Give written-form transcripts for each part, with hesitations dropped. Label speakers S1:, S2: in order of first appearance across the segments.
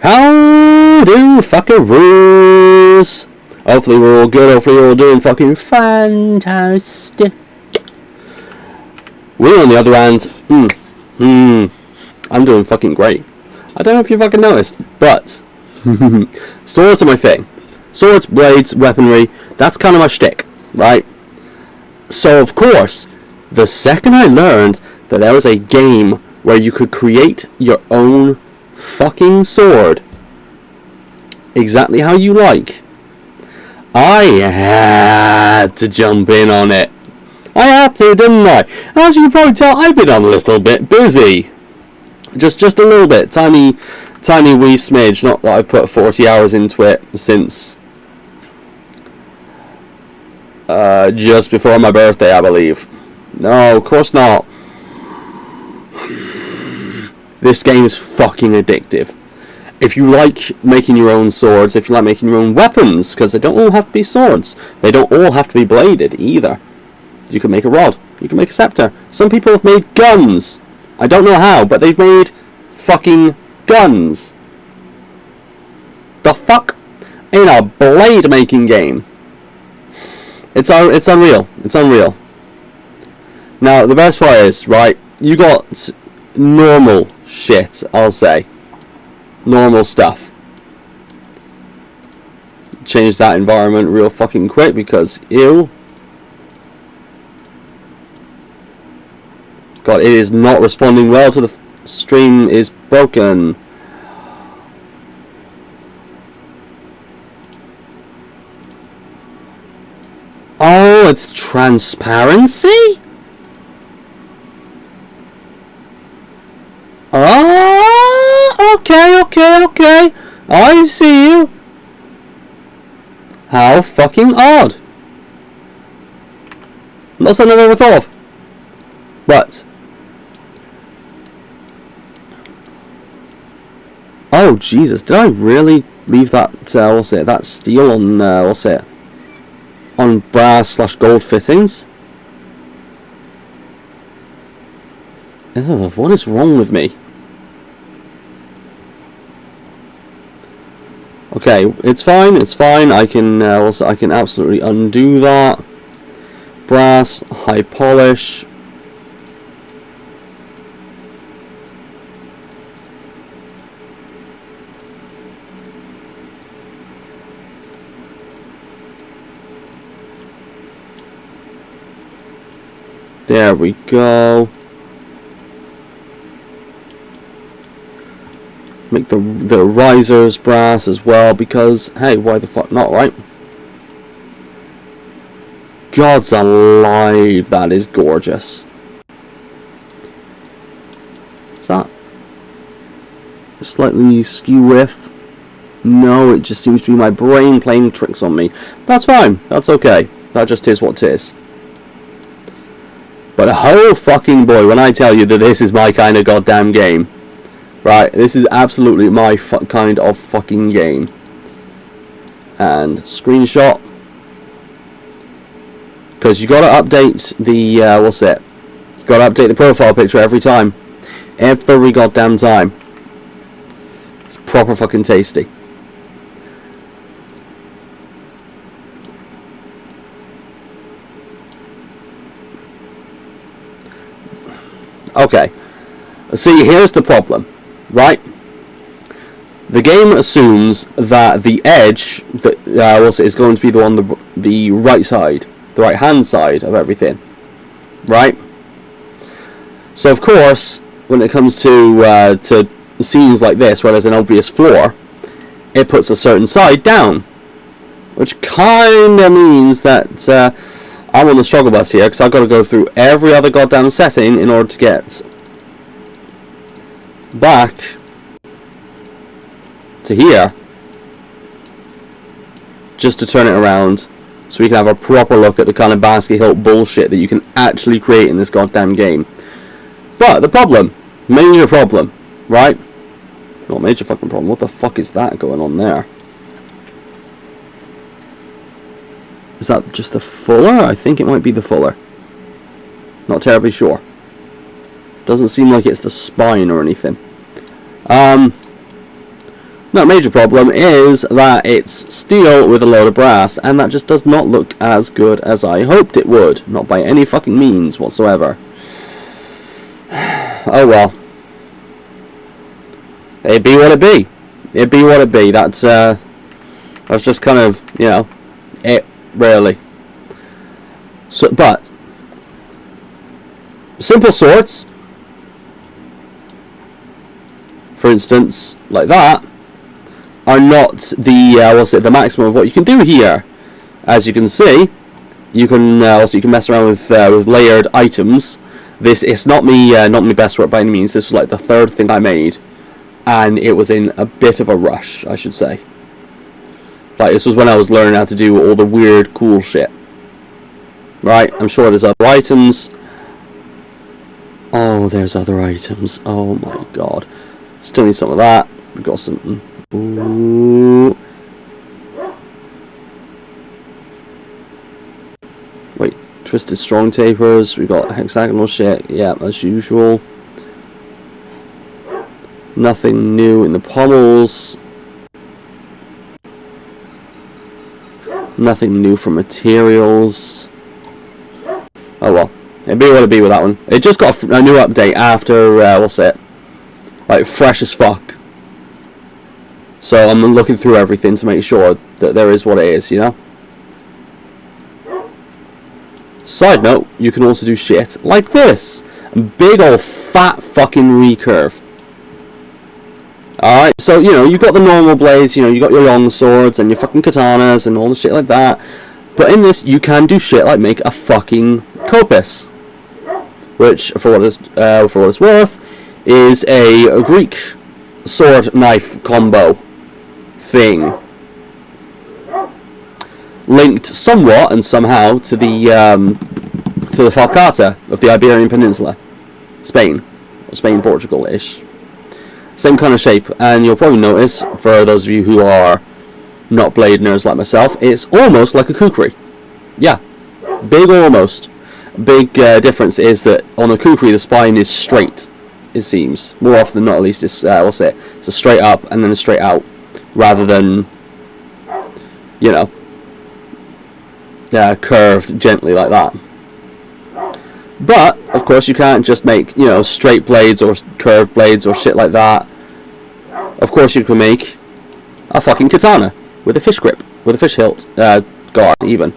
S1: How do fuckaroos? Hopefully we're all good, hopefully we're all doing fucking fantastic. We on the other hand, I'm doing fucking great. I don't know if you fucking noticed, but swords are my thing. Swords, blades, weaponry, that's kind of my shtick, right? So of course, the second I learned that there was a game where you could create your own fucking sword, exactly how you like. I had to jump in on it. I had to, didn't I? As you can probably tell, I've been a little bit busy. Just a little bit. Tiny wee smidge. Not that I've put 40 hours into it since just before my birthday, I believe. No, of course not. This game is fucking addictive. If you like making your own swords, if you like making your own weapons, because they don't all have to be swords. They don't all have to be bladed either. You can make a rod. You can make a scepter. Some people have made guns. I don't know how, but they've made fucking guns. The fuck? In a blade making game. It's unreal. It's unreal. Now, the best part is, right, you got normal shit, I'll say. Normal stuff. Change that environment real fucking quick because, ew. God, it is not responding well to the stream is broken. Oh, it's transparency? Oh, okay. I see you. How fucking odd. Not something I've ever thought of. But oh Jesus! Did I really leave that? What's it? That steel on what's it? On brass/gold fittings. Ugh, what is wrong with me? Okay, it's fine. It's fine. I can I can absolutely undo that. Brass, high polish. There we go. Make the risers brass as well because, hey, why the fuck not, right? God's alive, that is gorgeous. Is that a slightly skew whiff? No, it just seems to be my brain playing tricks on me. That's fine, that's okay. That just is what it is. But oh fucking boy, when I tell you that this is my kind of goddamn game. Right, this is absolutely my kind of fucking game. And screenshot. Because you gotta update the, what's it? You gotta update the profile picture every time. Every goddamn time. It's proper fucking tasty. Okay, see, here's the problem, right? The game assumes that the edge that is going to be the right side, the right hand side of everything, right? So of course, when it comes to scenes like this where there's an obvious floor, it puts a certain side down, which kind of means that I'm on the struggle bus here because I've got to go through every other goddamn setting in order to get back to here just to turn it around so we can have a proper look at the kind of basket hilt bullshit that you can actually create in this goddamn game. But the problem, major problem, right? Not major fucking problem, what the fuck is that going on there? Is that just the fuller? I think it might be the fuller. Not terribly sure. Doesn't seem like it's the spine or anything. No, major problem is that it's steel with a load of brass, and that just does not look as good as I hoped it would. Not by any fucking means whatsoever. Oh well. It be what it be. It be what it be. That's just kind of, you know, it. Rarely. So, but simple swords, for instance, like that, are not the the maximum of what you can do here. As you can see, you can mess around with layered items. This it's not my best work by any means. This was like the third thing I made, and it was in a bit of a rush, I should say. Like, this was when I was learning how to do all the weird, cool shit. Right, I'm sure there's other items. Oh, there's other items. Oh my god. Still need some of that. We've got something. Ooh. Wait, twisted strong tapers. We've got hexagonal shit. Yeah, as usual. Nothing new in the pommels. Nothing new for materials. Oh well. It'd be what it'd be with that one. It just got a new update after, like, fresh as fuck. So I'm looking through everything to make sure that there is what it is, you know? Side note, you can also do shit like this. Big old fat fucking recurve. Alright, so, you know, you've got the normal blades, you know, you got your long swords and your fucking katanas and all the shit like that. But in this, you can do shit like make a fucking kopis. Which, for what it's worth, is a Greek sword-knife combo thing. Linked somewhat and somehow to the Falcata of the Iberian Peninsula. Spain. Or Spain-Portugal-ish. Same kind of shape, and you'll probably notice, for those of you who are not blade nerds like myself, it's almost like a kukri. Yeah, big almost. Big difference is that on a kukri the spine is straight, it seems. More often than not, at least, it's, it's a straight up and then a straight out, rather than, you know, curved gently like that. But, of course, you can't just make, you know, straight blades or curved blades or shit like that. Of course, you can make a fucking katana with a fish grip, with a fish hilt, guard, even.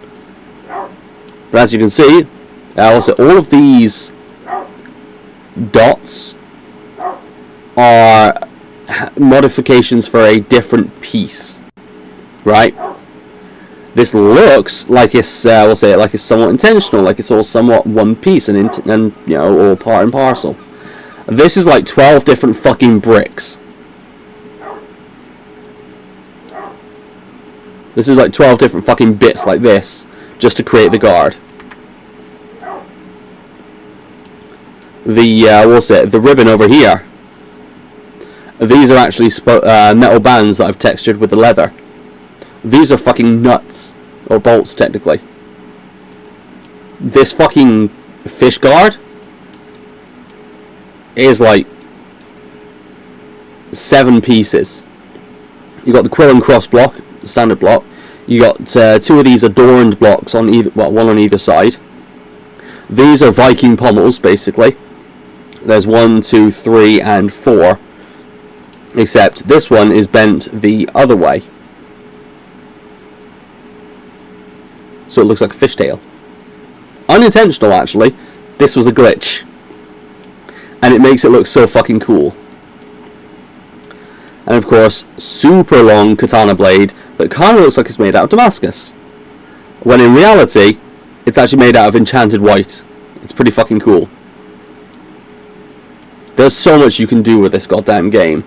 S1: But as you can see, also all of these dots are modifications for a different piece, right? This looks like it's, like it's somewhat intentional, like it's all somewhat one piece and you know, all part and parcel. This is like 12 different fucking bricks. This is like 12 different fucking bits like this, just to create the guard. The ribbon over here. These are actually metal bands that I've textured with the leather. These are fucking nuts. Or bolts, technically. This fucking fish guard is like 7 pieces. You got the quill and cross block, standard block. You got 2 of these adorned blocks on either, well, one on either side. These are Viking pommels, basically. There's 1, 2, 3, and 4. Except this one is bent the other way. So it looks like a fishtail. Unintentional, actually. This was a glitch. And it makes it look so fucking cool. And of course, super long katana blade that kind of looks like it's made out of Damascus. When in reality, it's actually made out of enchanted white. It's pretty fucking cool. There's so much you can do with this goddamn game.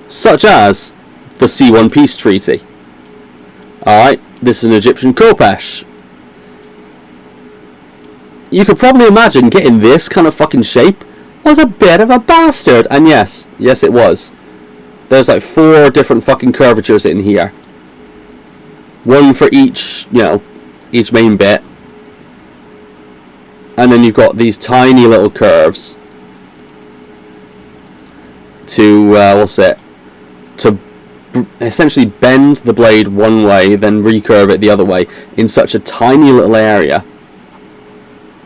S1: Such as the C1 Peace Treaty. Alright, this is an Egyptian khopesh. You could probably imagine getting this kind of fucking shape was a bit of a bastard. And yes it was. There's like 4 different fucking curvatures in here. One for each, you know, each main bit. And then you've got these tiny little curves to, to essentially bend the blade one way, then recurve it the other way in such a tiny little area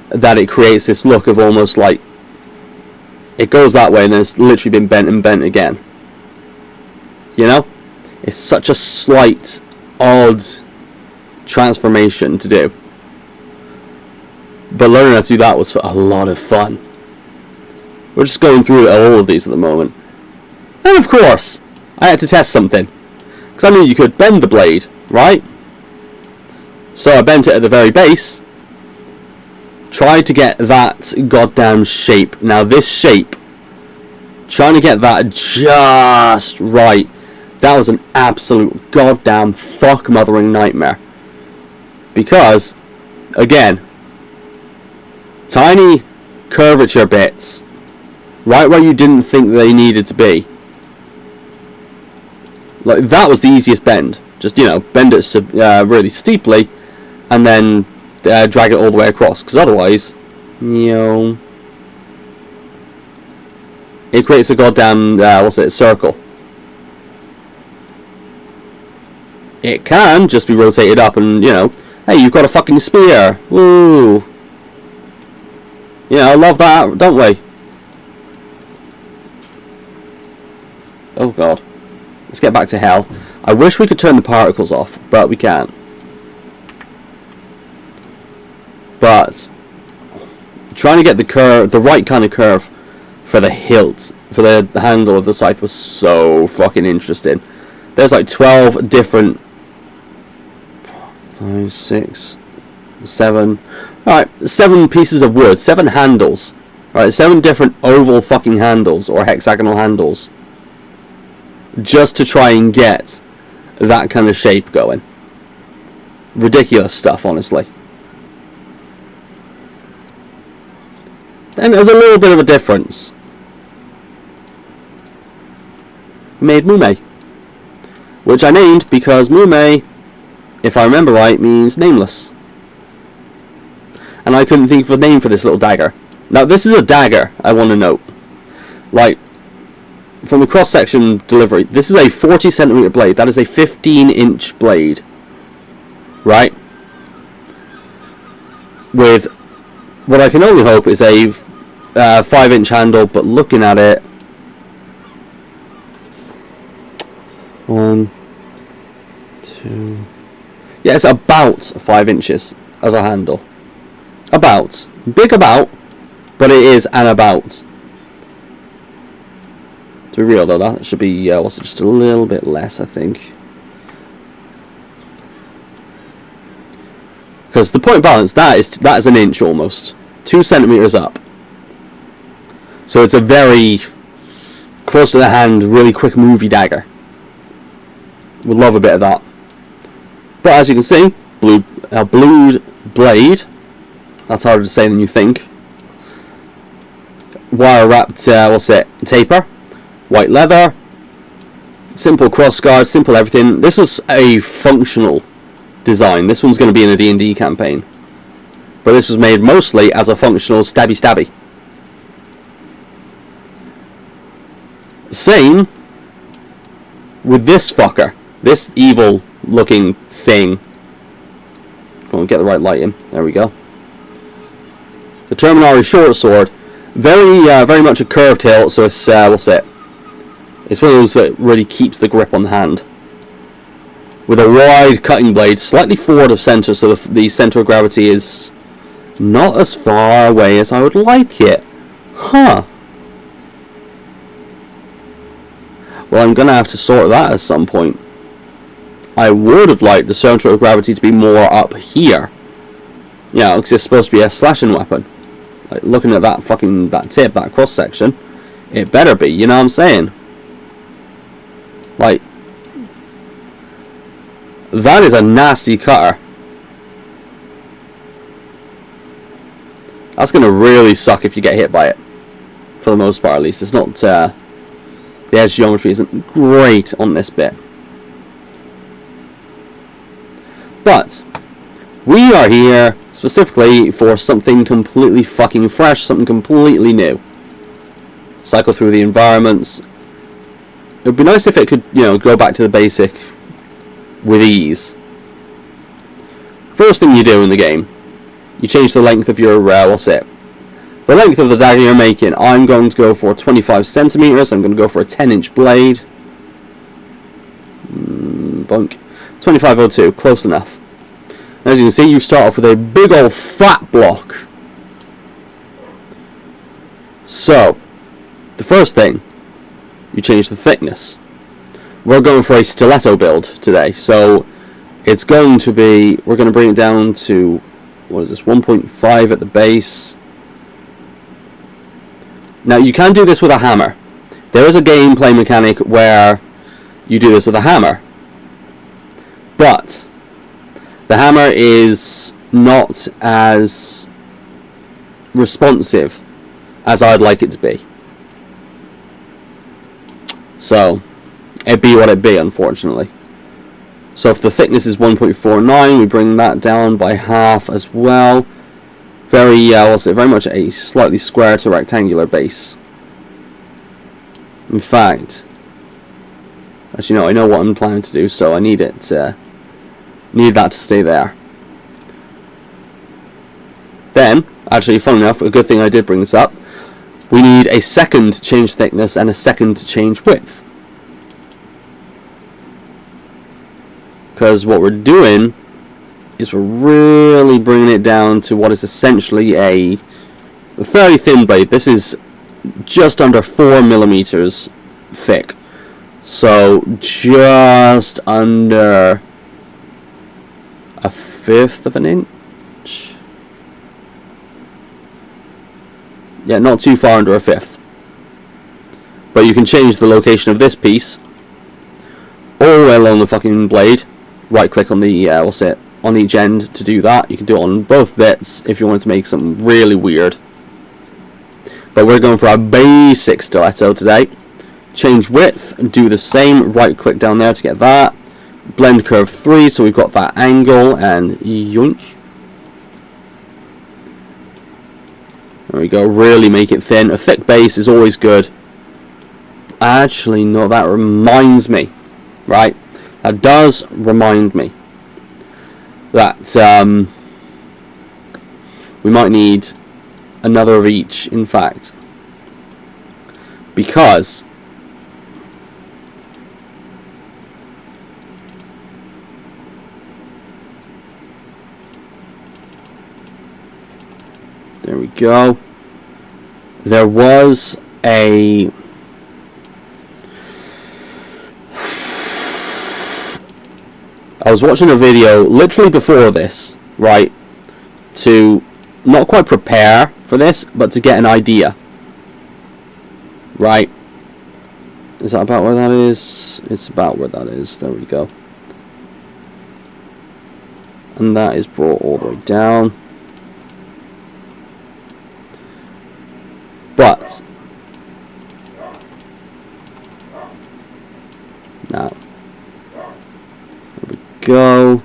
S1: that it creates this look of almost like it goes that way and then it's literally been bent and bent again. You know? It's such a slight, odd transformation to do. But learning how to do that was a lot of fun. We're just going through all of these at the moment. And of course, I had to test something. Because I knew you could bend the blade, right? So I bent it at the very base. Tried to get that goddamn shape. Now this shape, trying to get that just right, that was an absolute goddamn fuck mothering nightmare. Because, again, tiny curvature bits, right where you didn't think they needed to be. Like, that was the easiest bend. Just, you know, bend it really steeply, and then drag it all the way across. Because otherwise, you know, it creates a goddamn, circle. It can just be rotated up and, you know, hey, you've got a fucking spear. Woo. Yeah, I love that, don't we? Oh god. Let's get back to hell. I wish we could turn the particles off, but we can't. But trying to get the right kind of curve for the hilt, for the handle of the scythe was so fucking interesting. There's like 12 different 5, 6, 7. Alright, 7 pieces of wood, 7 handles. Alright, 7 different oval fucking handles or hexagonal handles. Just to try and get that kind of shape going. Ridiculous stuff, honestly. Then there's a little bit of a difference. Made Mume, which I named because Mume, if I remember right, means nameless. And I couldn't think of a name for this little dagger. Now this is a dagger, I want to note. Like, from the cross-section delivery, this is a 40cm blade. That is a 15-inch blade. Right? With what I can only hope is a 5-inch handle, but looking at it, 1, 2, yeah, it's about 5 inches of a handle. About. Big about, but it is an about. To be real though, that should be, just a little bit less, I think. Because the point balance, that is an inch almost. 2 centimeters up. So it's a very close to the hand, really quick movie dagger. Would love a bit of that. But as you can see, blued blade. That's harder to say than you think. Wire wrapped, taper. White leather. Simple cross guard, simple everything. This was a functional design. This one's going to be in a D&D campaign. But this was made mostly as a functional stabby. Same with this fucker. This evil looking thing. Come on, get the right light in. There we go. The Terminari short sword. Very much a curved hilt, so it's, it's one of those that really keeps the grip on the hand. With a wide cutting blade, slightly forward of center, so the center of gravity is not as far away as I would like it. Huh. Well, I'm going to have to sort that at some point. I would have liked the center of gravity to be more up here. Yeah, because it's supposed to be a slashing weapon. Like, looking at that tip, that cross section, it better be, you know what I'm saying? Like, that is a nasty cutter. That's going to really suck if you get hit by it. For the most part, at least. It's not, the edge geometry isn't great on this bit. But we are here specifically for something completely fucking fresh, something completely new. Cycle through the environments. It would be nice if it could, go back to the basic with ease. First thing you do in the game, you change the length of your, the length of the dagger you're making. I'm going to go for 25 centimeters. I'm going to go for a 10-inch blade. Bunk. 2502, close enough. As you can see, you start off with a big old fat block. So, the first thing, you change the thickness. we're going for a stiletto build today. So it's going to be, we're going to bring it down to, what is this, 1.5 at the base. Now you can do this with a hammer. There is a gameplay mechanic where you do this with a hammer, but the hammer is not as responsive as I'd like it to be. So it'd be what it be, unfortunately. So if the thickness is 1.49, we bring that down by half as well. Very, very much a slightly square to rectangular base. In fact, actually no, I know what I'm planning to do, so I need it. Need that to stay there. Then, actually, funny enough, a good thing I did bring this up. We need a second change thickness and a second change width. Because what we're doing is we're really bringing it down to what is essentially a fairly thin blade. This is just under 4 millimeters thick. So just under a fifth of an inch. Yeah, not too far under a fifth. But you can change the location of this piece all the way along the fucking blade. Right click on the on each end to do that. You can do it on both bits if you want to make something really weird. But we're going for our basic stiletto today. Change width, do the same, right click down there to get that. Blend curve 3, so we've got that angle, and yoink. There we go, really make it thin. A thick base is always good. Actually, no, that reminds me, right? That does remind me that we might need another of each, in fact, because there we go. There was a I was watching a video literally before this, right, to not quite prepare for this, but to get an idea. Right. Is that about where that is? It's about where that is. There we go. And that is brought all the way down. But now go.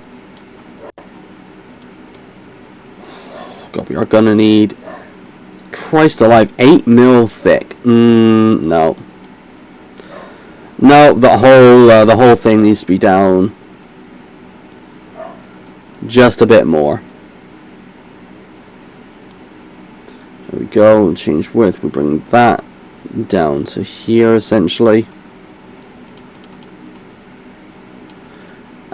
S1: God, we are gonna need, Christ alive, 8 mil thick. No, the whole thing needs to be down just a bit more. There we go. And change width. We bring that down to here essentially.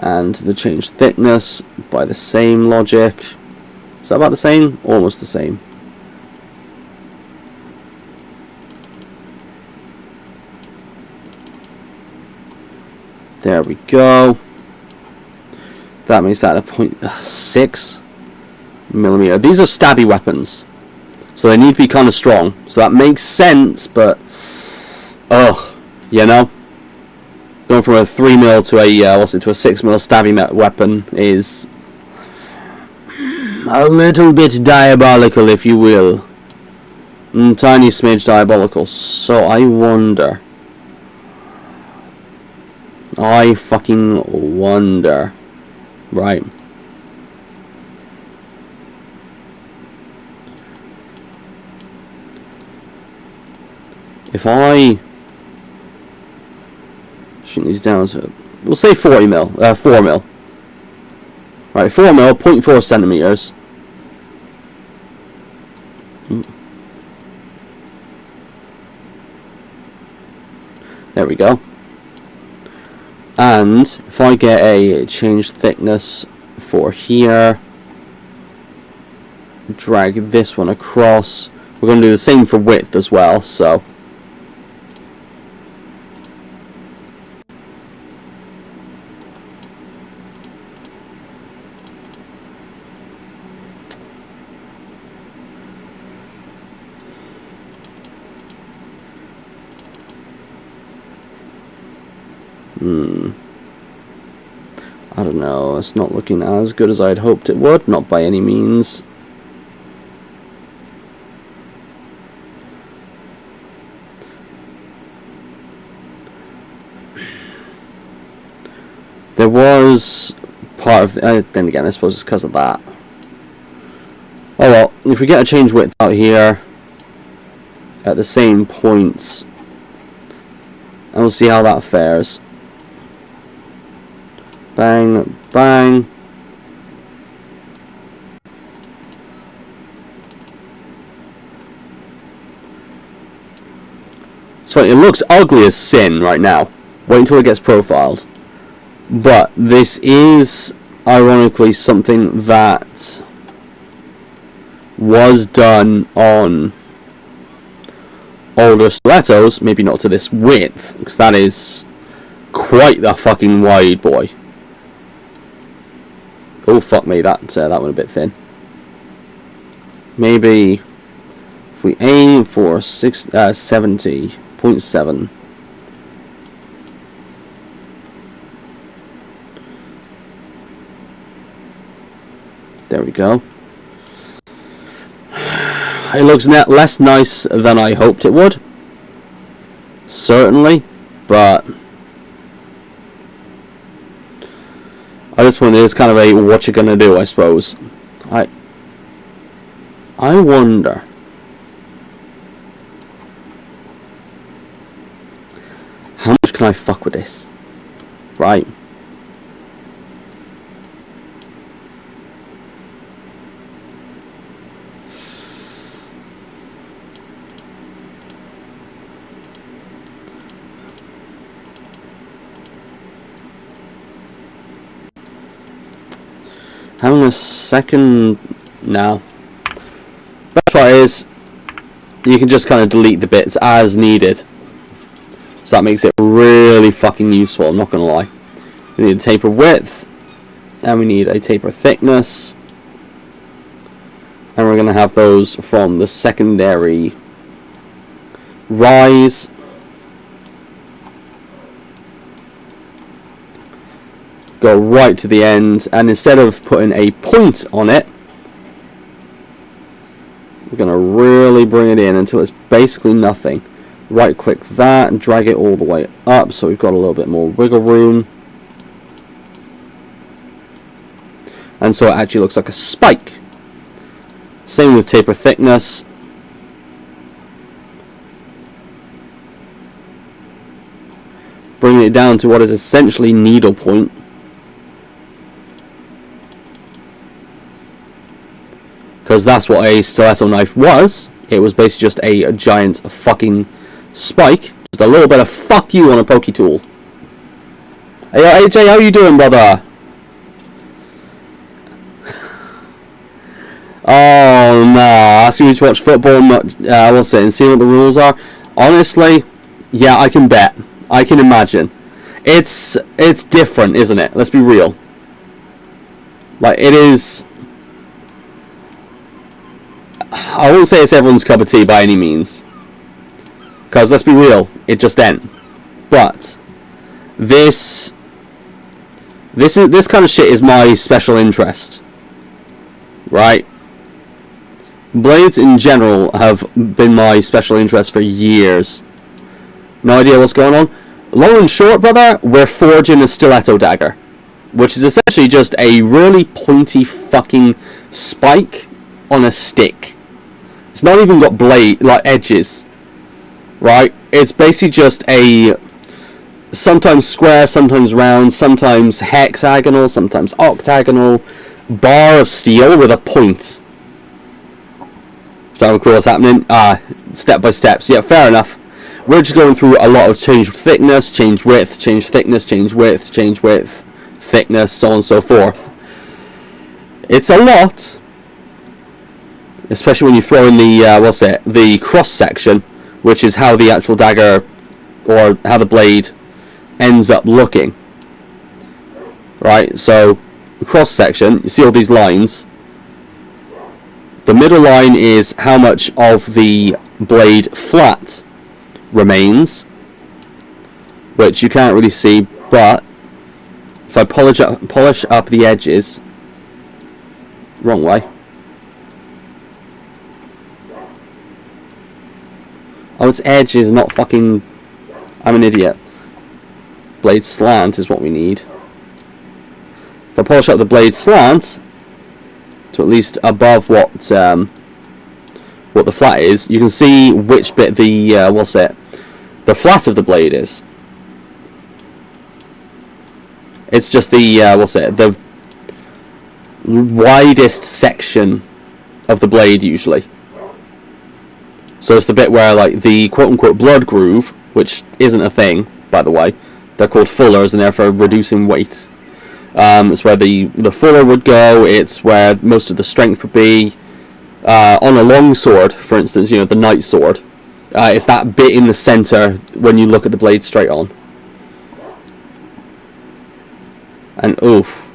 S1: And the change thickness by the same logic. Is that about the same? Almost the same. There we go. That makes that a 0.6 millimeter. These are stabby weapons, so they need to be kind of strong. So that makes sense, but you know. Going from a 3 mil to a to a 6 mil stabby weapon is a little bit diabolical, if you will. Tiny smidge diabolical. So I wonder. I fucking wonder. Right. If I shoot these down to, we'll say 40 mil, 4 mil. Right, 4 mil, 0.4 centimeters. There we go. And if I get a change thickness for here, drag this one across. We're going to do the same for width as well, so I don't know, it's not looking as good as I'd hoped it would, not by any means. There was part of then again, I suppose it's because of that. Oh well, if we get a change width out here at the same points, and we'll see how that fares. Bang, bang. So it looks ugly as sin right now. Wait until it gets profiled. But this is ironically something that was done on older stilettos, maybe not to this width, because that is quite the fucking wide boy. Oh fuck me, that went a bit thin. Maybe if we aim for 70.7. There we go. It looks less nice than I hoped it would. Certainly, but at this point it is kind of a what you're gonna do, I suppose. I wonder. How much can I fuck with this? Right. Having a second now. Best part is you can just kind of delete the bits as needed. So that makes it really fucking useful, I'm not gonna lie. We need a taper width, and we need a taper thickness. And we're gonna have those from the secondary rise. Go right to the end, and instead of putting a point on it, we're going to really bring it in until it's basically nothing. Right click that and drag it all the way up so we've got a little bit more wiggle room. And so it actually looks like a spike. Same with taper thickness. Bringing it down to what is essentially needle point. Because that's what a stiletto knife was. It was basically just a giant fucking spike. Just a little bit of fuck you on a pokey tool. Hey AJ, how you doing, brother? Oh no, asking me to watch football, what's it, and see what the rules are. Honestly, yeah, I can bet. I can imagine. It's different, isn't it? Let's be real. Like, it is... I won't say it's everyone's cup of tea by any means, because let's be real, it just ain't. But this kind of shit is my special interest, right? Blades in general have been my special interest for years. No idea what's going on. Long and short, brother, we're forging a stiletto dagger, which is essentially just a really pointy fucking spike on a stick. It's not even got blade, like edges, right? It's basically just a sometimes square, sometimes round, sometimes hexagonal, sometimes octagonal bar of steel with a point. Don't recall what's happening. Step by steps. Yeah, fair enough. We're just going through a lot of change thickness, change width, change thickness, change width, change width, thickness, so on and so forth. It's a lot. Especially when you throw in the, the cross section, which is how the actual dagger, or how the blade ends up looking. Right, so, cross section, you see all these lines. The middle line is how much of the blade flat remains, which you can't really see But if I polish up the edges, wrong way. Oh, it's edges, not fucking. I'm an idiot. Blade slant is what we need. If I polish up the blade slant to at least above what the flat is, you can see which bit the the flat of the blade is. It's just the the widest section of the blade usually. So it's the bit where like the quote-unquote blood groove, which isn't a thing, by the way. They're called fullers and therefore reducing weight. It's where the fuller would go. It's where most of the strength would be. On a long sword, for instance, you know, the knight sword. It's that bit in the center when you look at the blade straight on. And oof,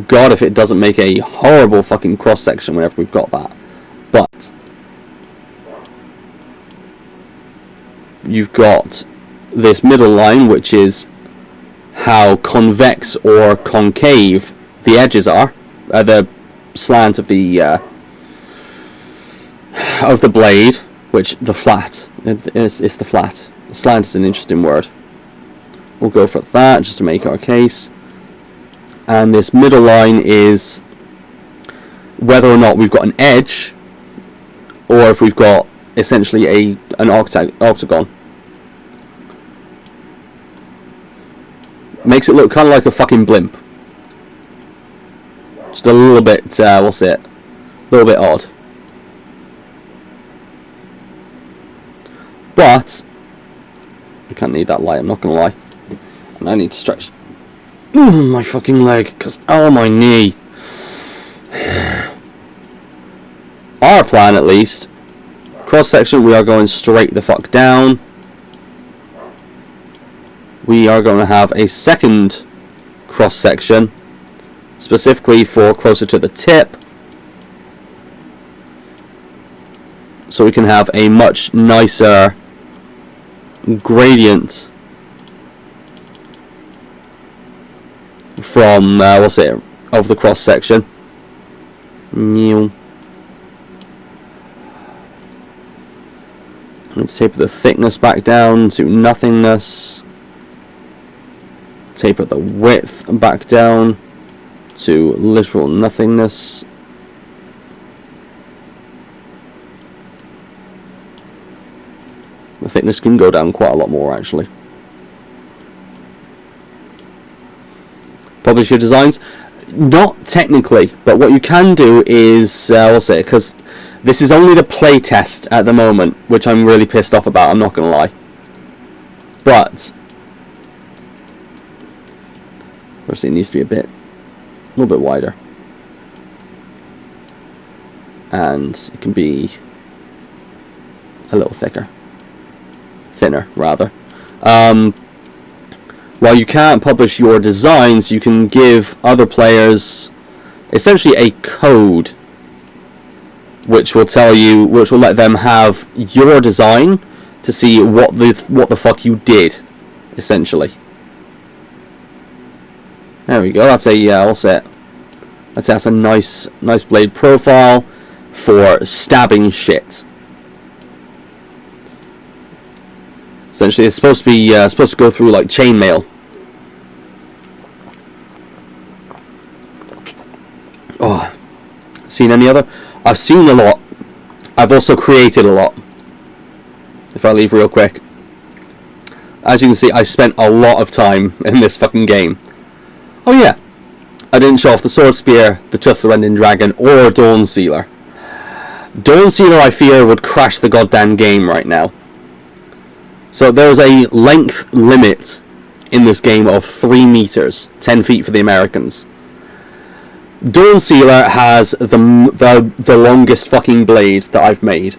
S1: God, if it doesn't make a horrible fucking cross section whenever we've got that. But you've got this middle line, which is how convex or concave the edges are, the slant of the blade, which the flat is the flat. Slant is an interesting word. We'll go for that just to make our case. And this middle line is whether or not we've got an edge, or if we've got essentially an octagon. Makes it look kind of like a fucking blimp. Just a little bit, what's it? A little bit odd. But I can't need that light, I'm not gonna lie. And I need to stretch my fucking leg, because oh, my knee. Our plan, at least, cross section, we are going straight the fuck down. We are going to have a second cross section, specifically for closer to the tip, so we can have a much nicer gradient from of the cross section. Let's taper the thickness back down to nothingness. Taper the width back down to literal nothingness. The thickness can go down quite a lot more, actually. Publish your designs? Not technically, but what you can do is, because this is only the playtest at the moment, which I'm really pissed off about, I'm not going to lie. But obviously it needs to be a little bit wider. And it can be a little thicker. Thinner, rather. While you can't publish your designs, you can give other players essentially a code which will let them have your design to see what the fuck you did, essentially. There we go. That's that's a nice blade profile for stabbing shit. Essentially, it's supposed to go through like chainmail. Oh, seen any other? I've seen a lot. I've also created a lot. If I leave real quick, as you can see, I spent a lot of time in this fucking game. Oh yeah, I didn't show off the sword spear, the tooth-rending dragon, or Dawn Sealer. Dawn Sealer, I fear, would crash the goddamn game right now. So there's a length limit in this game of 3 meters, 10 feet for the Americans. Dawn Sealer has the longest fucking blade that I've made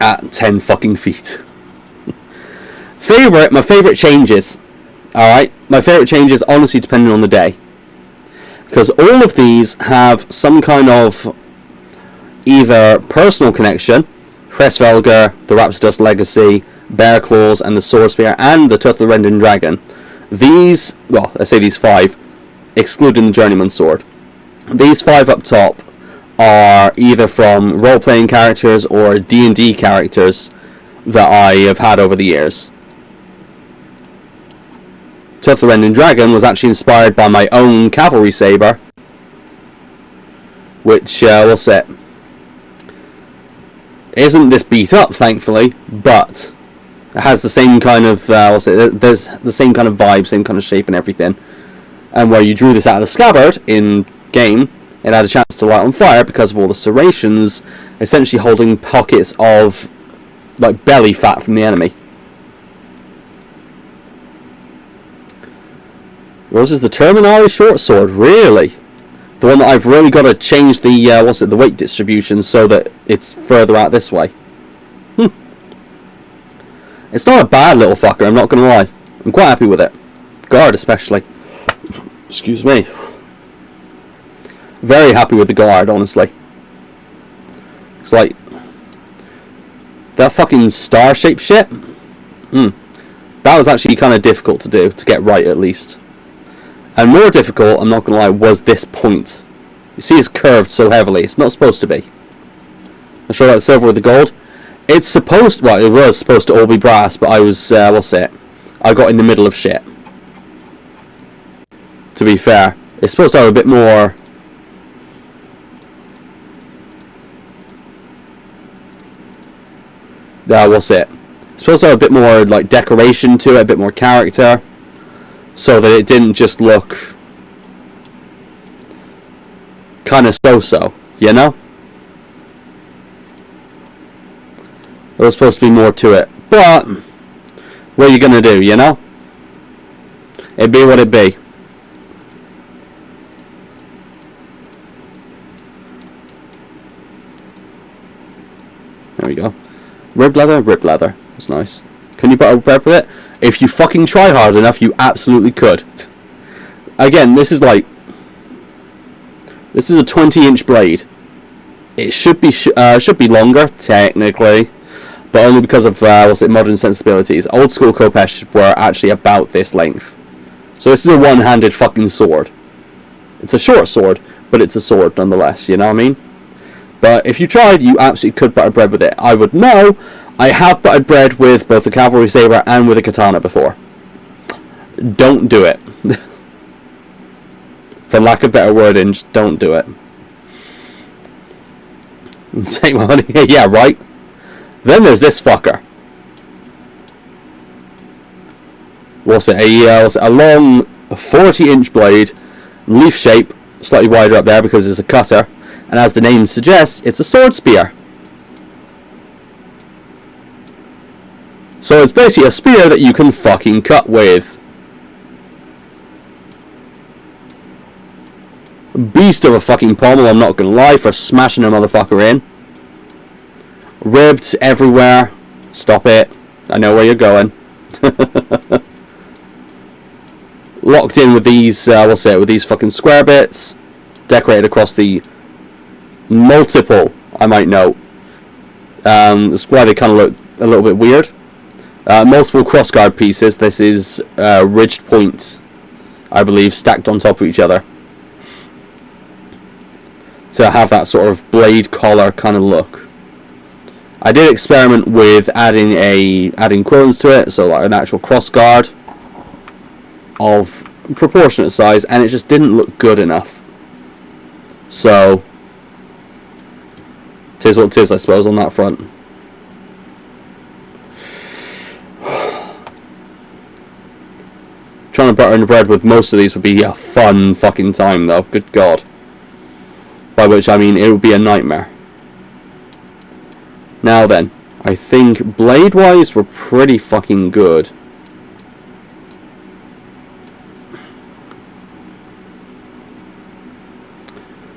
S1: at 10 fucking feet. My favourite changes. Alright, my favourite changes honestly depending on the day. Because all of these have some kind of either personal connection, Hresvelger, the Rapsdust Legacy, Bear Claws and the Sword Spear and the Tooth-rending Dragon, These, well, I say these 5, excluding the Journeyman Sword. These 5 up top are either from role-playing characters or D&D characters that I have had over the years. Turtle Ending Dragon was actually inspired by my own cavalry saber, which, we'll say, isn't this beat up, thankfully, but it has the same kind of, we'll say, there's the same kind of vibe, same kind of shape and everything. And where you drew this out of the scabbard in game, it had a chance to light on fire because of all the serrations, essentially holding pockets of, like, belly fat from the enemy. Yours is the Terminari short sword, really? The one that I've really got to change the, the weight distribution so that it's further out this way. It's not a bad little fucker, I'm not going to lie. I'm quite happy with it. Guard especially. Excuse me. Very happy with the guard, honestly. It's like that fucking star-shaped shit. That was actually kind of difficult to do, to get right at least. And more difficult, I'm not going to lie, was this point. You see it's curved so heavily. It's not supposed to be. I'll show that silver with the gold. It's supposed, well, it was supposed to all be brass, but I was, we'll say it, I got in the middle of shit. To be fair. It's supposed to have a bit more... we'll say it. It's supposed to have a bit more, like, decoration to it, a bit more character. So that it didn't just look kind of so-so, you know? There was supposed to be more to it. But, what are you going to do, you know? It be what it be. There we go. Rib leather, rib leather. That's nice. Can you butter bread with it? If you fucking try hard enough, you absolutely could. Again, this is like... This is a 20-inch blade. It should be longer, technically. But only because of, modern sensibilities. Old school Khopesh were actually about this length. So this is a one-handed fucking sword. It's a short sword, but it's a sword nonetheless, you know what I mean? But if you tried, you absolutely could butter bread with it. I would know. I have buttered bread with both the cavalry saber and with a katana before. Don't do it. For lack of better wording, just don't do it. Take my money. Yeah, right. Then there's this fucker. What's it? A long 40-inch blade, leaf shape, slightly wider up there because it's a cutter, and as the name suggests, it's a sword spear. So it's basically a spear that you can fucking cut with. Beast of a fucking pommel, I'm not gonna lie, for smashing a motherfucker in. Ribbed everywhere. Stop it. I know where you're going. Locked in with these, with these fucking square bits. Decorated across the multiple, I might note. That's why they kind of look a little bit weird. Multiple crossguard pieces. This is ridged points, I believe, stacked on top of each other to have that sort of blade collar kind of look. I did experiment with adding quillins to it, so like an actual crossguard of proportionate size, and it just didn't look good enough. So, tis what tis, I suppose, on that front. Trying to butter in the bread with most of these would be a fun fucking time, though. Good God. By which I mean it would be a nightmare. Now then, I think blade-wise we're pretty fucking good.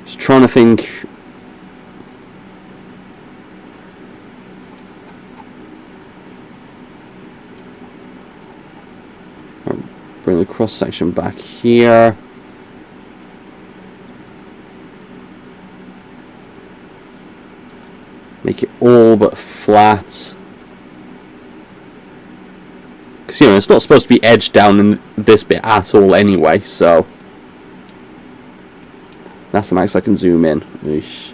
S1: Just trying to think. Bring the cross section back here. Make it all but flat. Because, you know, it's not supposed to be edged down in this bit at all anyway, so... That's the max I can zoom in. Eesh.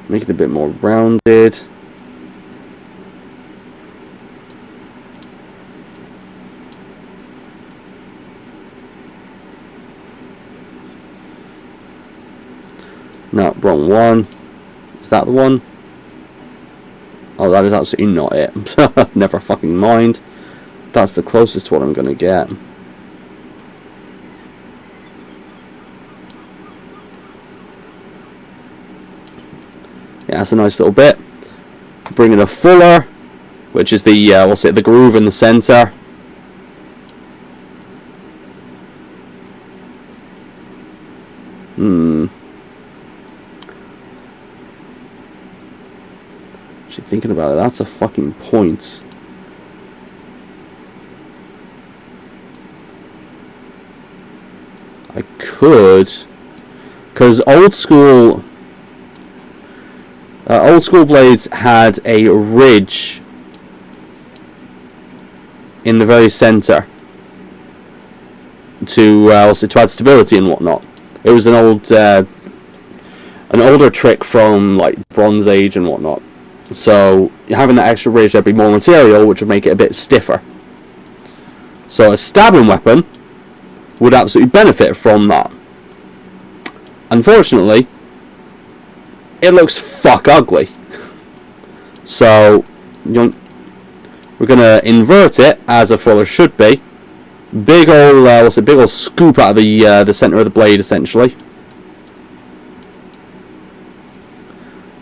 S1: Make it a bit more rounded. No, wrong one. Is that the one? Oh, that is absolutely not it. Never fucking mind. That's the closest to what I'm going to get. Yeah, that's a nice little bit. Bring in a fuller, which is the, we'll say the groove in the center. Actually, thinking about it, that's a fucking point. I could, because old school blades had a ridge in the very center to also to add stability and whatnot. It was an older trick from like Bronze Age and whatnot. So having that extra ridge, there'd be more material, which would make it a bit stiffer. So a stabbing weapon would absolutely benefit from that. Unfortunately, it looks fuck ugly. So we're gonna invert it as a fuller should be. Big old big old scoop out of the center of the blade, essentially.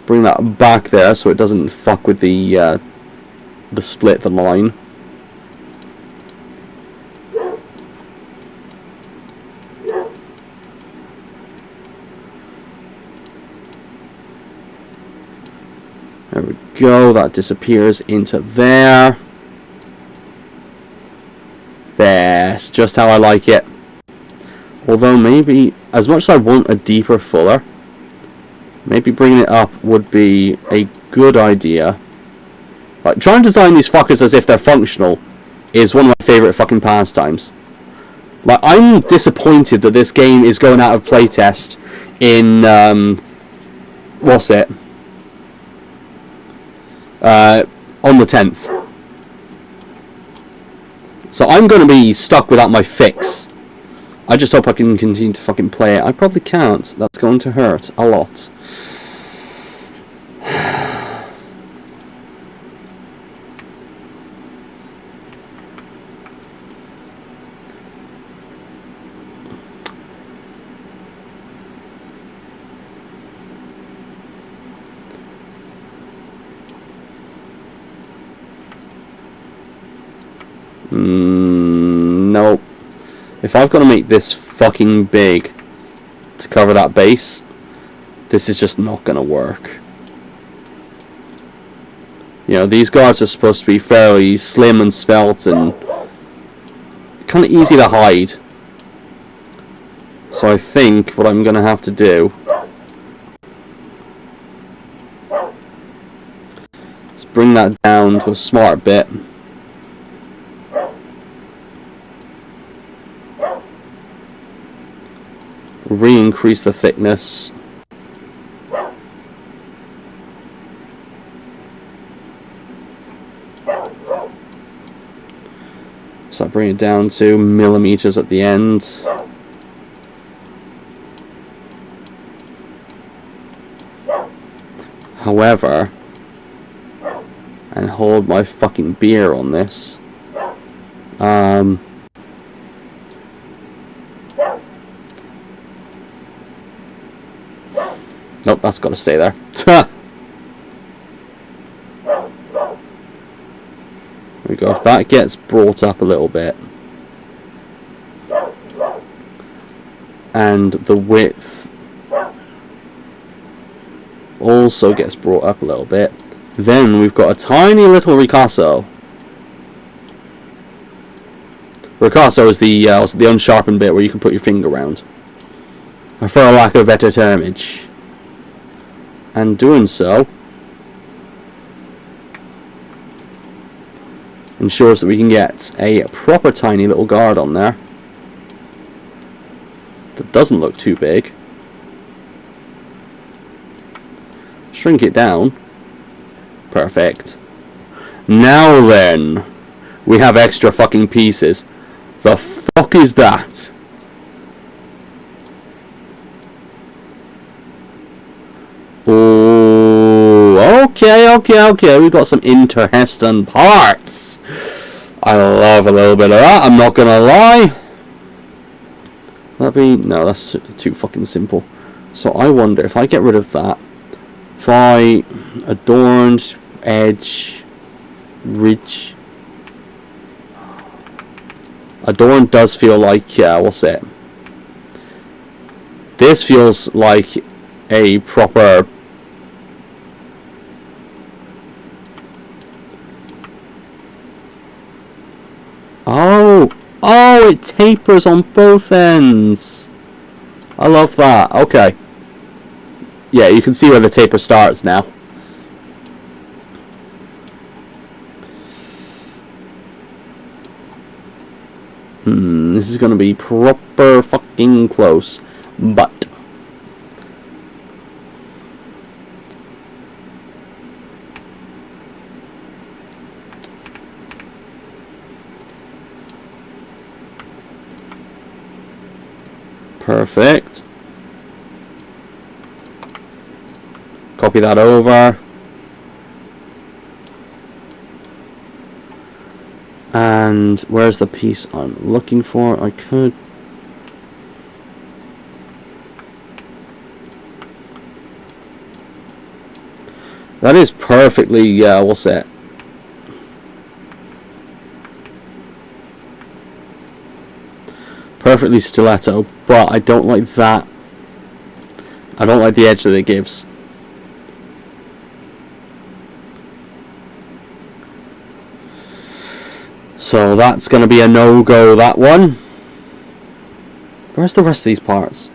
S1: Bring that back there so it doesn't fuck with the split, the line. There we go, that disappears into there. That's just how I like it. Although maybe, as much as I want a deeper fuller, maybe bringing it up would be a good idea. Like, trying to design these fuckers as if they're functional is one of my favourite fucking pastimes. Like, I'm disappointed that this game is going out of playtest in, what's it? On the 10th. So I'm going to be stuck without my fix. I just hope I can continue to fucking play it. I probably can't. That's going to hurt a lot. Nope. If I've got to make this fucking big to cover that base, this is just not going to work. You know, these guards are supposed to be fairly slim and svelte and kind of easy to hide. So I think what I'm going to have to do is bring that down to a smart bit. Re-increase the thickness. So I bring it down to millimeters at the end. However, and hold my fucking beer on this. Nope, that's got to stay there. There we go. If that gets brought up a little bit, and the width also gets brought up a little bit, then we've got a tiny little ricasso. Ricasso is the unsharpened bit where you can put your finger around, for a lack of better termage. And doing so, ensures that we can get a proper tiny little guard on there that doesn't look too big. Shrink it down. Perfect. Now then, we have extra fucking pieces. The fuck is that? Oh, okay. We've got some interesting parts. I love a little bit of that, I'm not gonna lie. No, that's too fucking simple. So I wonder if I get rid of that, if I adorned edge, ridge. Adorned does feel like, yeah, what's it? This feels like a proper... Oh, it tapers on both ends. I love that. Okay. Yeah, you can see where the taper starts now. This is gonna be proper fucking close, but perfect. Copy that over. And where's the piece I'm looking for? I could... That is perfectly, what's it? Perfectly stiletto, but I don't like that. I don't like the edge that it gives. So that's going to be a no-go, that one. Where's the rest of these parts?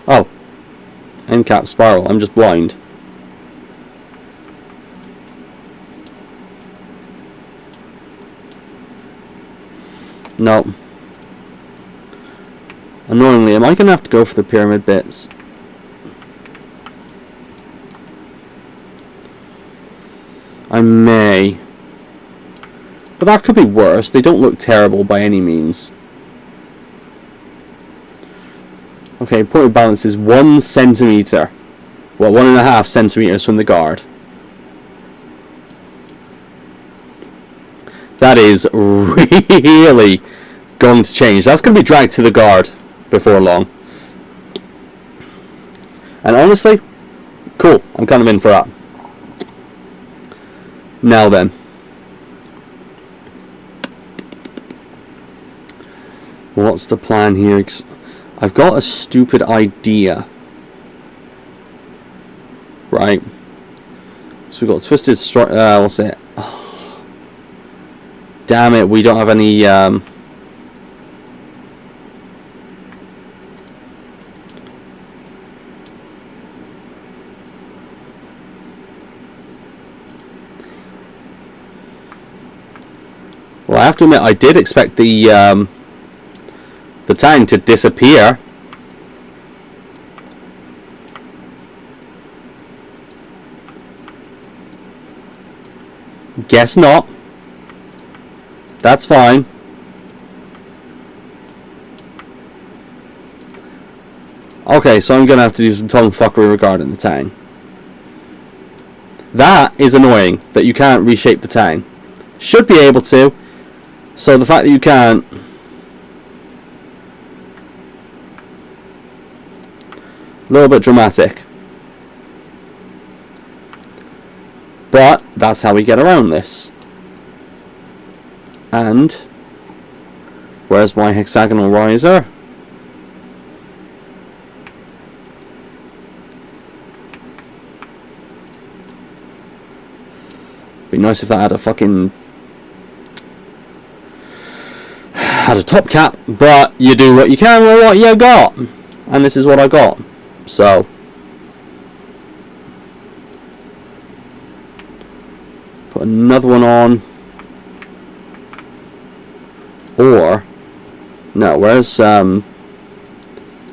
S1: Oh. End cap spiral. I'm just blind. No. Annoyingly, am I going to have to go for the pyramid bits? I may. But that could be worse. They don't look terrible by any means. Okay, point of balance is 1 centimeter. Well, 1.5 centimeters from the guard. That is really going to change. That's going to be dragged to the guard before long. And honestly, cool. I'm kind of in for that. Now then. What's the plan here? I've got a stupid idea. Right. So we've got twisted what's it? Oh. Damn it, we don't have any Well, I have to admit, I did expect the tang to disappear. Guess not. That's fine. Okay, so I'm going to have to do some tongue fuckery regarding the tang. That is annoying, that you can't reshape the tang. Should be able to. So the fact that you can't... A little bit dramatic. But that's how we get around this. And where's my hexagonal riser? Be nice if that had a fucking had a top cap, but you do what you can with what you got, and this is what I got. So Put another one on. Or, no, where's, there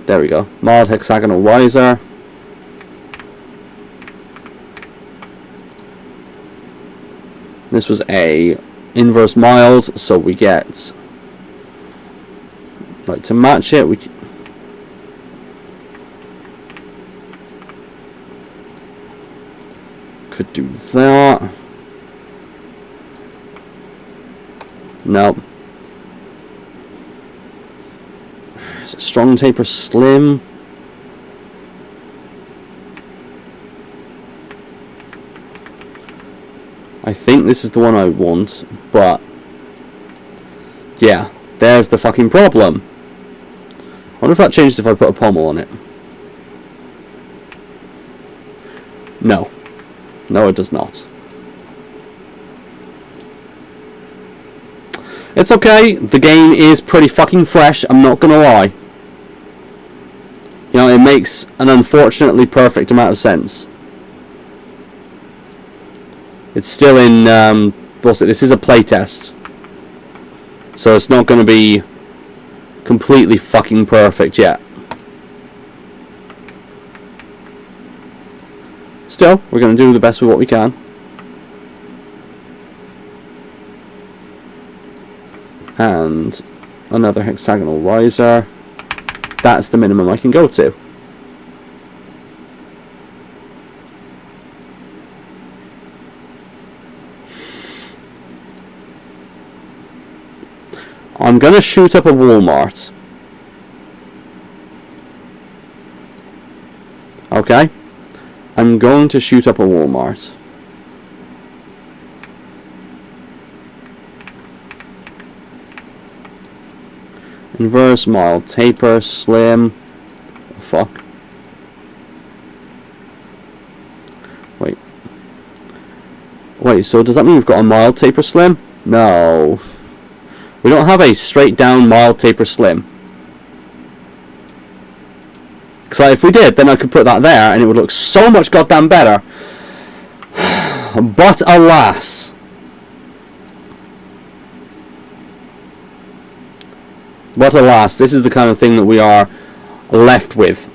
S1: we go. Mild hexagonal riser. This was a inverse mild, so we get, like, to match it, we could do that. Nope. Is it strong taper slim? I think this is the one I want, but yeah, there's the fucking problem. I wonder if that changes if I put a pommel on it. No. No, it does not. It's okay, the game is pretty fucking fresh, I'm not gonna lie. You know, it makes an unfortunately perfect amount of sense. It's still in, what's it, this is a playtest. So it's not gonna be completely fucking perfect yet. Still, we're gonna do the best with what we can. And another hexagonal riser. That's the minimum I can go to. I'm gonna shoot up a Walmart. Okay? I'm going to shoot up a Walmart. Inverse, mild, taper, slim. Oh, fuck. Wait. Wait, so does that mean we've got a mild, taper, slim? No. We don't have a straight down, mild, taper, slim. Because if we did, then I could put that there and it would look so much goddamn better. But alas. But alas, this is the kind of thing that we are left with.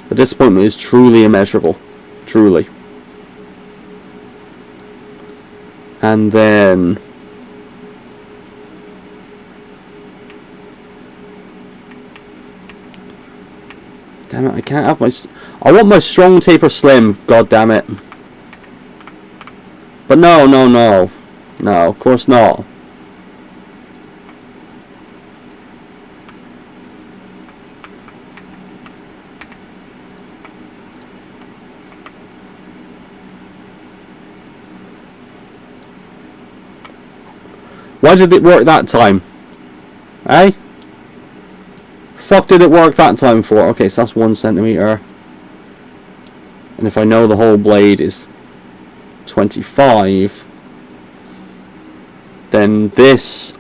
S1: The disappointment is truly immeasurable. Truly. And then damn it, I can't have my I want my strong taper slim, god damn it. But no, no, no. No, of course not. Why did it work that time? Eh? Fuck did it work that time for? Okay, so that's 1 centimeter. And if I know the whole blade is 25, then this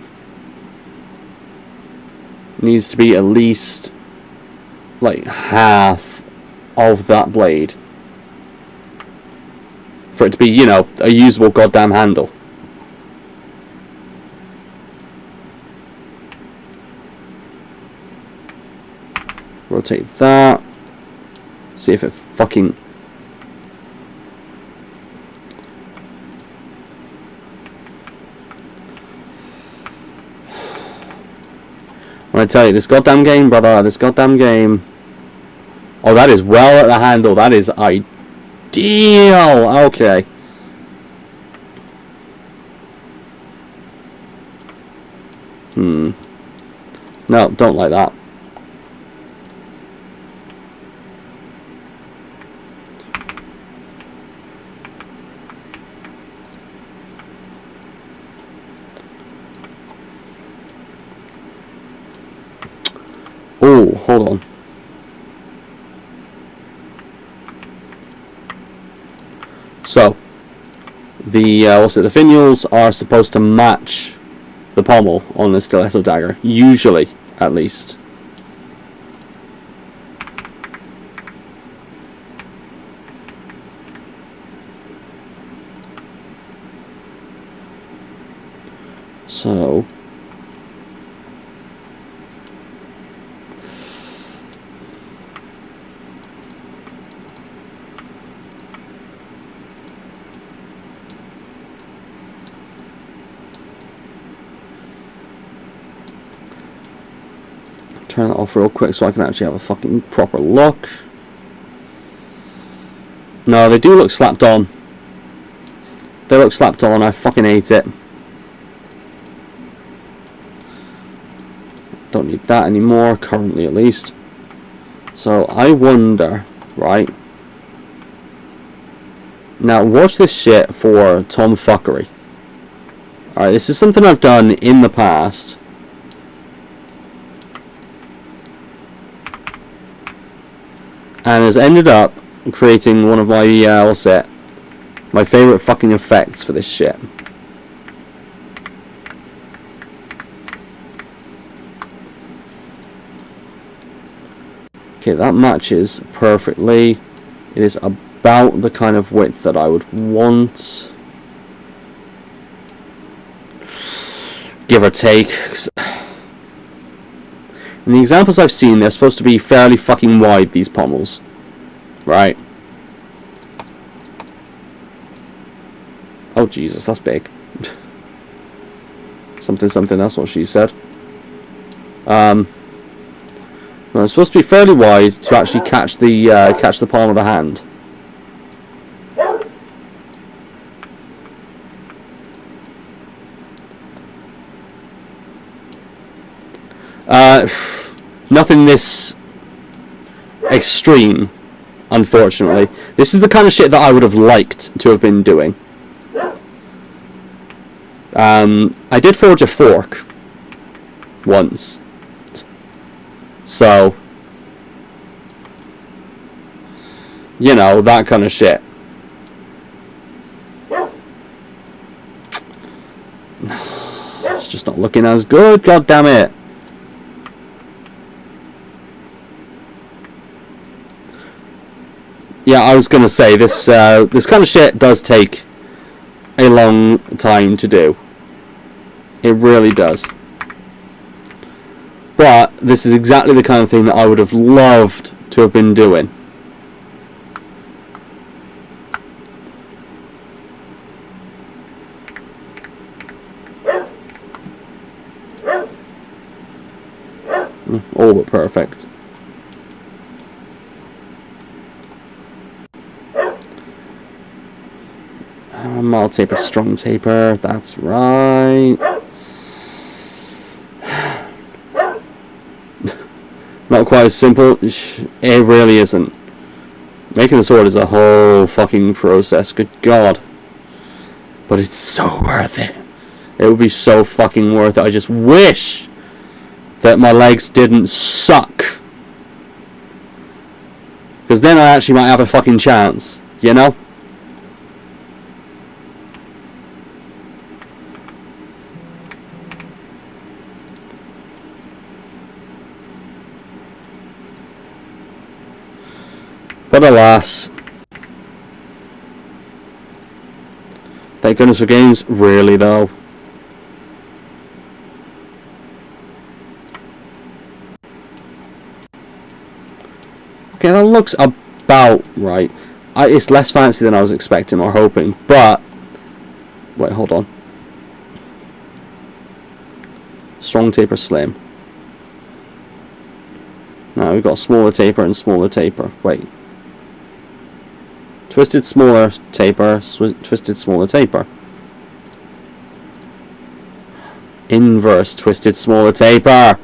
S1: needs to be at least like half of that blade for it to be, you know, a usable goddamn handle. Rotate that. See if it fucking... When I tell you, this goddamn game, brother, this goddamn game... Oh, that is well at the handle. That is ideal. Okay. No, don't like that. Oh, hold on. So, the the finials are supposed to match the pommel on the stiletto dagger, usually, at least. So turn that off real quick so I can actually have a fucking proper look. No, they do look slapped on. They look slapped on. I fucking hate it. Don't need that anymore, currently at least. So I wonder, right? Now watch this shit for tomfuckery. Alright, this is something I've done in the past. And has ended up creating one of my, what's it? My favourite fucking effects for this shit. Okay, that matches perfectly. It is about the kind of width that I would want. Give or take. In the examples I've seen, they're supposed to be fairly fucking wide, these pommels. Right? Oh, Jesus, that's big. Something, something, that's what she said. No, it's supposed to be fairly wide to actually catch the palm of the hand. Nothing this extreme, unfortunately. This is the kind of shit that I would have liked to have been doing. I did forge a fork once. So, you know, that kind of shit. It's just not looking as good, god damn it. Yeah, I was gonna say, this kind of shit does take a long time to do. It really does. But this is exactly the kind of thing that I would have loved to have been doing. All but perfect. Mild taper, strong taper, that's right. Not quite as simple. It really isn't. Making a sword is a whole fucking process, good god. But it's so worth it. It would be so fucking worth it. I just wish that my legs didn't suck. Because then I actually might have a fucking chance, you know? But alas, thank goodness for games, really though. Okay, that looks about right. It's less fancy than I was expecting or hoping, but wait, hold on. Strong taper, slim. Now we've got smaller taper and smaller taper. Wait. Twisted smaller taper, twisted smaller taper. Inverse twisted smaller taper.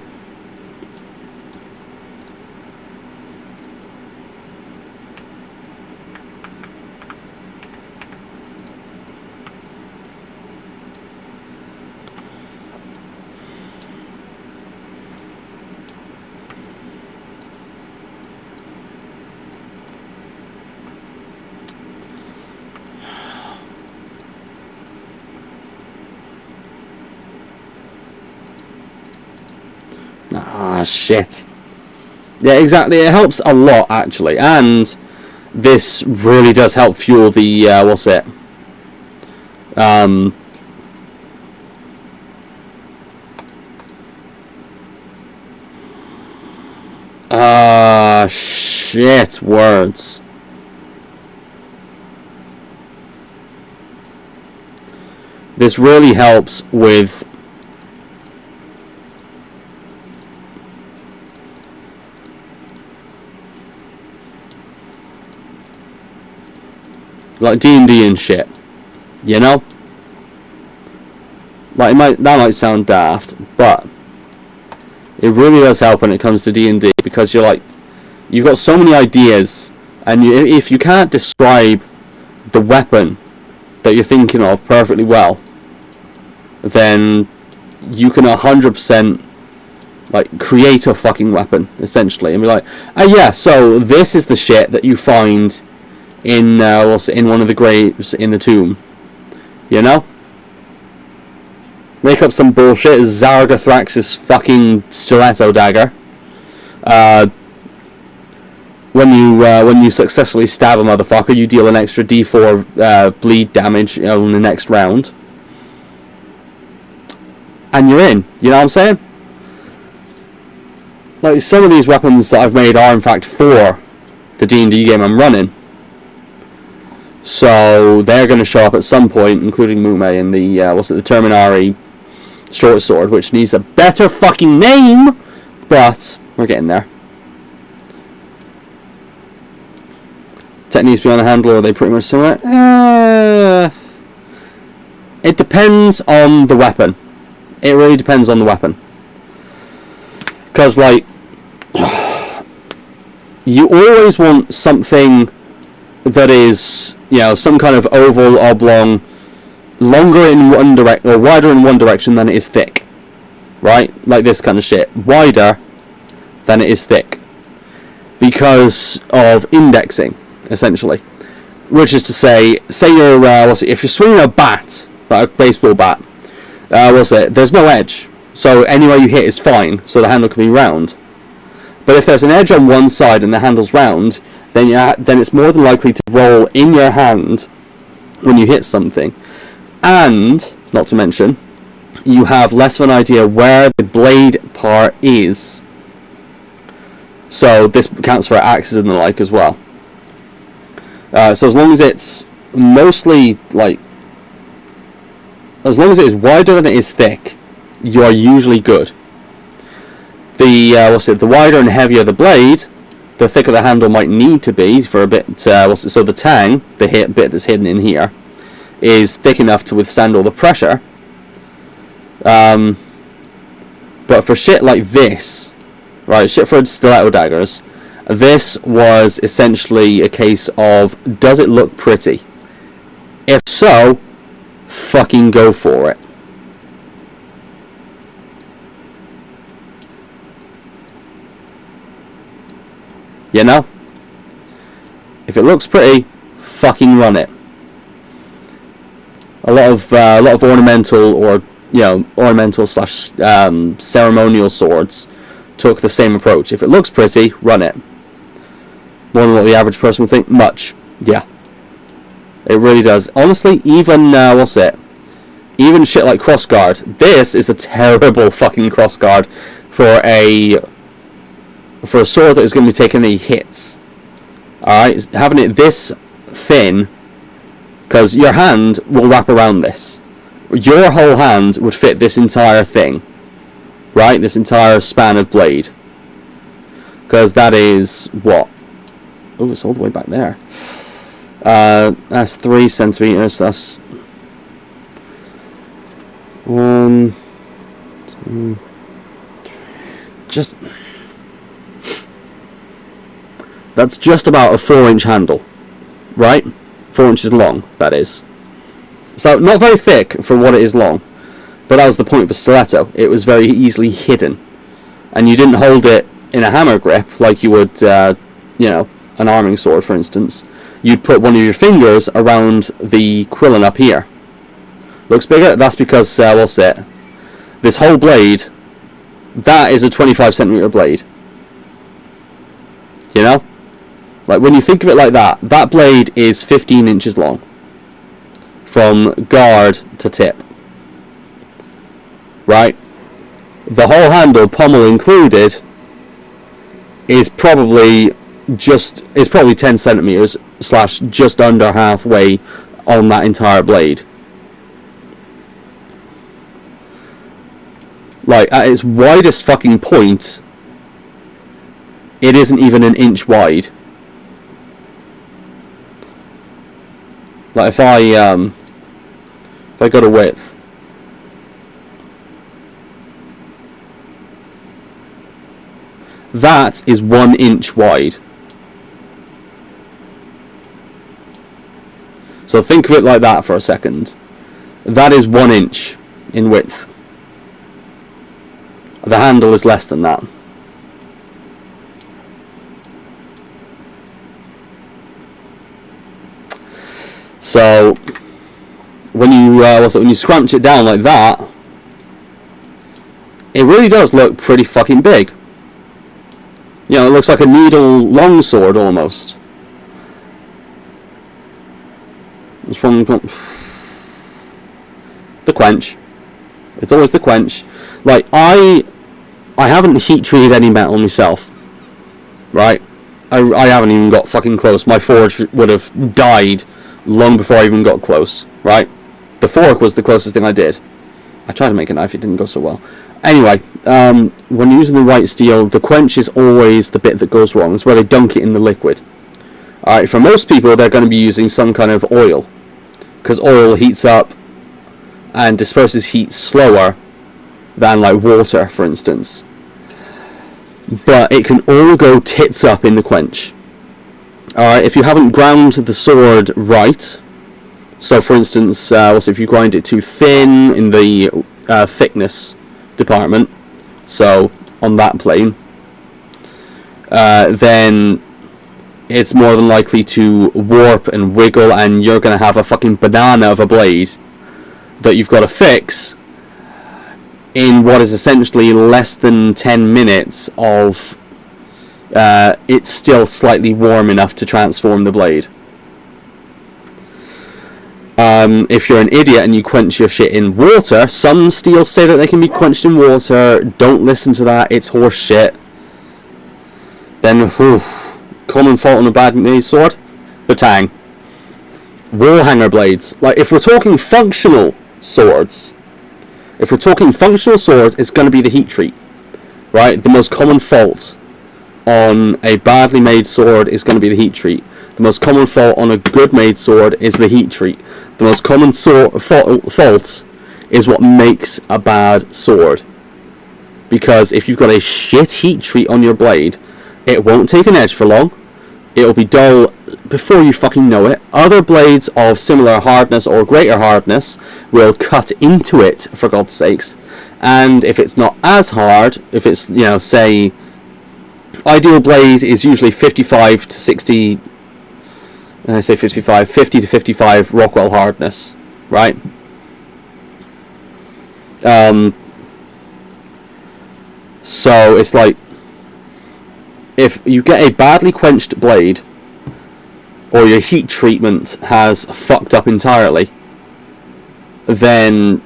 S1: Ah, shit. Yeah, exactly. It helps a lot, actually. And this really does help fuel the, what's it? Shit, words. This really helps with like D&D and shit, you know? Like that might sound daft, but it really does help when it comes to D&D, because you've got so many ideas, and if you can't describe the weapon that you're thinking of perfectly well, then you can 100% like create a fucking weapon essentially, and be like, yeah, so this is the shit that you find in one of the graves in the tomb, you know? Make up some bullshit. Zargathrax's fucking stiletto dagger. When you successfully stab a motherfucker, you deal an extra D4 bleed damage in the next round, and you're in. You know what I'm saying? Like, some of these weapons that I've made are in fact for the D&D game I'm running, so they're going to show up at some point, including Mume and the the Terminari short sword, which needs a better fucking name, but we're getting there. Techniques beyond the handle, are they pretty much similar? It depends on the weapon. It really depends on the weapon. Because, like, you always want something that is, some kind of oval, oblong, longer in one direction, or wider in one direction than it is thick, right? Like this kind of shit, wider than it is thick, because of indexing, essentially. Which is to say you're if you're swinging a bat, like a baseball bat, there's no edge, so anywhere you hit is fine, so the handle can be round. But if there's an edge on one side and the handle's round, then it's more than likely to roll in your hand when you hit something. And, not to mention, you have less of an idea where the blade part is. So this counts for axes and the like as well. So as long as it's mostly, as long as it is wider than it is thick, you are usually good. The wider and heavier the blade, the thicker the handle might need to be for a bit. So the tang, the bit that's hidden in here, is thick enough to withstand all the pressure. But for shit like this, right, shit for stiletto daggers, this was essentially a case of, does it look pretty? If so, fucking go for it. You know? If it looks pretty, fucking run it. A lot of ornamental or ornamental / ceremonial swords took the same approach. If it looks pretty, run it. More than what the average person would think. Much, yeah. It really does. Honestly, even even shit like crossguard. This is a terrible fucking crossguard for a sword that is going to be taking any hits. Alright, having it this thin, because your hand will wrap around this. Your whole hand would fit this entire thing. Right? This entire span of blade. Because that is what? Oh, it's all the way back there. That's 3 centimeters. That's 1, 2, that's just about a 4-inch handle, right? 4 inches long, that is. So not very thick for what it is long, but that was the point of a stiletto. It was very easily hidden, and you didn't hold it in a hammer grip like you would, an arming sword, for instance. You'd put one of your fingers around the quillin up here. Looks bigger? That's because, this whole blade, that is a 25 centimeter blade. You know? Like, when you think of it like that, that blade is 15 inches long. From guard to tip. Right? The whole handle, pommel included, is probably 10 centimeters / just under halfway on that entire blade. Like, at its widest fucking point, it isn't even an inch wide. Like, if I go to width, that is 1 inch wide. So think of it like that for a second. That is 1 inch in width. The handle is less than that. So when you scrunch it down like that, it really does look pretty fucking big. You know, it looks like a needle longsword almost. This one, the quench. It's always the quench. Like, I haven't heat treated any metal myself, right? I haven't even got fucking close. My forge would have died long before I even got close, right? The fork was the closest thing I did. I tried to make a knife, it didn't go so well. Anyway, when using the right steel, the quench is always the bit that goes wrong. It's where they dunk it in the liquid. Alright, for most people, they're going to be using some kind of oil, because oil heats up and disperses heat slower than, like, water, for instance. But it can all go tits up in the quench. Alright, if you haven't ground the sword right, so for instance, also if you grind it too thin in the thickness department, so on that plane, then it's more than likely to warp and wiggle, and you're going to have a fucking banana of a blade that you've got to fix in what is essentially less than 10 minutes of it's still slightly warm enough to transform the blade. If you're an idiot and you quench your shit in water, some steels say that they can be quenched in water. Don't listen to that, it's horse shit. Then, common fault on a bad made sword, the tang. Wall hanger blades. Like, if we're talking functional swords, it's going to be the heat treat, right? The most common fault on a badly made sword is going to be the heat treat. The most common fault on a good made sword is the heat treat. The most common fault is what makes a bad sword. Because if you've got a shit heat treat on your blade, it won't take an edge for long. It'll be dull before you fucking know it. Other blades of similar hardness or greater hardness will cut into it, for God's sakes. And if it's not as hard, if it's, you know, say, ideal blade is usually 55 to 60, and I say 55, 50 to 55 Rockwell hardness, right? So it's like, if you get a badly quenched blade, or your heat treatment has fucked up entirely, then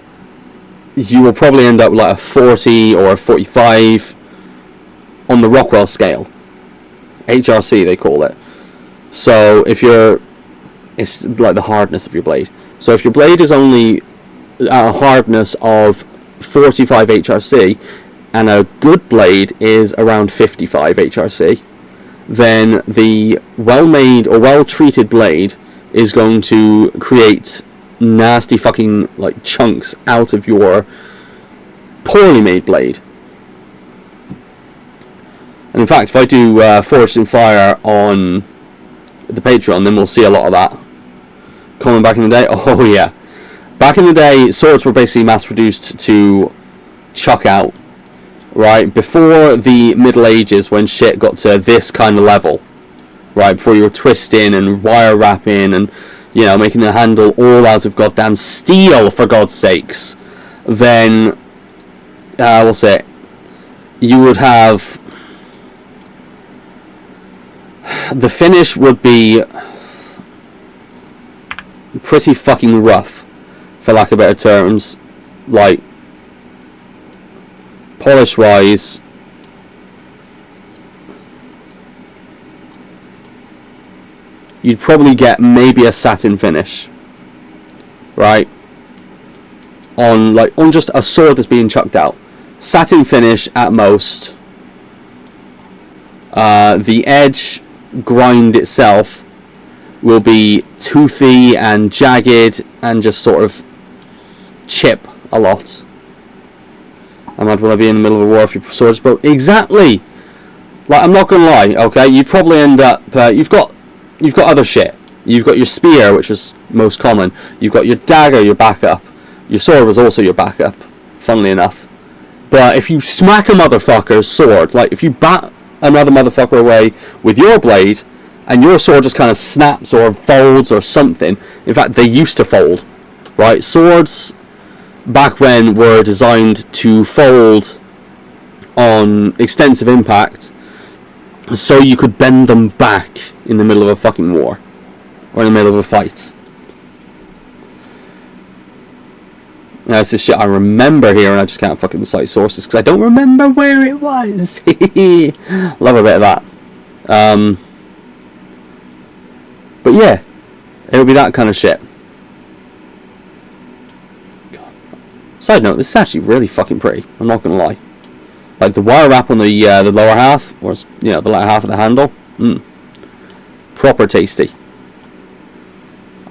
S1: you will probably end up like a 40 or a 45 on the Rockwell scale. HRC they call it. So if it's like the hardness of your blade. So if your blade is only at a hardness of 45 HRC, and a good blade is around 55 HRC, then the well-made or well-treated blade is going to create nasty fucking like chunks out of your poorly made blade. And in fact, if I do Forged in Fire on the Patreon, then we'll see a lot of that. Coming back in the day, oh yeah. Back in the day, swords were basically mass-produced to chuck out. Right, before the Middle Ages, when shit got to this kind of level, right, before you were twisting and wire wrapping and, you know, making the handle all out of goddamn steel, for God's sakes, then, what's it, you would have, the finish would be pretty fucking rough, for lack of better terms, like, polish wise, you'd probably get maybe a satin finish, right? On just a sword that's being chucked out. Satin finish at most. The edge grind itself will be toothy and jagged and just sort of chip a lot. And will I be in the middle of a war if your sword's broke? Exactly. I'm not gonna lie. Okay, you'd probably end up. You've got other shit. You've got your spear, which was most common. You've got your dagger, your backup. Your sword was also your backup, funnily enough. But if you smack a motherfucker's sword, if you bat another motherfucker away with your blade, and your sword just kind of snaps or folds or something. In fact, they used to fold, right? Swords back when were designed to fold on extensive impact, so you could bend them back in the middle of a fucking war, or in the middle of a fight. Now, this is shit I remember here, and I just can't fucking cite sources because I don't remember where it was. Love a bit of that. But yeah, it'll be that kind of shit. God. Side note, this is actually really fucking pretty. I'm not gonna lie. The wire wrap on the lower half, or the latter half of the handle, proper tasty.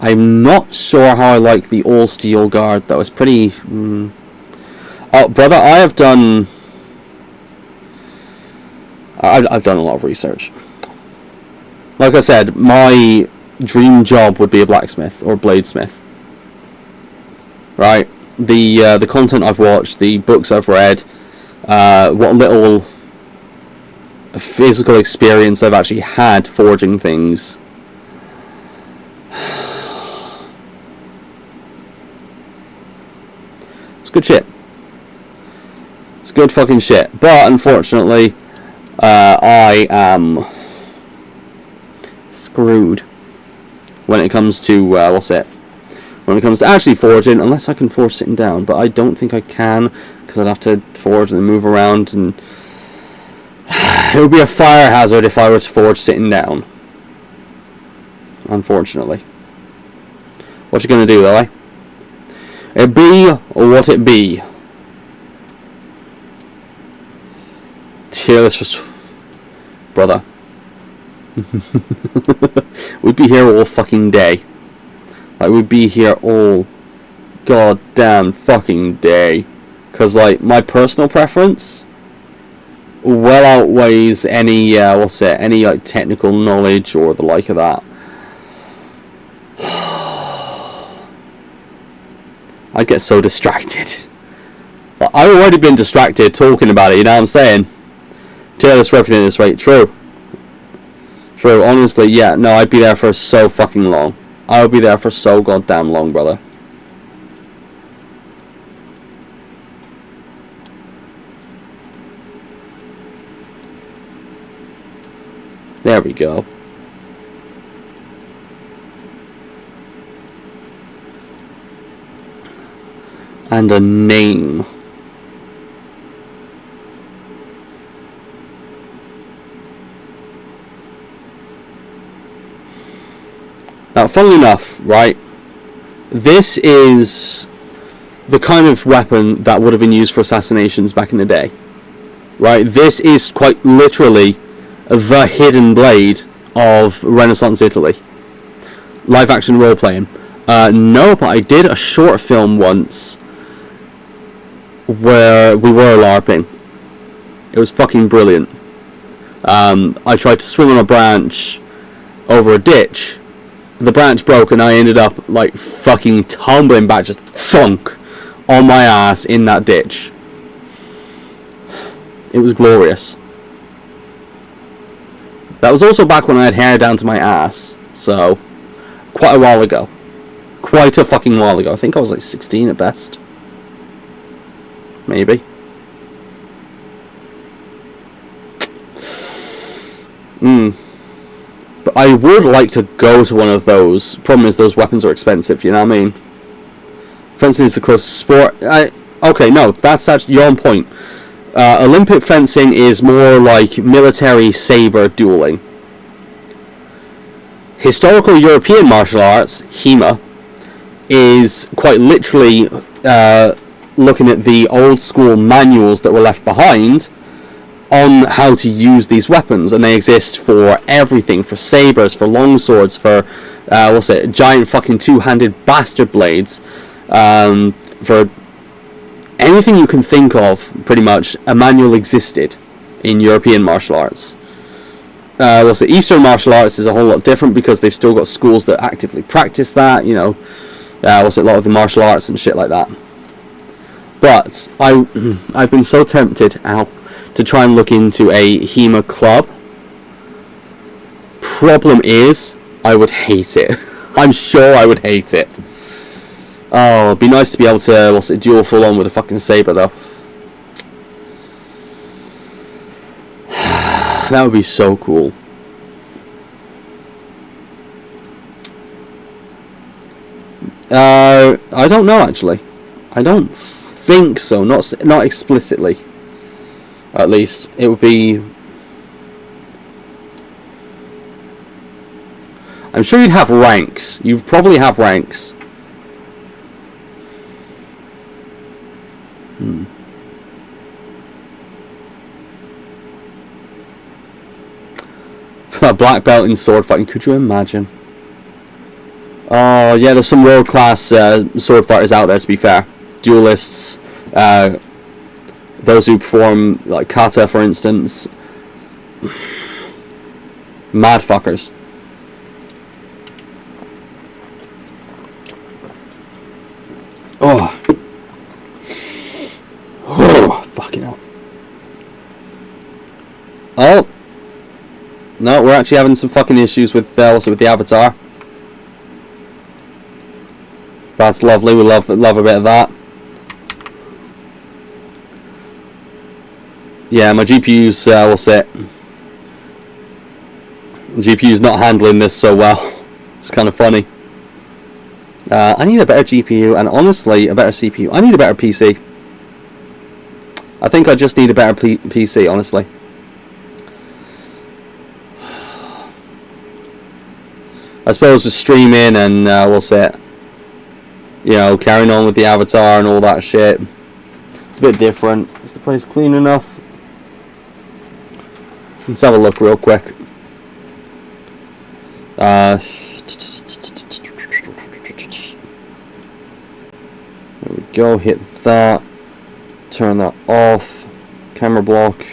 S1: I'm not sure how I like the all steel guard though. It's pretty. Oh, brother, I've done a lot of research. Like I said, my dream job would be a blacksmith or bladesmith. Right? The content I've watched, the books I've read, what little physical experience I've actually had forging things. It's good shit. It's good fucking shit. But unfortunately, I am screwed when it comes to when it comes to actually forging, unless I can forge sitting down, but I don't think I can, because I'd have to forge and move around, and it would be a fire hazard if I were to forge sitting down, unfortunately. What you gonna do, though, eh? It be what it be. Here, let's just... Brother. We'd be here all fucking day. We'd be here all goddamn fucking day. Because, my personal preference well outweighs any, any, technical knowledge or the like of that. I'd get so distracted. I've already been distracted talking about it, you know what I'm saying? Taylor's referencing this, right? True. True, honestly, yeah, no, I'd be there for so fucking long. I would be there for so goddamn long, brother. There we go. And a name. Now, funnily enough, right, this is the kind of weapon that would have been used for assassinations back in the day. Right, this is quite literally the hidden blade of Renaissance Italy. Live action role playing. No, but I did a short film once where we were LARPing. It was fucking brilliant. I tried to swing on a branch over a ditch. The branch broke and I ended up fucking tumbling back, just thunk on my ass in that ditch. It was glorious. That was also back when I had hair down to my ass, so quite a while ago. Quite a fucking while ago. I think I was 16 at best. Maybe. But I would like to go to one of those. Problem is, those weapons are expensive, you know what I mean? Fencing is the closest sport. Okay, no, that's actually, you're on point. Olympic fencing is more like military saber dueling. Historical European martial arts, HEMA, is quite literally looking at the old school manuals that were left behind on how to use these weapons, and they exist for everything, for sabers, for longswords, for giant fucking two-handed bastard blades, for anything you can think of. Pretty much a manual existed in European martial arts. Eastern martial arts is a whole lot different because they've still got schools that actively practice that, you know, a lot of the martial arts and shit like that. But I've been so tempted to try and look into a HEMA club. Problem is, I would hate it. I'm sure I would hate it. Oh, it'd be nice to be able to duel full on with a fucking saber though. That would be so cool. I don't know actually. I don't think so. Not explicitly. At least it would be. I'm sure you'd have ranks. You'd probably have ranks. A black belt in sword fighting. Could you imagine? Oh yeah, there's some world class sword fighters out there. To be fair, duelists, those who perform like kata, for instance. Mad fuckers. Oh, fucking hell. Oh. No, we're actually having some fucking issues with with the avatar. That's lovely. We love a bit of that. Yeah, my GPU's GPU's not handling this so well. It's kind of funny. I need a better GPU and honestly a better CPU. I need a better PC. I think I just need a better PC, honestly. I suppose with streaming and you know, carrying on with the avatar and all that shit, it's a bit different. Is the place clean enough? Let's have a look real quick. There we go. Hit that. Turn that off. Camera block.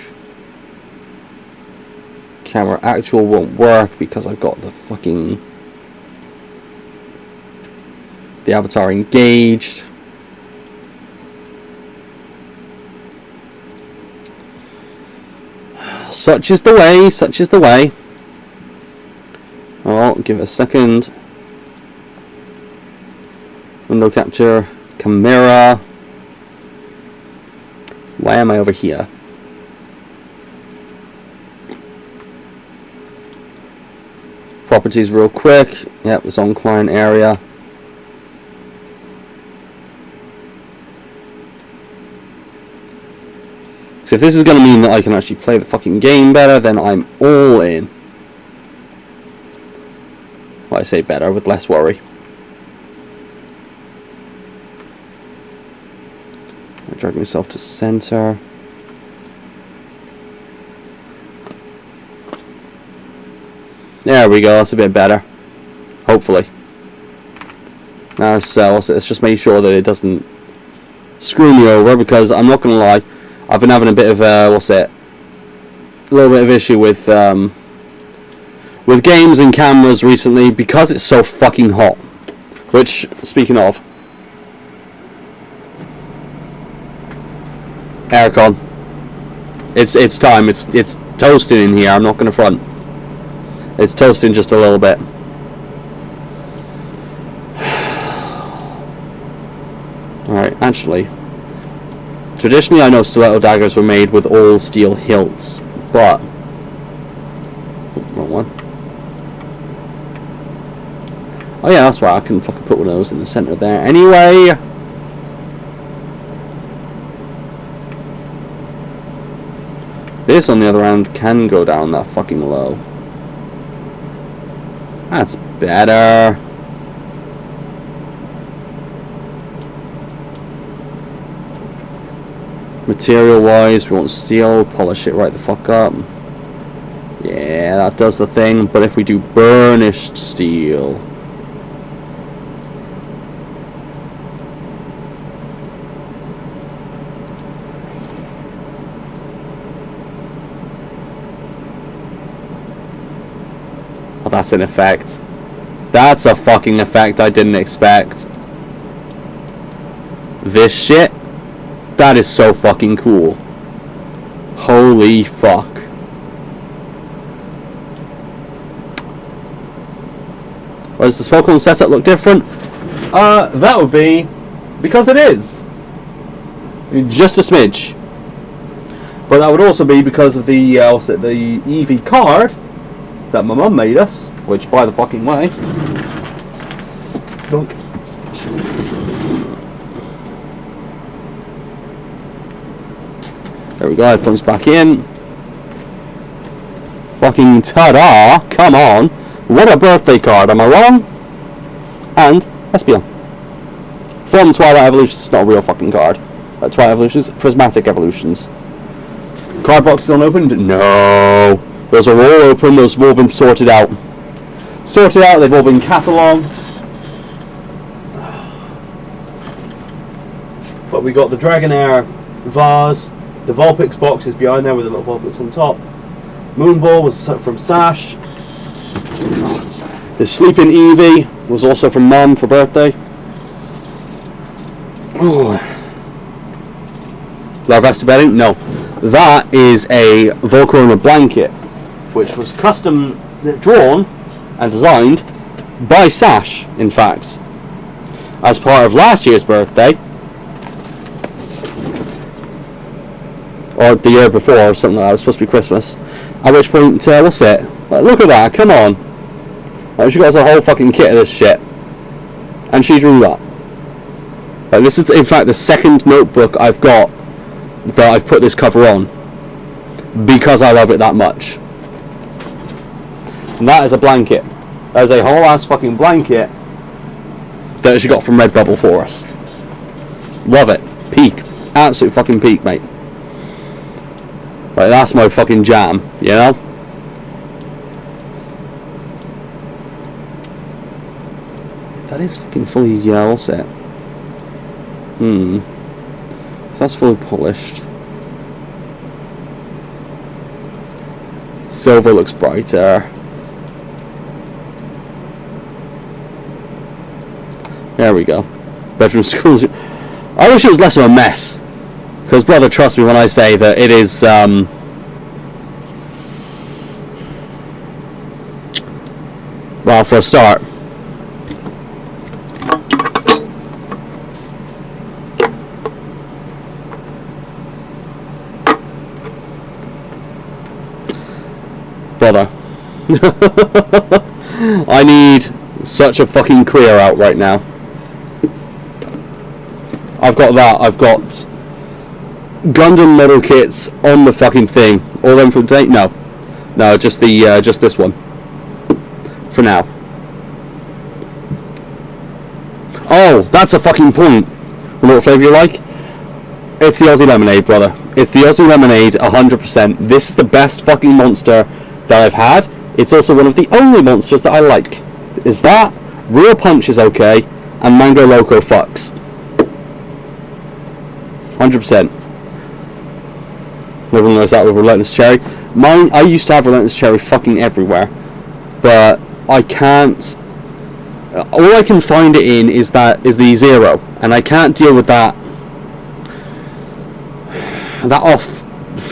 S1: Camera actual won't work because I've got the fucking avatar engaged. Such is the way, such is the way. Oh, give it a second. Window capture, camera. Why am I over here? Properties real quick. Yep, it's on client area. So if this is going to mean that I can actually play the fucking game better, then I'm all in. Well, I say better, with less worry. I drag myself to center. There we go, that's a bit better. Hopefully. Now let's just make sure that it doesn't screw me over, because I'm not going to lie, I've been having a bit of a little bit of issue with games and cameras recently because it's so fucking hot. Which, speaking of, aircon. It's time. It's toasting in here. I'm not gonna front. It's toasting just a little bit. All right, actually. Traditionally, I know stiletto daggers were made with all steel hilts, but... Oh, wrong one. Oh yeah, that's why I couldn't fucking put one of those in the centre there. Anyway... This, on the other hand, can go down that fucking low. That's better. Material wise, we want steel, polish it right the fuck up. Yeah, that does the thing. But if we do burnished steel, oh, that's an effect. That's a fucking effect I didn't expect. This shit, that is so fucking cool. Holy fuck. Why does the Pokemon setup look different? That would be because it is. Just a smidge. But that would also be because of the the Eevee card that my mum made us, which, by the fucking way, look. There we go, headphones back in. Fucking ta-da! Come on! What a birthday card, am I wrong? And Espeon. From Twilight Evolutions, it's not a real fucking card. Twilight Evolutions, Prismatic Evolutions. Card boxes unopened? No! Those are all open, those have all been sorted out. Sorted out, they've all been catalogued. But we got the Dragonair vase. The Vulpix box is behind there with a little Vulpix on top. Moonball was from Sash. The Sleeping Eevee was also from Mum for birthday. Ooh. Larvesta bedding? No. That is a Volcarona blanket, which was custom drawn and designed by Sash, in fact, as part of last year's birthday. Or the year before, or something like that. It was supposed to be Christmas. At which point, what's it? Like, look at that, come on. Like, she got us a whole fucking kit of this shit. And she drew that. Like, this is, in fact, the second notebook I've got that I've put this cover on. Because I love it that much. And that is a blanket. That is a whole ass fucking blanket that she got from Redbubble for us. Love it. Peak. Absolute fucking peak, mate. Like, that's my fucking jam, you know? That is fucking fully, yeah, what's it? That's fully polished. Silver looks brighter. There we go. Bedroom schools. I wish it was less of a mess. Because, brother, trust me when I say that it is, well, for a start, brother, I need such a fucking clear out right now. I've got that, I've got Gundam model kits on the fucking thing. All them from date? No, just the just this one for now. Oh, that's a fucking point. You know what flavour you like? It's the Aussie Lemonade, brother. It's the Aussie Lemonade, 100%. This is the best fucking monster that I've had. It's also one of the only monsters that I like. Is that Real Punch is okay, and Mango Loco fucks. 100%. Everyone knows that with Relentless Cherry. Mine, I used to have Relentless Cherry fucking everywhere, but I can't. All I can find it in is the Zero, and I can't deal with that off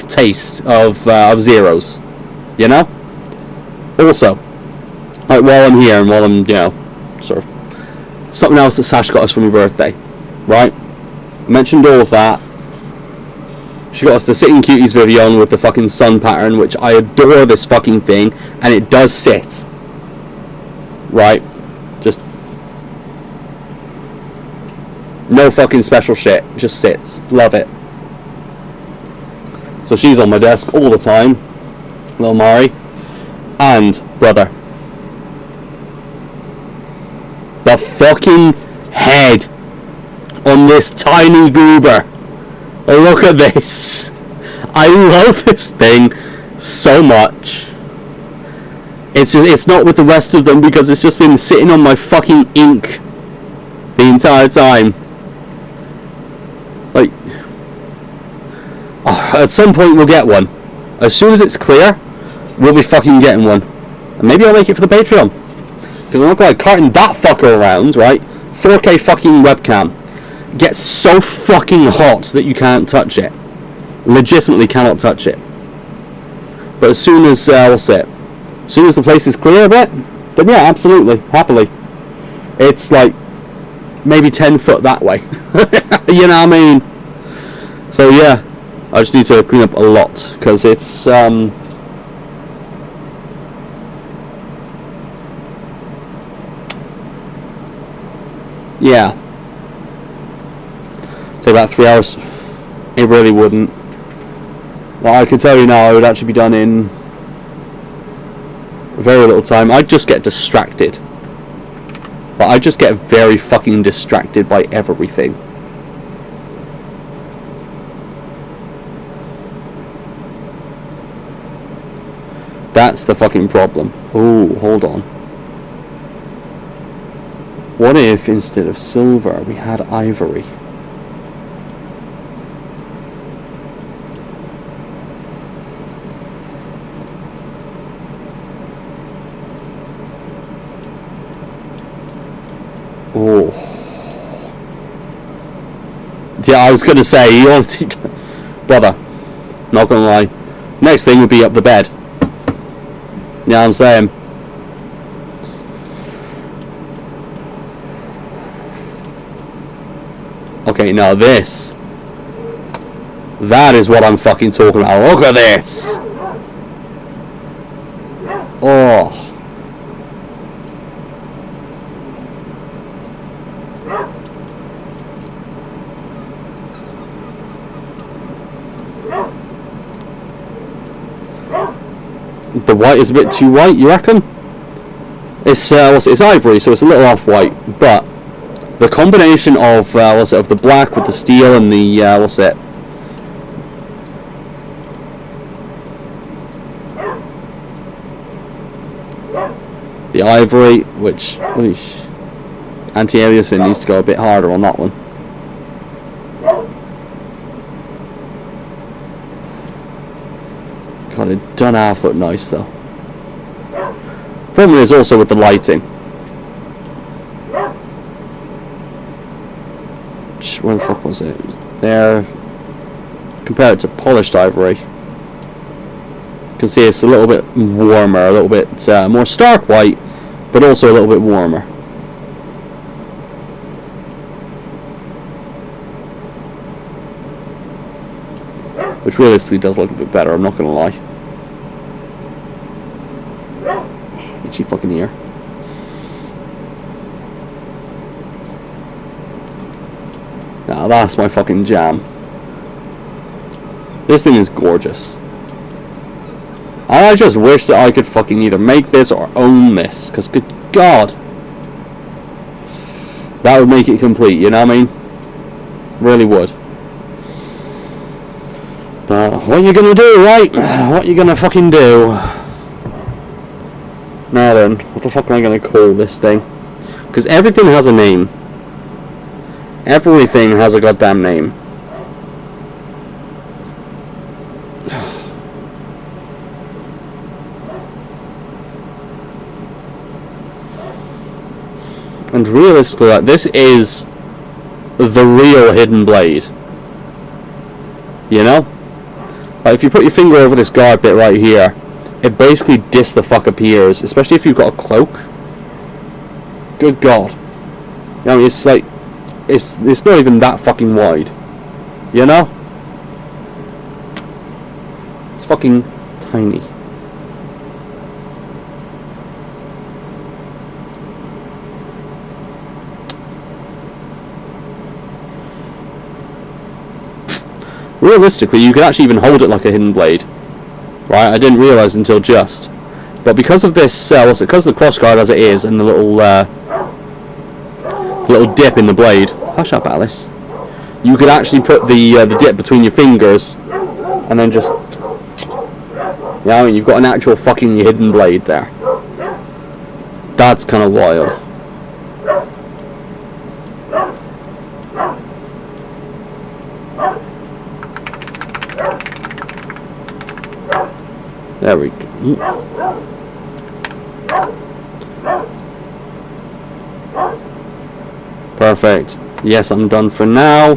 S1: taste of Zeros, you know. Also, like, while I'm here and while I'm, you know, sort of something else that Sash got us for my birthday, right? I mentioned all of that. She got us the Sitting Cuties Vivian with the fucking sun pattern, which I adore this fucking thing, and it does sit. Right? Just no fucking special shit. It just sits. Love it. So she's on my desk all the time. Little Mari. And, brother, the fucking head on this tiny goober. Look at this. I love this thing so much. It's not with the rest of them because it's just been sitting on my fucking ink the entire time. Like, at some point we'll get one. As soon as it's clear, we'll be fucking getting one. And maybe I'll make it for the Patreon. Because I'm not gonna carting that fucker around, right? 4K fucking webcam. Gets so fucking hot that you can't touch it. Legitimately cannot touch it. But as soon as, what's it? As soon as the place is clear a bit, then yeah, absolutely, happily. It's like, maybe 10 foot that way. You know what I mean? So yeah, I just need to clean up a lot, because it's, yeah. Take about 3 hours. It really wouldn't. Well, I can tell you now, it would actually be done in very little time. I'd just get distracted. But I just get very fucking distracted by everything. That's the fucking problem. Ooh, hold on. What if instead of silver we had ivory? Oh. Yeah, I was gonna say, you want to, brother, not gonna lie. Next thing would be up the bed. You know what I'm saying? Okay, now this. That is what I'm fucking talking about. Look at this. Oh. The white is a bit too white, you reckon? It's it's ivory, so it's a little off white, but the combination of of the black with the steel and the the ivory, which anti-aliasing needs to go a bit harder on that one. God, it done half look nice though. Problem is also with the lighting. Where the fuck was it? There. Compared to polished ivory, you can see it's a little bit warmer, a little bit more stark white, but also a little bit warmer. Which realistically does look a bit better, I'm not gonna lie. Itchy fucking ear. Now that's my fucking jam. This thing is gorgeous. And I just wish that I could fucking either make this or own this, because good God, that would make it complete, you know what I mean? Really would. But what you gonna do, right? What you gonna fucking do? Now then, what the fuck am I gonna call this thing? Because everything has a name. Everything has a goddamn name. And realistically, like, this is the real hidden blade. You know? Like, if you put your finger over this guard bit right here, it basically the fuck appears, especially if you've got a cloak. Good God. You know, it's like, it's not even that fucking wide. You know? It's fucking tiny. Realistically, you could actually even hold it like a hidden blade. Right, I didn't realise until just. But because of this, because of the crossguard as it is, and the little little dip in the blade. Hush up, Alice. You could actually put the dip between your fingers, and then just, you know, you've got an actual fucking hidden blade there. That's kind of wild. There we go. Perfect. Yes, I'm done for now.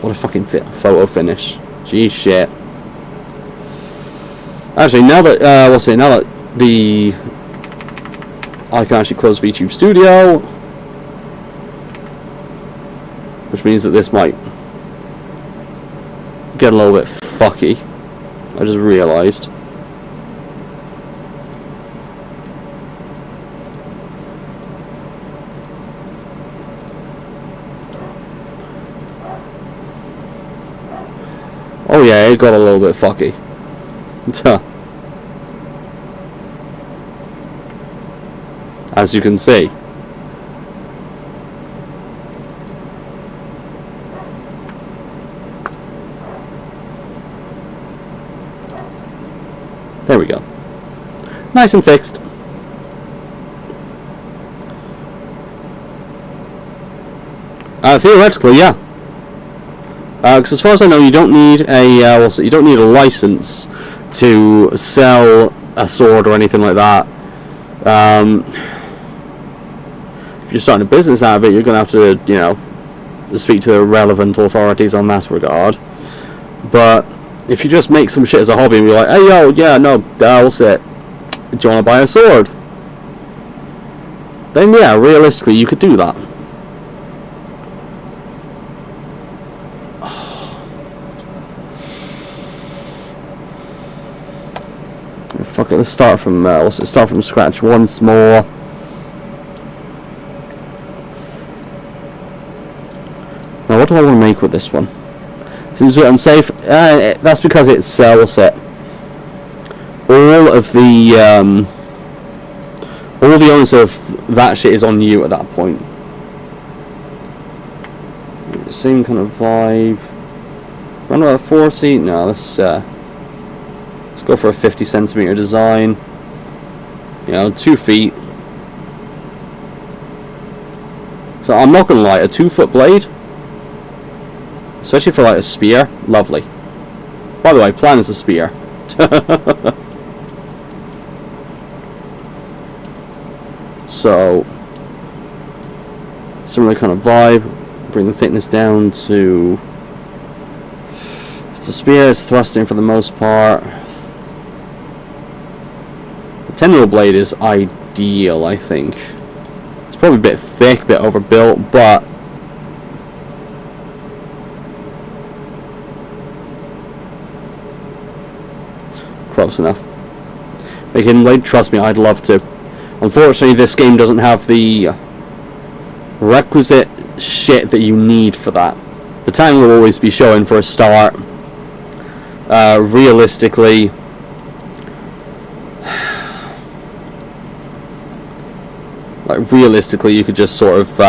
S1: What a fucking photo finish. Gee shit. Actually, now that now that I can actually close VTube Studio, which means that this might get a little bit fucky. I just realised. Oh yeah, it got a little bit fucky. As you can see. There we go. Nice and fixed. Theoretically, yeah. Because as far as I know, you don't need a you don't need a license to sell a sword or anything like that. If you're starting a business out of it, you're going to have to, you know, speak to the relevant authorities on that regard. But if you just make some shit as a hobby and be like, hey yo, yeah, no, what's it? Do you want to buy a sword? Then yeah, realistically, you could do that. Fuck it, let's start from scratch once more. Now, what do I want to make with this one? Seems a bit unsafe. That's because it's all of the onus of that shit is on you at that point. Same kind of vibe. Run about 40. No, let's go for a 50cm design. You know, 2 feet. So I'm not gonna lie, a 2-foot blade, especially for like a spear, lovely. By the way, plan is a spear. So similar kind of vibe. Bring the thickness down to, it's a spear, it's thrusting for the most part. The 10mm blade is ideal, I think. It's probably a bit thick, a bit overbuilt, but close enough. Make hidden blade, trust me, I'd love to. Unfortunately, this game doesn't have the requisite shit that you need for that. The time will always be showing for a start. Realistically, you could just sort of,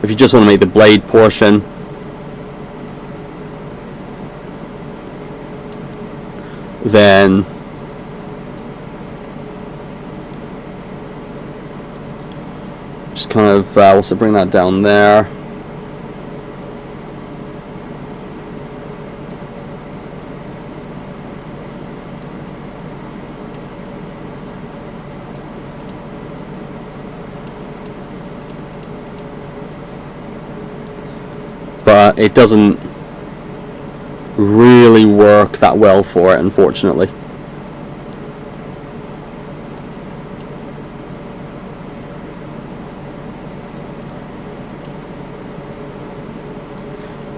S1: if you just want to make the blade portion, then just kind of also bring that down there. But it doesn't really work that well for it, unfortunately.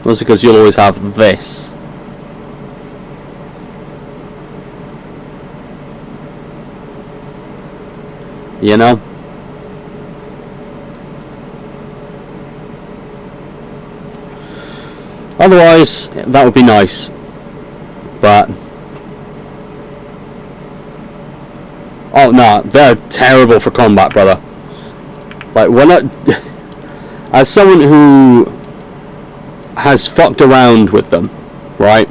S1: Mostly because you'll always have this. You know? Otherwise, that would be nice. But oh no, they're terrible for combat, brother. Like, when I, as someone who has fucked around with them, right?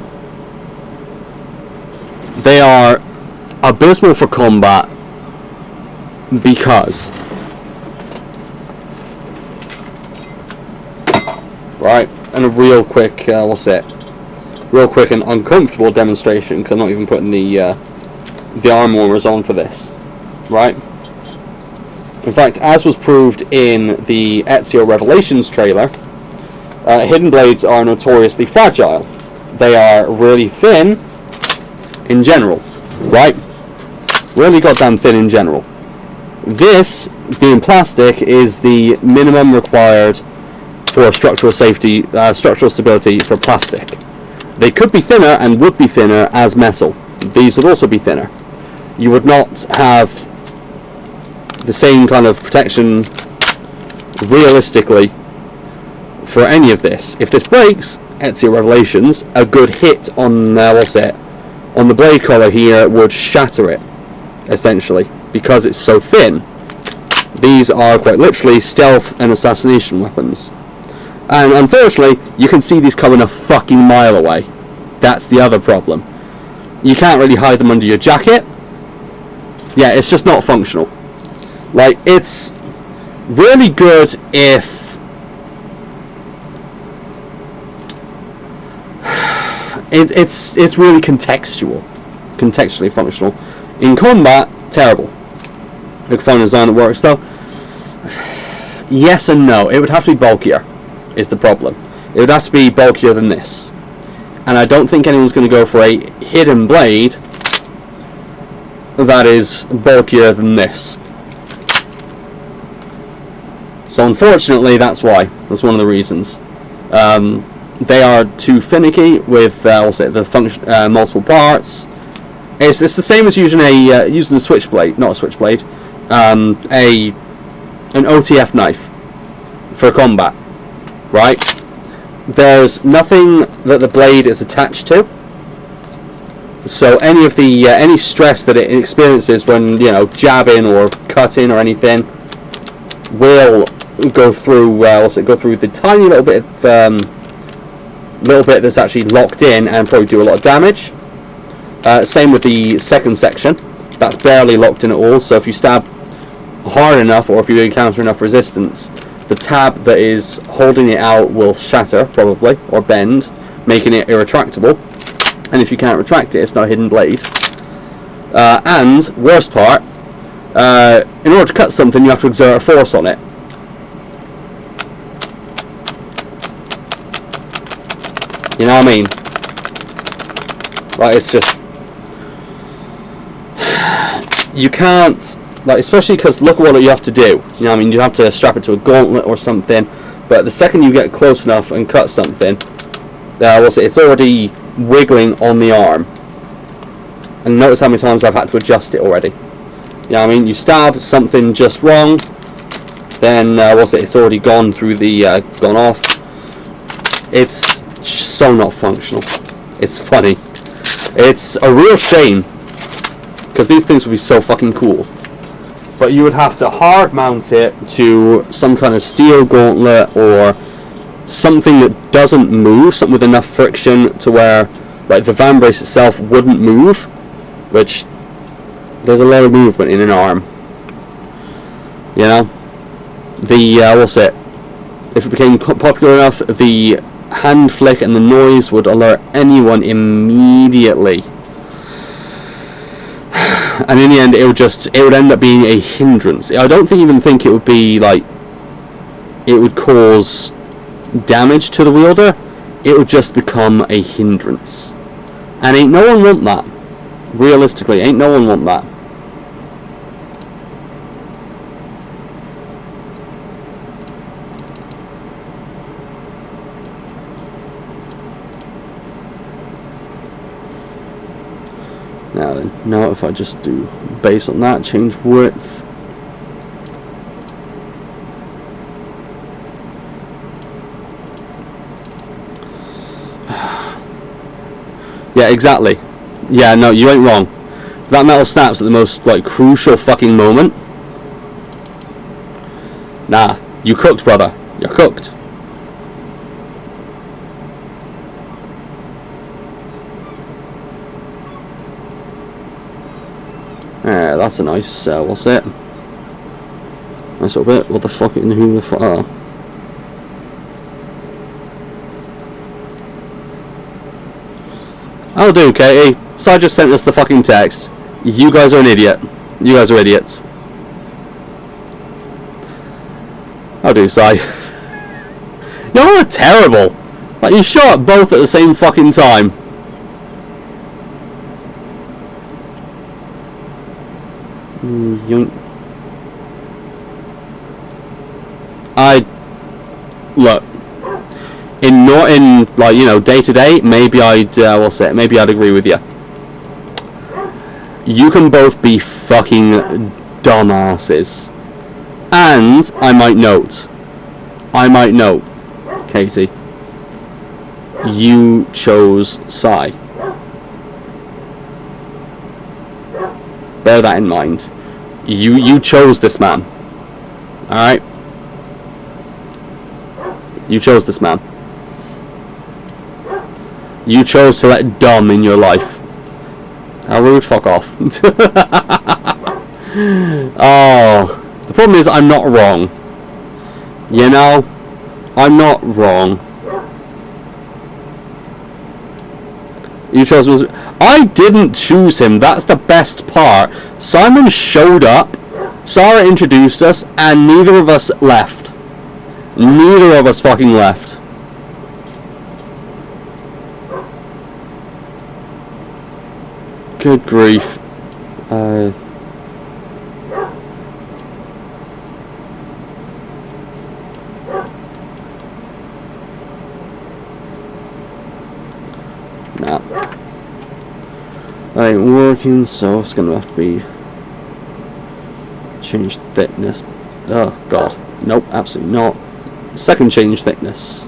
S1: They are abysmal for combat because, right? And a real quick, real quick and uncomfortable demonstration, because I'm not even putting the arm warmers on for this, right? In fact, as was proved in the Ezio Revelations trailer, hidden blades are notoriously fragile. They are really thin in general, right? Really goddamn thin in general. This, being plastic, is the minimum required for structural safety, structural stability for plastic. They could be thinner and would be thinner as metal. These would also be thinner. You would not have the same kind of protection realistically for any of this. If this breaks, Ezio Revelations, a good hit on on the blade collar here would shatter it, essentially, because it's so thin. These are quite literally stealth and assassination weapons. And unfortunately, you can see these coming a fucking mile away. That's the other problem. You can't really hide them under your jacket. Yeah, it's just not functional. Like, it's really good if it's really contextually functional. In combat, terrible. Look, fine design that works though. Yes and no. It would have to be bulkier, is the problem. It would have to be bulkier than this. And I don't think anyone's going to go for a hidden blade that is bulkier than this. So unfortunately, that's why. That's one of the reasons. They are too finicky with the function, multiple parts. It's the same as using a switchblade, not a switchblade, an OTF knife for combat, right? There's nothing that the blade is attached to, so any of the any stress that it experiences when jabbing or cutting or anything will go through go through the tiny little bit that's actually locked in and probably do a lot of damage. Same with the second section, that's barely locked in at all, so if you stab hard enough or if you encounter enough resistance, the tab that is holding it out will shatter, probably, or bend, making it irretractable. And if you can't retract it, it's not a hidden blade. And, worst part, in order to cut something, you have to exert a force on it. You know what I mean? Like, it's just... You can't... Like, especially because look at what you have to do. You know what I mean? You have to strap it to a gauntlet or something. But the second you get close enough and cut something, it's already wiggling on the arm. And notice how many times I've had to adjust it already. You know what I mean? You stab something just wrong, then it's already gone through the gone off. It's so not functional. It's funny. It's a real shame, because these things would be so fucking cool. But you would have to hard mount it to some kind of steel gauntlet or something that doesn't move, something with enough friction to where, like, the van brace itself wouldn't move, which there's a lot of movement in an arm. You know, if it became popular enough, the hand flick and the noise would alert anyone immediately. And in the end, it would end up being a hindrance. I don't even think it would be like it would cause damage to the wielder. It would just become a hindrance, and ain't no one want that. Realistically, ain't no one want that. Now then, now if I just do base on that, change width. Yeah, exactly. Yeah, no, you ain't wrong. That metal snaps at the most, like, crucial fucking moment. Nah, you cooked, brother. You're cooked. That's a nice, what's it? Nice little bit. What the fuck? Who the fuck? Oh. I'll do, Katie. So I just sent us the fucking text. You guys are an idiot. You guys are idiots. I'll do, Si. You're terrible. Like, you shot both at the same fucking time. Yoink. Look. Not in like, you know, day to day, maybe I'd what's it? Maybe I'd agree with you. You can both be fucking dumbasses. And I might note, Katie, you chose Si. Bear that in mind. You chose this man. Alright? You chose this man. You chose to let dumb in your life. How rude, fuck off. Oh, the problem is I'm not wrong. You know? I'm not wrong. You chose... I didn't choose him, that's the best part. Simon showed up, Sarah introduced us, and neither of us left. Neither of us fucking left. Good grief. Nah. Ain't working, so it's gonna have to be change thickness. Oh god. Nope, absolutely not. Second change thickness.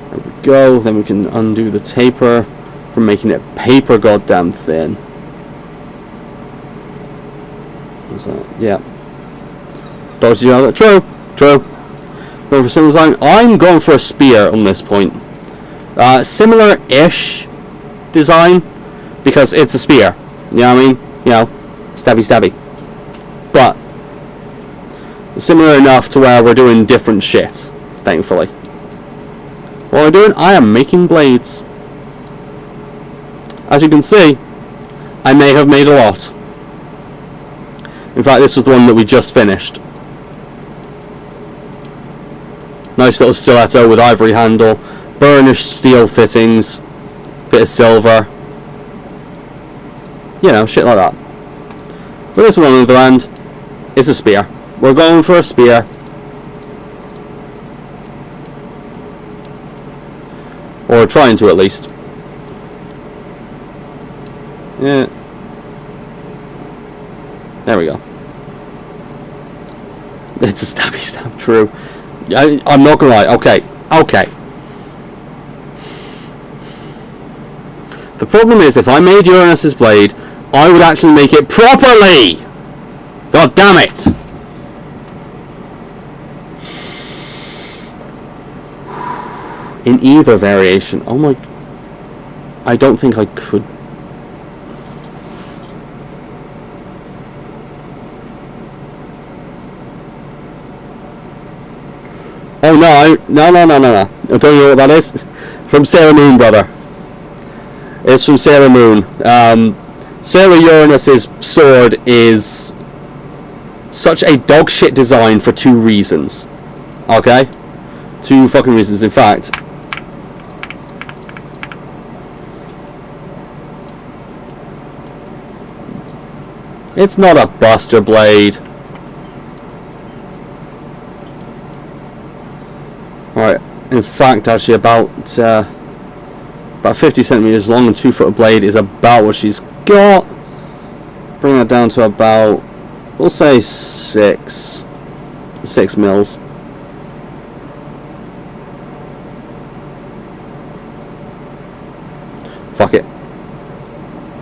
S1: There we go. Then we can undo the taper from making it paper goddamn thin. What's that? Yeah. Dodgy, you know that? True. True. Going for similar design. I'm going for a spear on this point. Similar-ish design, because it's a spear. You know what I mean? You know, stabby stabby. But similar enough to where we're doing different shit, thankfully. What am I doing? I am making blades. As you can see, I may have made a lot. In fact, this was the one that we just finished. Nice little stiletto with ivory handle, burnished steel fittings, bit of silver. You know, shit like that. For this one, on the other hand, it's a spear. We're going for a spear. Or trying to, at least. Yeah. There we go. It's a stabby stab, true. I'm not gonna lie. Okay. Okay. The problem is, if I made Uranus's blade, I would actually make it properly! God damn it! In either variation. Oh my... I don't think I could... Oh no, no. I'll tell you what that is. From Sailor Moon, brother. It's from Sailor Moon. Sailor Uranus's sword is such a dog shit design for two reasons. Okay? Two fucking reasons, in fact. It's not a Buster Blade. Right, in fact, actually about 50 centimeters long and 2 foot of blade is about what she's got. Bring that down to about, we'll say 6 mils.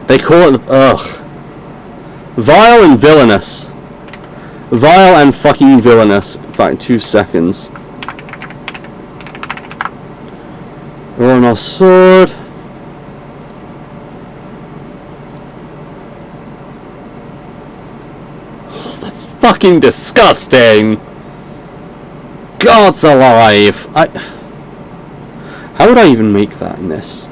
S1: They call it... Ugh. Vile and villainous. Vile and fucking villainous. In fact, 2 seconds. Rolling our sword. Oh, that's fucking disgusting. God's alive. How would I even make that in this?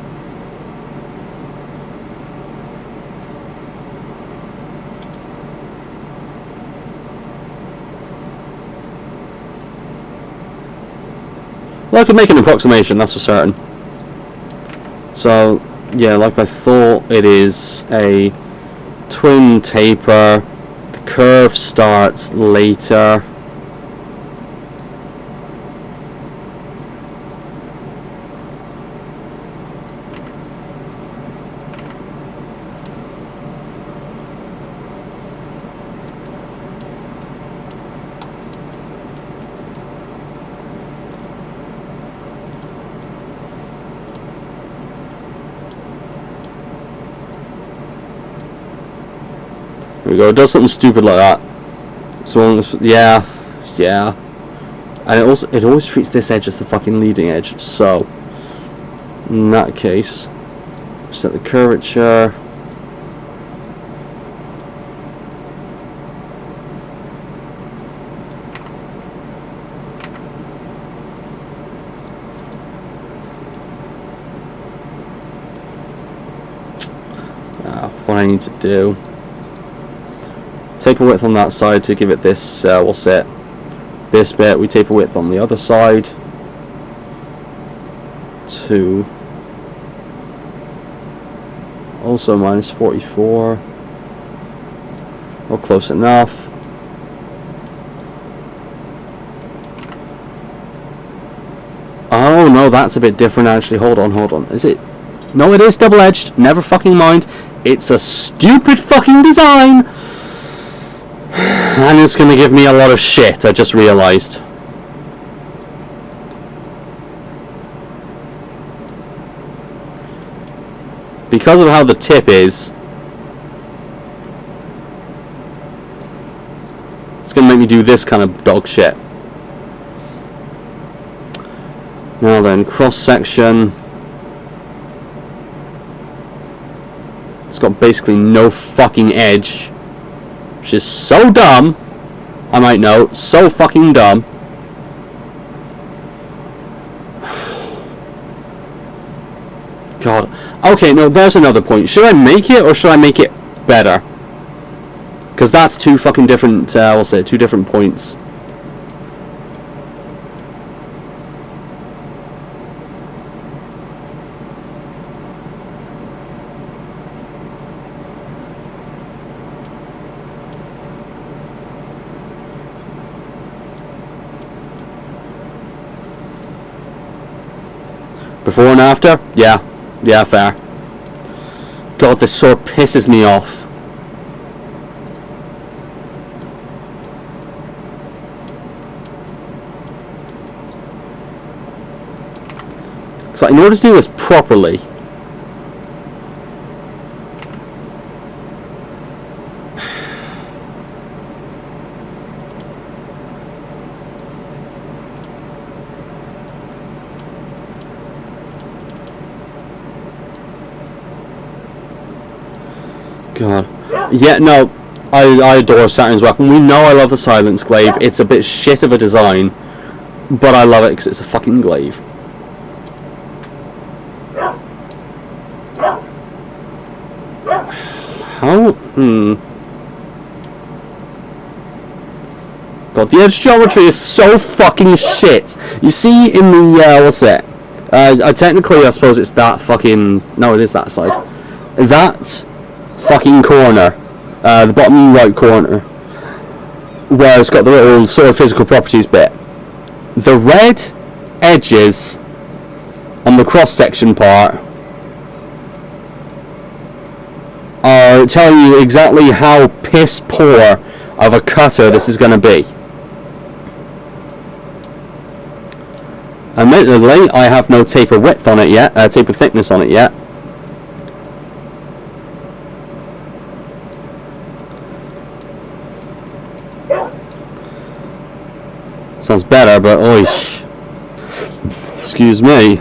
S1: Well, I could make an approximation, that's for certain. So, yeah, like I thought, it is a twin taper. The curve starts later. There we go, it does something stupid like that. So, yeah. And it always treats this edge as the fucking leading edge, so in that case, set the curvature. What I need to do, taper width on that side to give it this, we'll set this bit, we taper width on the other side to also minus 44, or close enough. Oh no, that's a bit different actually, hold on, is it? No, it is double-edged, never fucking mind. It's a stupid fucking design! And it's gonna give me a lot of shit, I just realised. Because of how the tip is, it's gonna make me do this kind of dog shit. Now then, cross section. It's got basically no fucking edge, which is so dumb. I might know, so fucking dumb. God. Okay, no, there's another point. Should I make it or should I make it better? Because that's two fucking different, I'll say, 2 different points. Before and after? Yeah, fair. God, this sword pisses me off. So in order to do this properly, God. Yeah, no, I adore Saturn's weapon. We know I love the Silence Glaive. It's a bit shit of a design, but I love it because it's a fucking glaive. How? God, the edge geometry is so fucking shit. You see in the, what's it? Technically, I suppose it's that fucking... No, it is that side. That fucking corner, the bottom right corner, where it's got the little sort of physical properties bit. The red edges on the cross-section part are telling you exactly how piss poor of a cutter this is going to be. Admittedly, I have no taper width on it yet, taper thickness on it yet. Sounds better, but oish. Excuse me.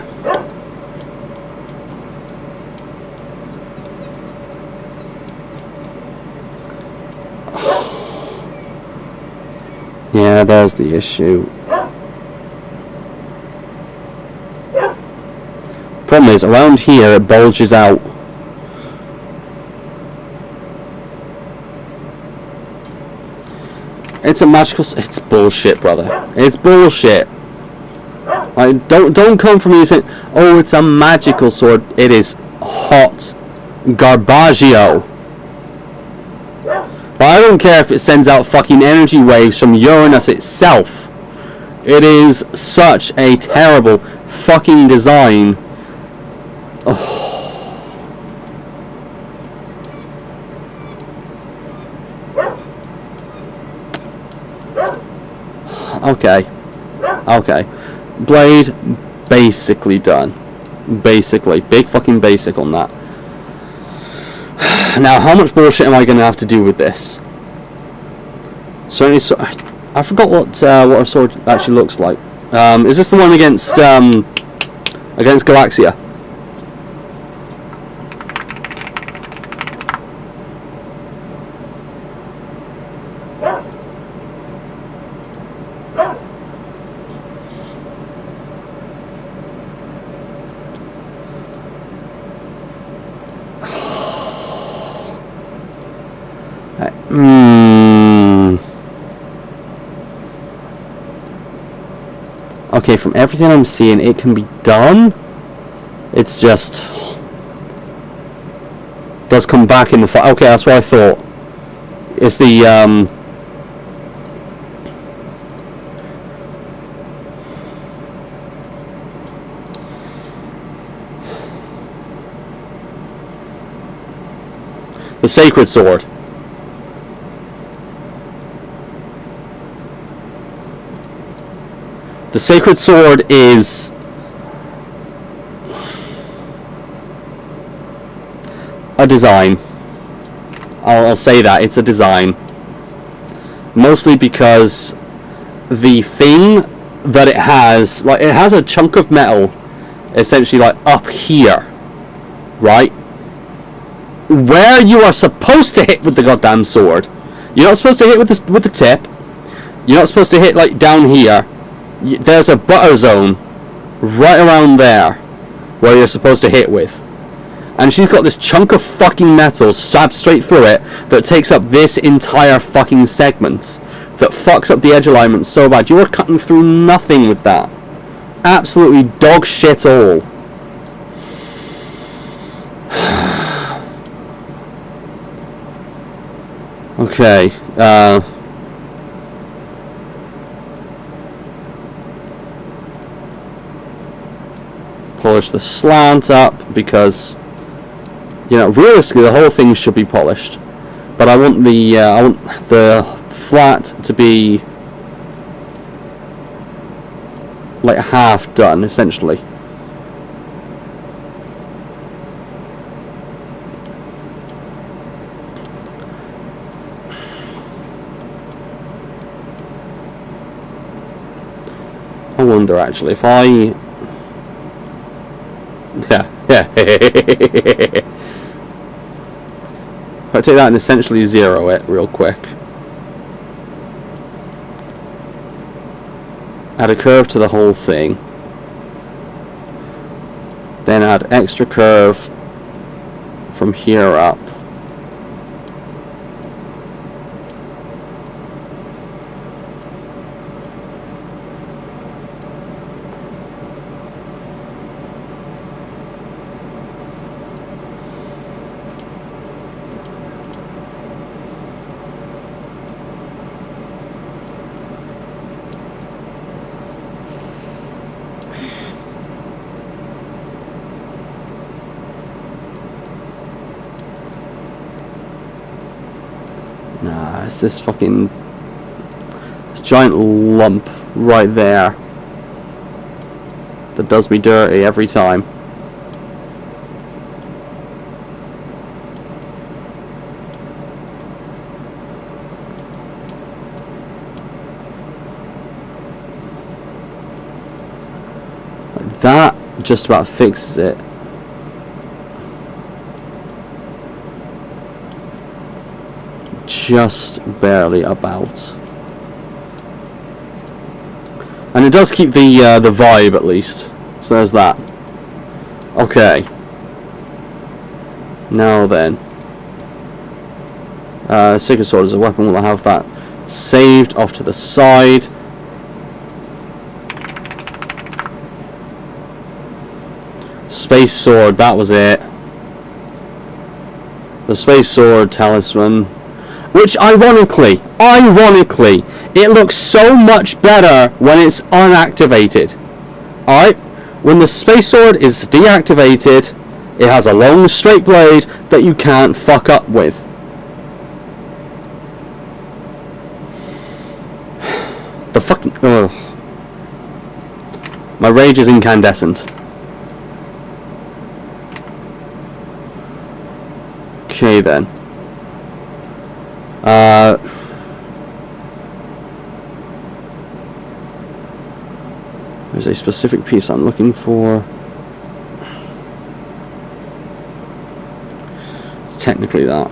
S1: Yeah, there's the issue. Problem is, around here it bulges out. It's a magical. It's bullshit, brother. It's bullshit. Like, don't come for me saying, "Oh, it's a magical sword." It is hot garbaggio. But I don't care if it sends out fucking energy waves from Uranus itself. It is such a terrible fucking design. Oh. Okay. Okay. Blade, basically done. Basically. Big fucking basic on that. Now, how much bullshit am I going to have to do with this? Certainly, I forgot what a sword actually looks like. Is this the one against Galaxia? Okay, from everything I'm seeing, it can be done. It's just does come back in the fight. Okay, that's what I thought. It's the sacred sword. The sacred sword is a design. I'll say that it's a design. Mostly because the thing that it has, like, it has a chunk of metal essentially like up here, right? Where you are supposed to hit with the goddamn sword. You're not supposed to hit with the tip. You're not supposed to hit like down here. There's a butter zone right around there where you're supposed to hit with, and she's got this chunk of fucking metal stabbed straight through it that takes up this entire fucking segment that fucks up the edge alignment so bad. You are cutting through nothing with that. Absolutely dog shit all. Okay, polish the slant up because, you know, realistically the whole thing should be polished, but I want the flat to be like half done essentially. I wonder actually if I if I take that and essentially zero it real quick. Add a curve to the whole thing. Then add extra curve from here up. Nah, it's this giant lump right there that does me dirty every time. That just about fixes it. Just barely about. And it does keep the vibe at least. So there's that. Okay. Now then. Sacred Sword is a weapon. We'll have that saved off to the side. Space Sword, that was it. The Space Sword Talisman. Which, ironically, it looks so much better when it's unactivated. Alright? When the Space Sword is deactivated, it has a long straight blade that you can't fuck up with. The fucking... Ugh. My rage is incandescent. Okay then. There's a specific piece I'm looking for. It's technically that.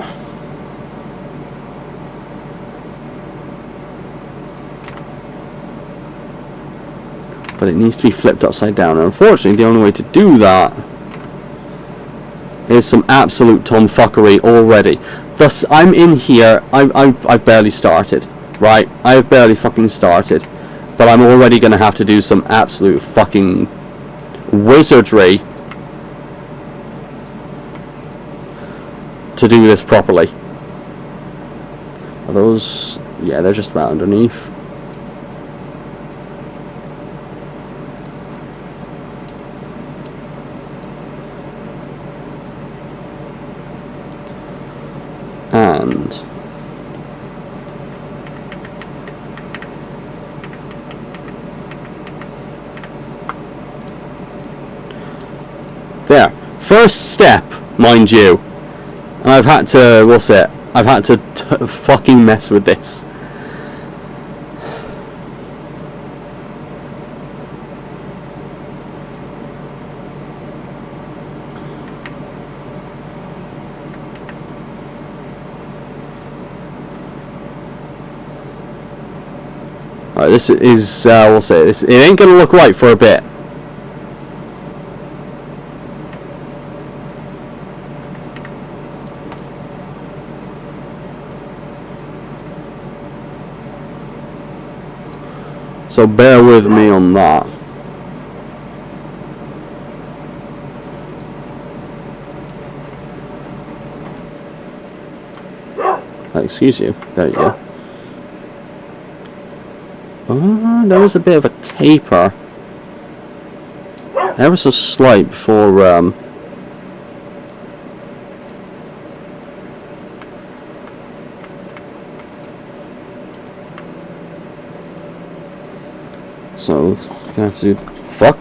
S1: But it needs to be flipped upside down. And unfortunately, the only way to do that is some absolute tomfuckery already. Thus, I'm in here. I've barely started. Right? I've barely fucking started. But I'm already going to have to do some absolute fucking wizardry to do this properly. Are those... Yeah, they're just about underneath. And... there. First step, mind you. And I've had to, what's it? I've had to fucking mess with this. Alright, this is, we'll say, this, it ain't gonna look right for a bit. So bear with me on that. Excuse you. There you go. There was a bit of a taper. Ever so slight before so gonna have to do fuck.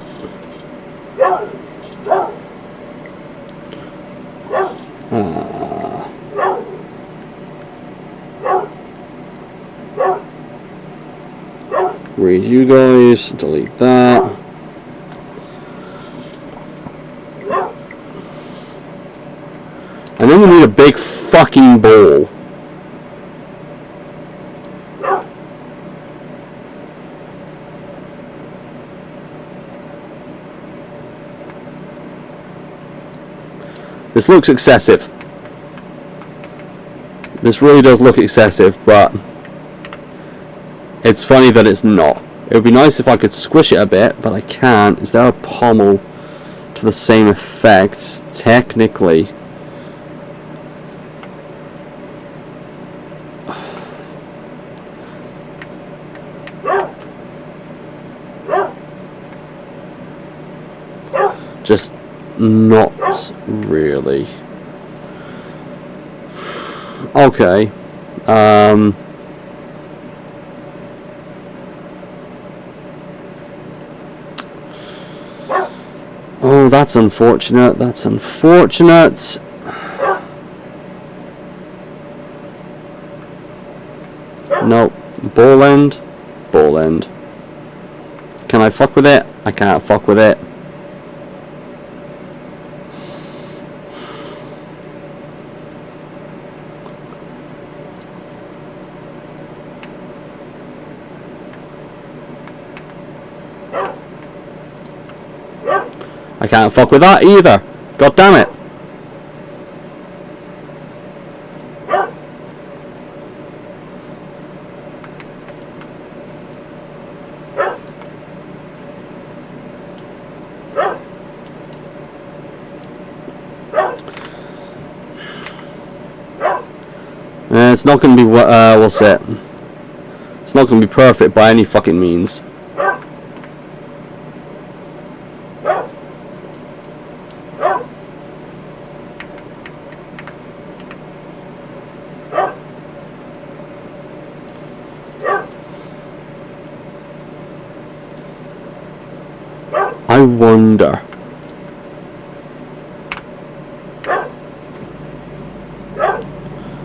S1: Read you guys, delete that. And then we need a big fucking ball. This looks excessive. This really does look excessive, but it's funny that it's not. It would be nice if I could squish it a bit, but I can't. Is there a pommel to the same effect? Technically. Just not really. Okay. Oh, that's unfortunate. That's unfortunate. Nope. Ball end. Ball end. Can I fuck with it? I can't fuck with it. I can't fuck with that either. God damn it. It's not going to be, what's it? It's not going to be perfect by any fucking means. I wonder.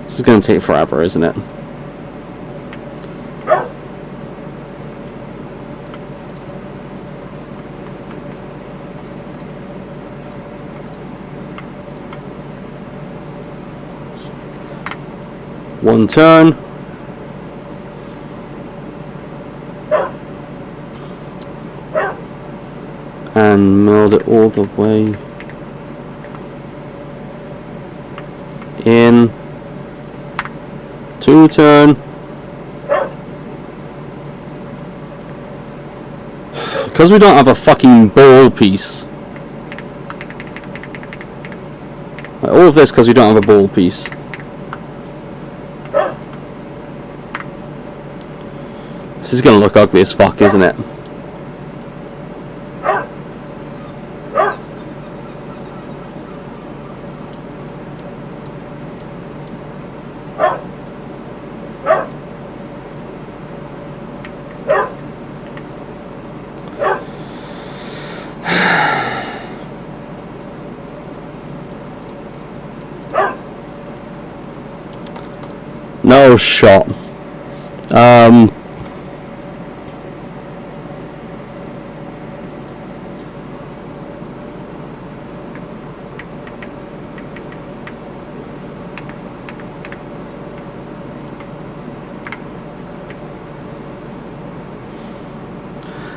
S1: This is going to take forever, isn't it? One turn. And meld it all the way in. Two turn. Because we don't have a fucking ball piece. Like, all of this because we don't have a ball piece. This is gonna look ugly as fuck, isn't it? No shot.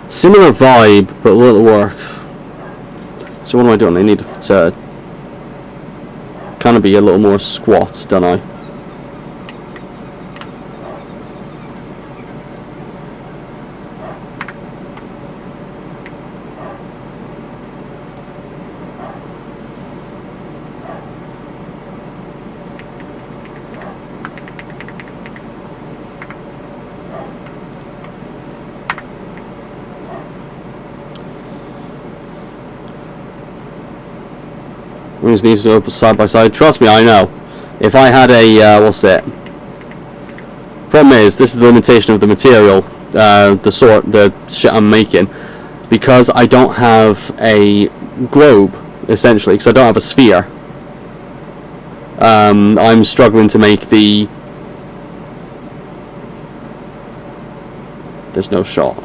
S1: Similar vibe, but a little work. So what am I doing? I need to kind of be a little more squat, don't I? Wings needs to open side by side. Trust me, I know. If I had a what's it? Problem is, this is the limitation of the material, the shit I'm making, because I don't have a globe essentially, because I don't have a sphere. I'm struggling to make the. There's no shot.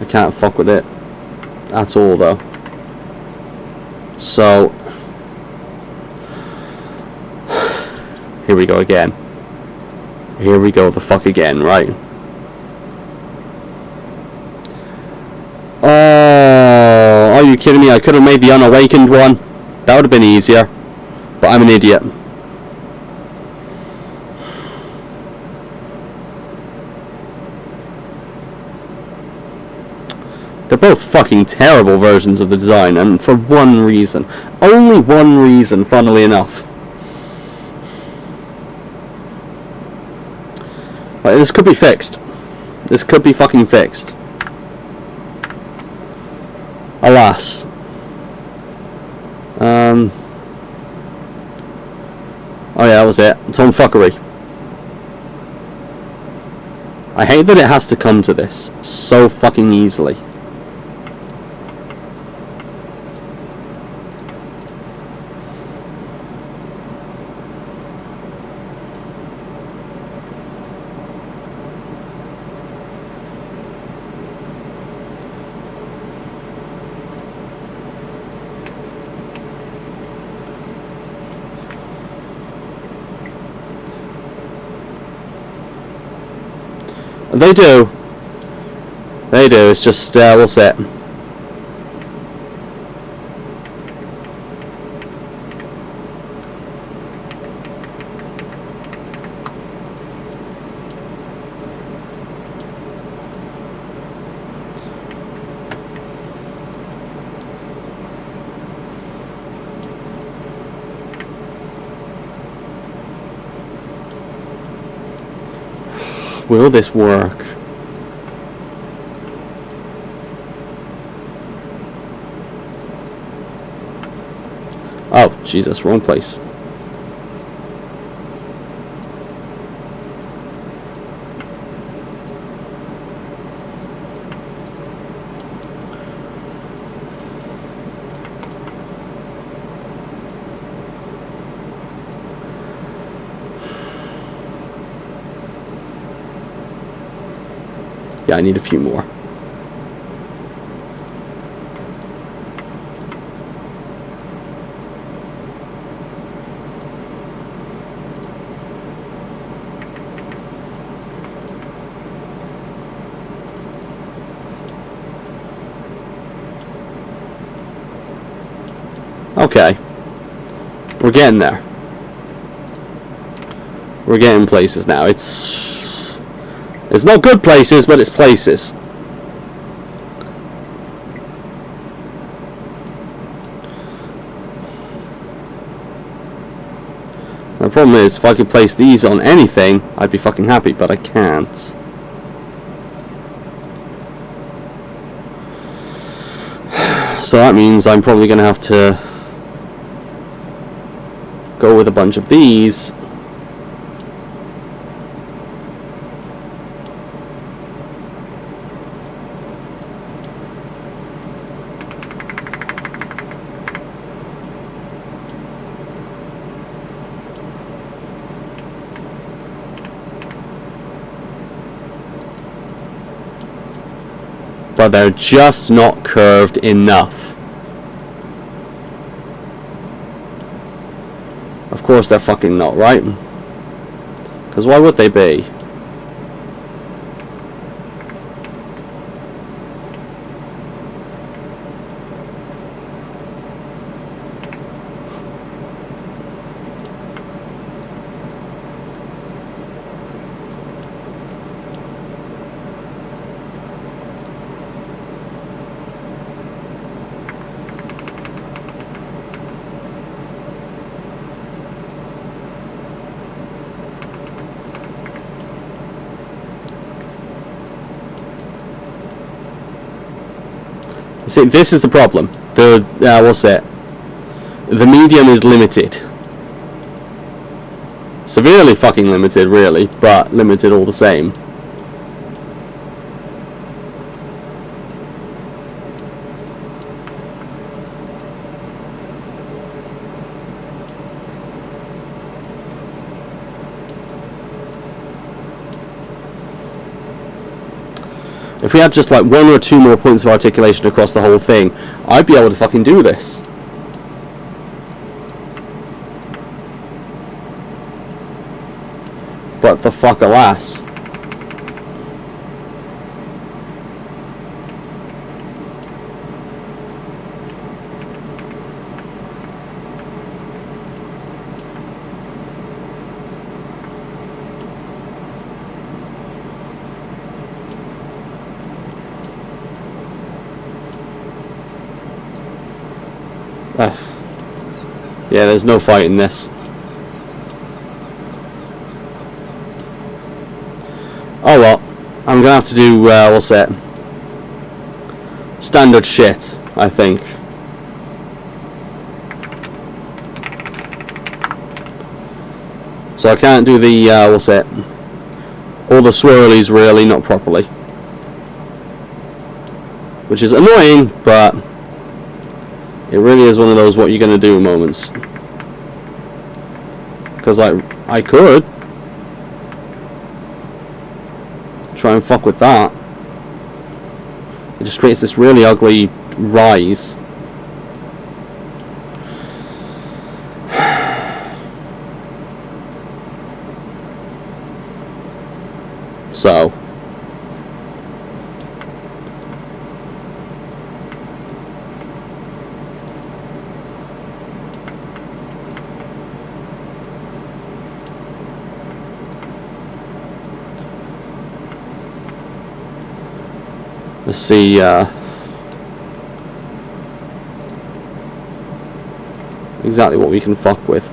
S1: I can't fuck with it at all though. So here we go again. Here we go the fuck again, right? Oh, are you kidding me? I could have made the unawakened one. That would have been easier. But I'm an idiot. They're both fucking terrible versions of the design, and for one reason. Only one reason, funnily enough. Like, this could be fixed. This could be fucking fixed. Alas. Oh yeah, that was it. It's on fuckery. I hate that it has to come to this so fucking easily. They do. They do. It's just, we'll see. Will this work? Oh, Jesus, wrong place. Yeah, I need a few more. Okay. We're getting there. We're getting places now. It's not good places, but it's places. The problem is, if I could place these on anything, I'd be fucking happy, but I can't. So that means I'm probably going to have to go with a bunch of these. But they're just not curved enough. Of course they're fucking not, right? Because why would they be? See, this is the problem. What's it? The medium is limited. Severely fucking limited, really, but limited all the same. If we had just like 1 or 2 more points of articulation across the whole thing, I'd be able to fucking do this. But for fuck alas. Yeah, there's no fighting this. Oh well, I'm gonna have to do, what's it? Standard shit, I think. So I can't do the, what's it? All the swirlies really, not properly. Which is annoying, but it really is one of those what you're gonna do moments. Because I could try and fuck with that. It just creates this really ugly rise. So Let's see, exactly what we can fuck with.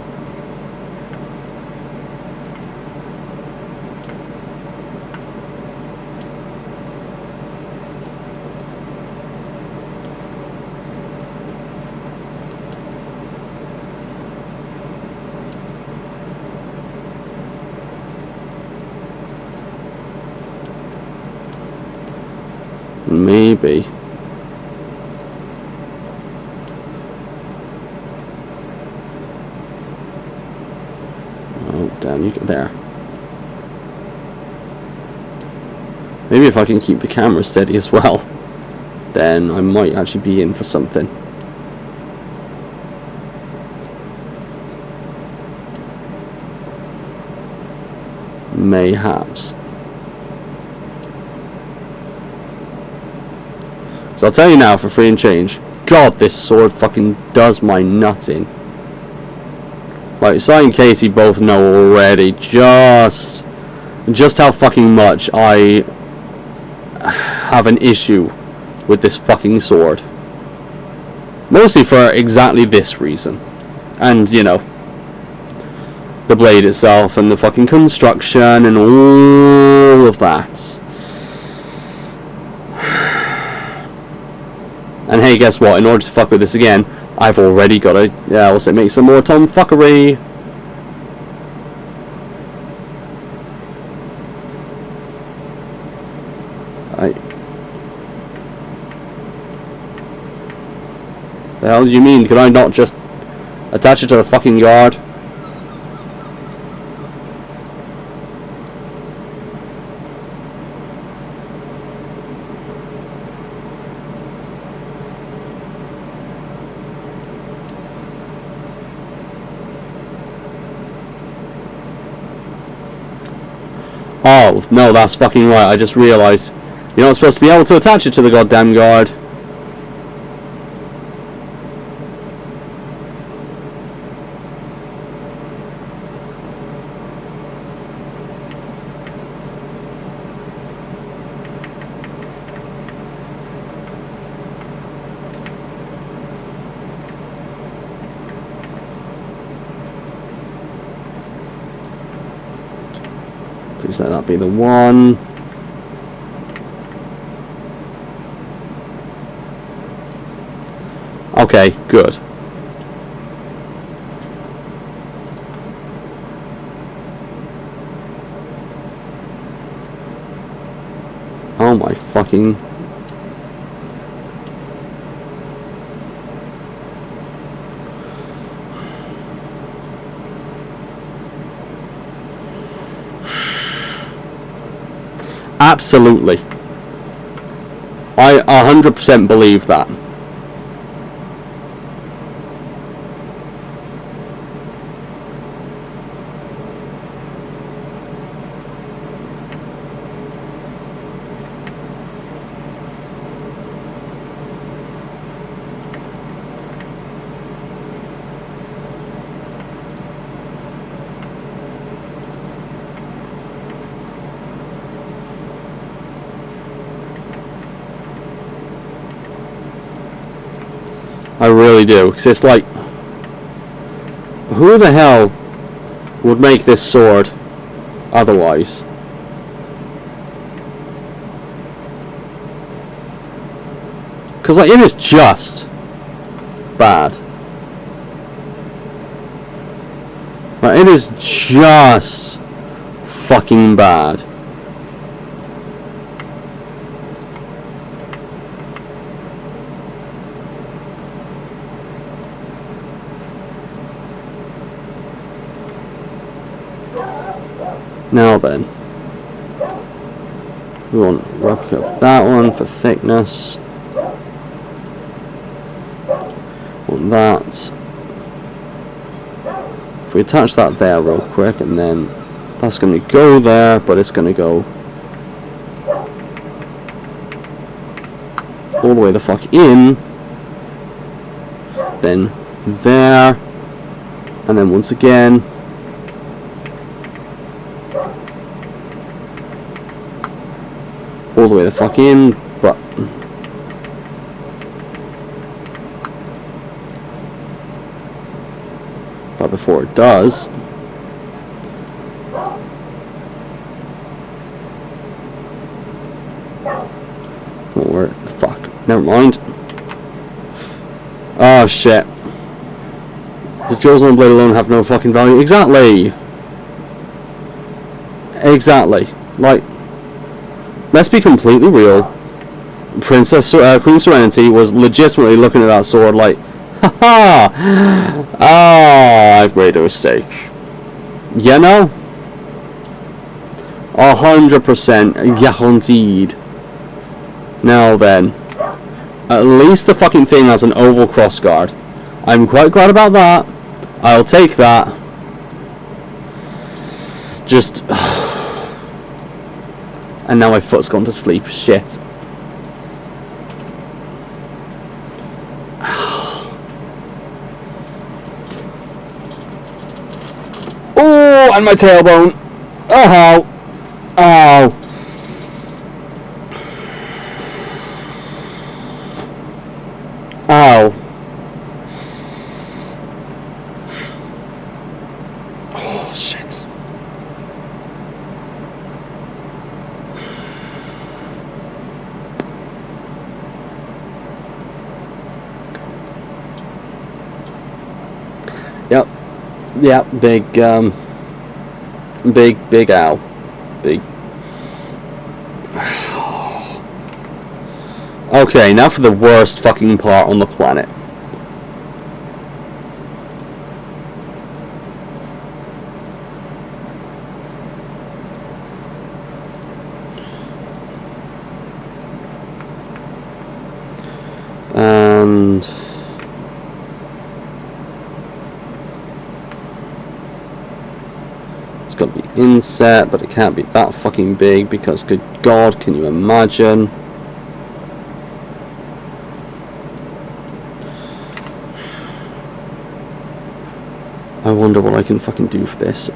S1: Maybe. Oh, damn, you get there. Maybe if I can keep the camera steady as well, then I might actually be in for something. Mayhaps. So I'll tell you now, for free and change, God, this sword fucking does my nuts in. Like, Si and Katie both know already just how fucking much I have an issue with this fucking sword. Mostly for exactly this reason. And, you know, the blade itself and the fucking construction and all of that. And hey, guess what? In order to fuck with this again, I've already got to, also make some more tomfuckery. The hell do you mean? Could I not just attach it to the fucking guard? Oh, no, that's fucking right. I just realised you're not supposed to be able to attach it to the goddamn guard. Please let that be the one. Okay, good. Oh my fucking... Absolutely. I 100% believe that. I really do, because it's like, who the hell would make this sword otherwise? Because like, it is just bad. Like, it is just fucking bad. Now then, we want replica of that one for thickness. Want that. If we attach that there real quick, and then that's going to go there, but it's going to go all the way the fuck in. Then there, and then once again. All the way the fuck in, But before it does, oh, fuck, never mind. Oh shit. The jewels on the blade alone have no fucking value. Exactly. Exactly. Like, let's be completely real. Queen Serenity was legitimately looking at that sword like, haha! Ah, I've made a mistake. You know? 100% guaranteed. Now then. At least the fucking thing has an oval crossguard. I'm quite glad about that. I'll take that. Just... and now my foot's gone to sleep. Shit. Oh, and my tailbone. Oh, oh. Ow. Oh, shit. Yep. Yep, big ow. Big. Okay, now for the worst fucking part on the planet. And it's got to be inset, but it can't be that fucking big because, good God, can you imagine? I wonder what I can fucking do for this.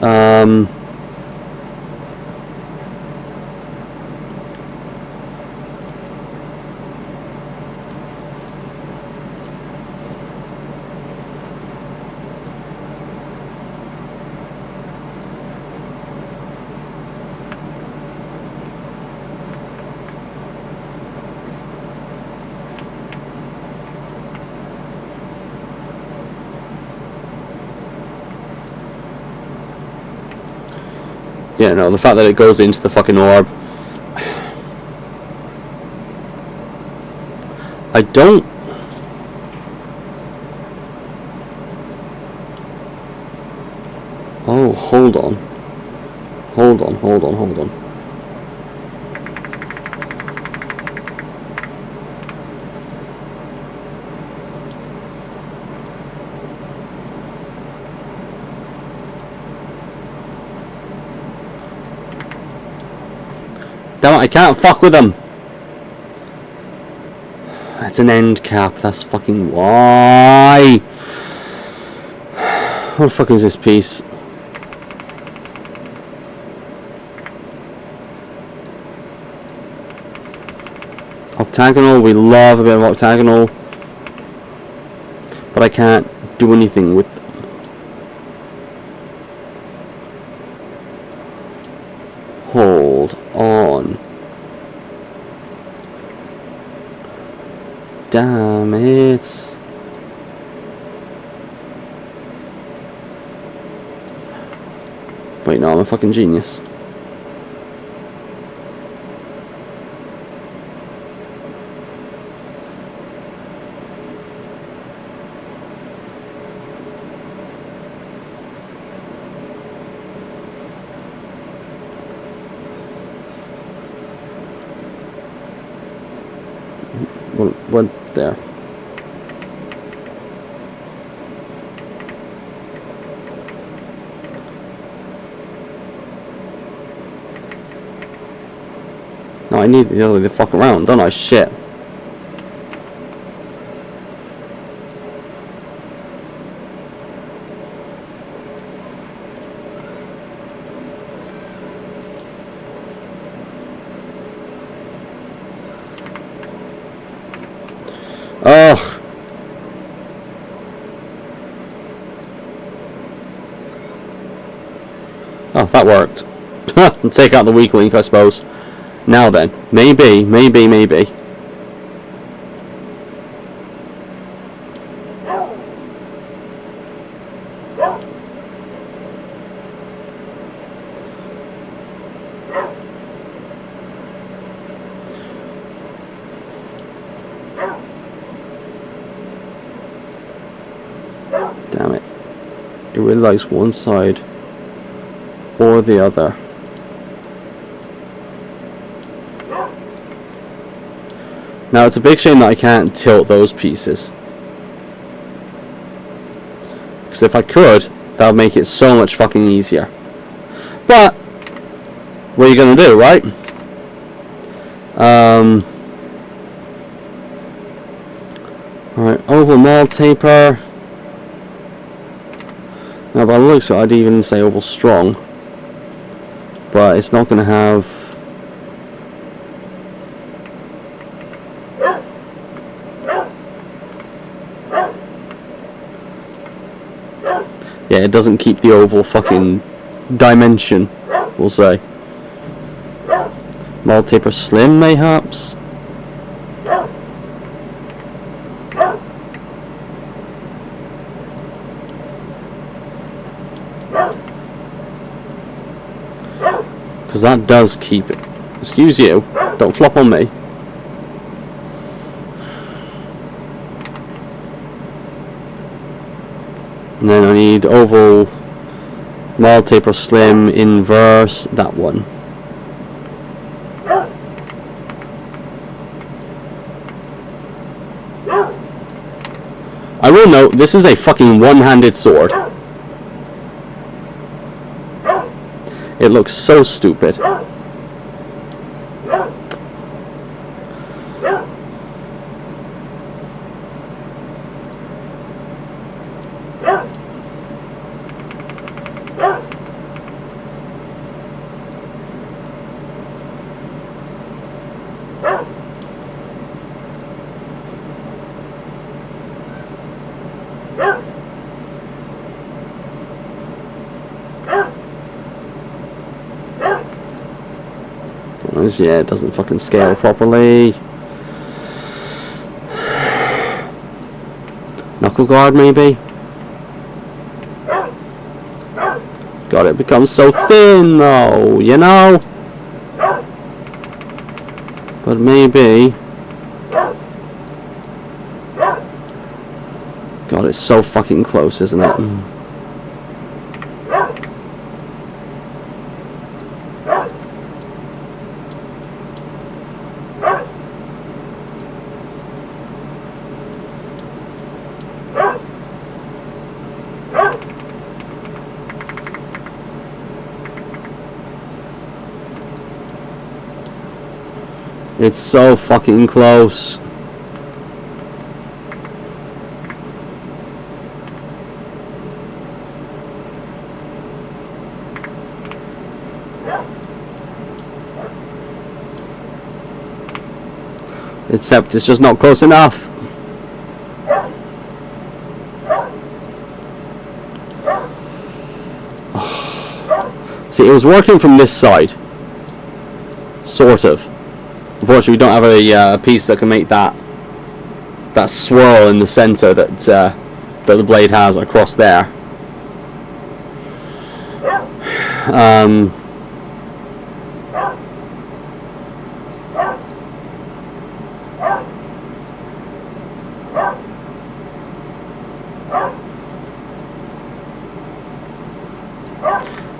S1: Yeah, no, the fact that it goes into the fucking orb. I don't... Oh, hold on. Hold on, hold on, hold on. Damn it, I can't fuck with them. It's an end cap, that's fucking why. What the fuck is this piece? Octagonal, we love a bit of octagonal. But I can't do anything with them. Hold on. Damn it. Wait, no, I'm a fucking genius. Went there. No, I need the other way to fuck around, don't I? Shit. Oh. Oh, that worked. Take out the weak link, I suppose. Now then, maybe. Damn it. It really likes one side or the other. Now it's a big shame that I can't tilt those pieces, because if I could, that would make it so much fucking easier. But what are you gonna do, right? Alright, oval mold taper. Now by the looks of it, I'd even say oval strong, but it's not gonna have. Yeah, it doesn't keep the oval fucking dimension, we'll say. Mold taper slim, mayhaps? Because that does keep it. Excuse you, don't flop on me. And then I need oval, mold taper slim, inverse, that one. I will note, this is a fucking one-handed sword. It looks so stupid. Yeah, it doesn't fucking scale properly. Knuckle guard, maybe? God, it becomes so thin, though, you know? But maybe... God, it's so fucking close, isn't it? It's so fucking close. Except it's just not close enough. See, it was working from this side. Sort of. Unfortunately, we don't have a piece that can make that swirl in the center that the blade has across there.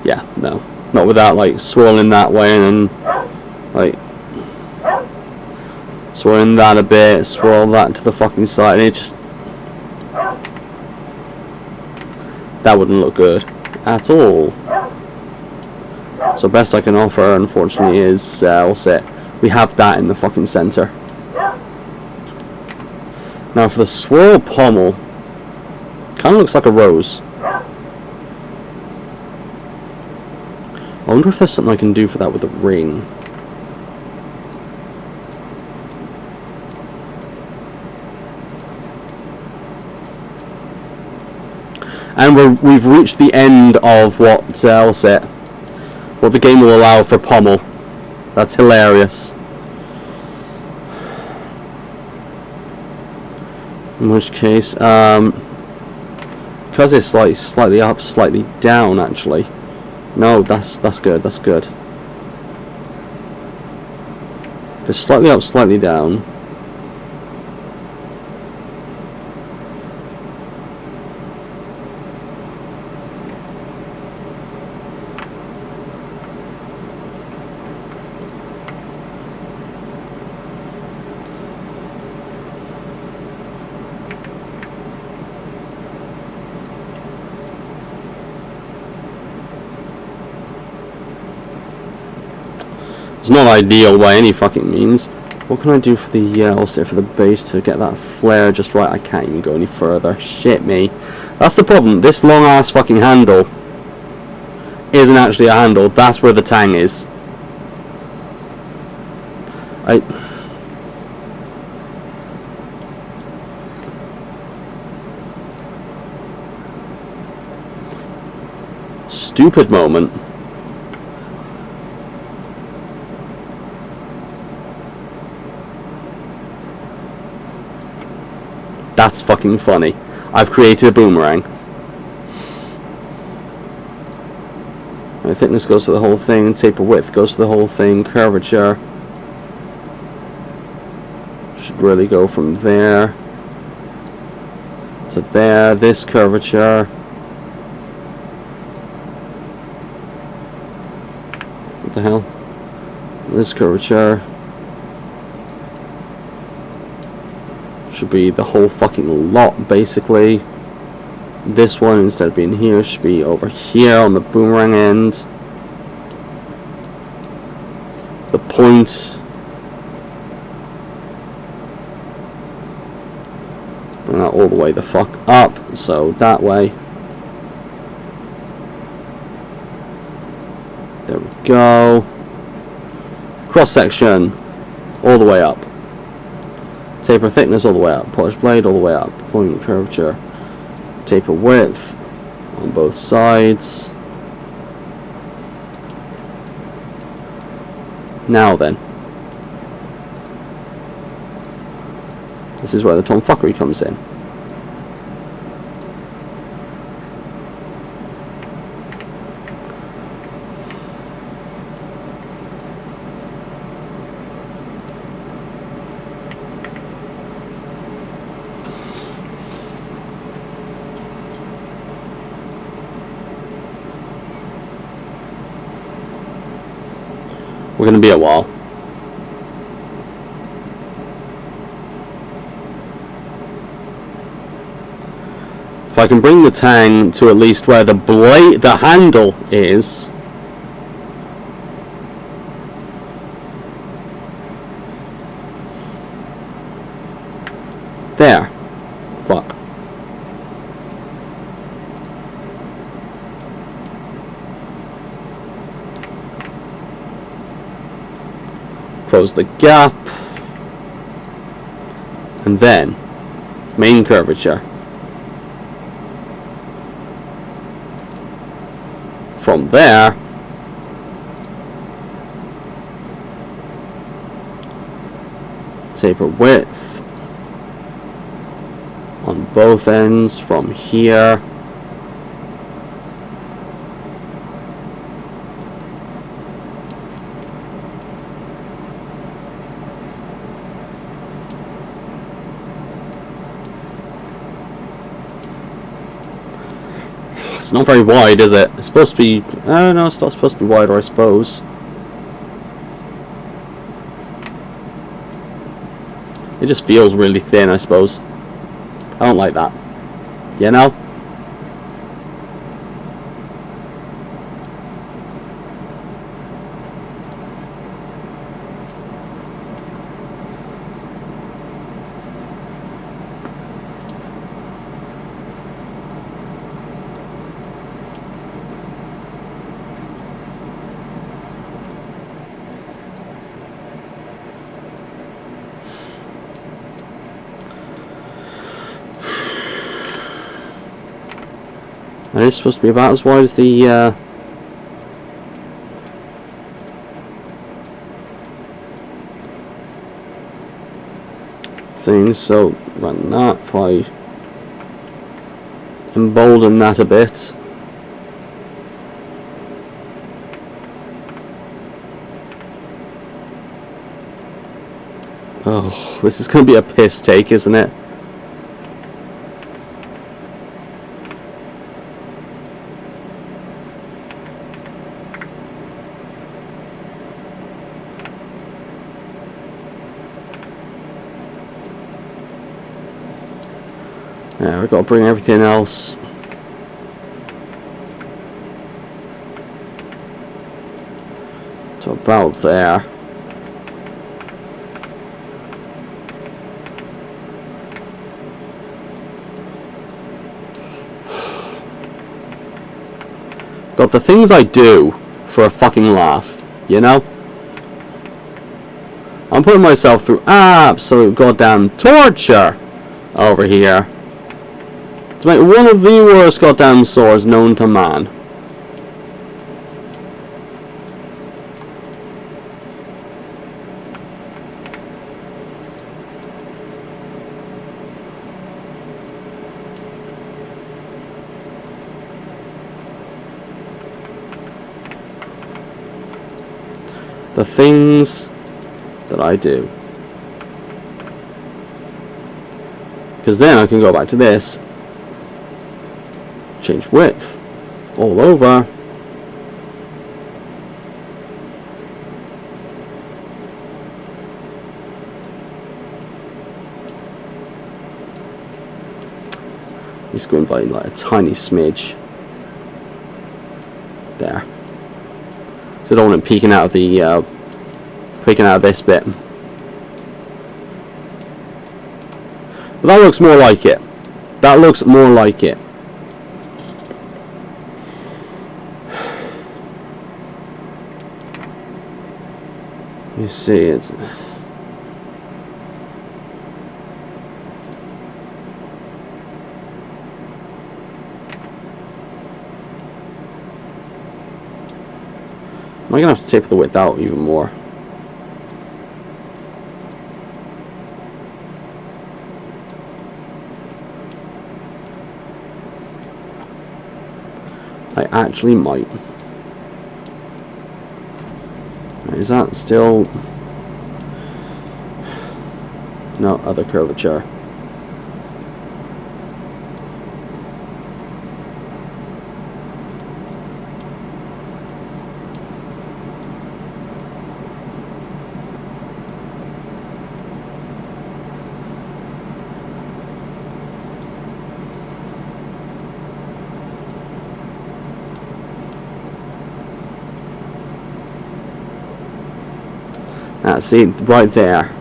S1: Yeah, no, not without like swirling that way and then like. Swirling that a bit, swirl that to the fucking side, and it just... That wouldn't look good at all. So best I can offer, unfortunately, is, what's it? We have that in the fucking center. Now for the swirl pommel, kind of looks like a rose. I wonder if there's something I can do for that with a ring. And we've reached the end of what the game will allow for pommel. That's hilarious. In which case, because it's slightly up, slightly down, actually. No, that's good. That's good. If it's slightly up, slightly down. It's not ideal by any fucking means. What can I do for the All-State for the base to get that flare just right? I can't even go any further. Shit me. That's the problem. This long ass fucking handle isn't actually a handle. That's where the tang is. Stupid moment. That's fucking funny. I've created a boomerang. My thickness goes to the whole thing, taper width goes to the whole thing, curvature should really go from there to there, this curvature. What the hell? This curvature should be the whole fucking lot, basically. This one, instead of being here, should be over here on the boomerang end. The point, bring that all the way the fuck up, so that way. There we go. Cross section all the way up. Taper thickness all the way up, polished blade all the way up, point curvature, taper width on both sides. Now then, this is where the tomfuckery comes in. We're going to be a while. If I can bring the tang to at least where the blade, the handle is. There. Fuck. Close the gap, and then main curvature from there taper width on both ends from here. It's not very wide, is it? It's supposed to be... I don't know, it's not supposed to be wider, I suppose. It just feels really thin, I suppose. I don't like that. You know? And it's supposed to be about as wide as the thing, so run that, if I embolden that a bit. Oh, this is going to be a piss take, isn't it? Yeah, we've got to bring everything else to about there. Got the things I do for a fucking laugh, you know? I'm putting myself through absolute goddamn torture over here to make one of the worst goddamn swords known to man. The things that I do. Because then I can go back to this. Change width all over. He's going by like a tiny smidge there. So I don't want him peeking out of the peeking out of this bit. But that looks more like it. That looks more like it. You see it. Am I gonna have to taper the width out even more? I actually might. Is that still... No, other curvature. See, right there.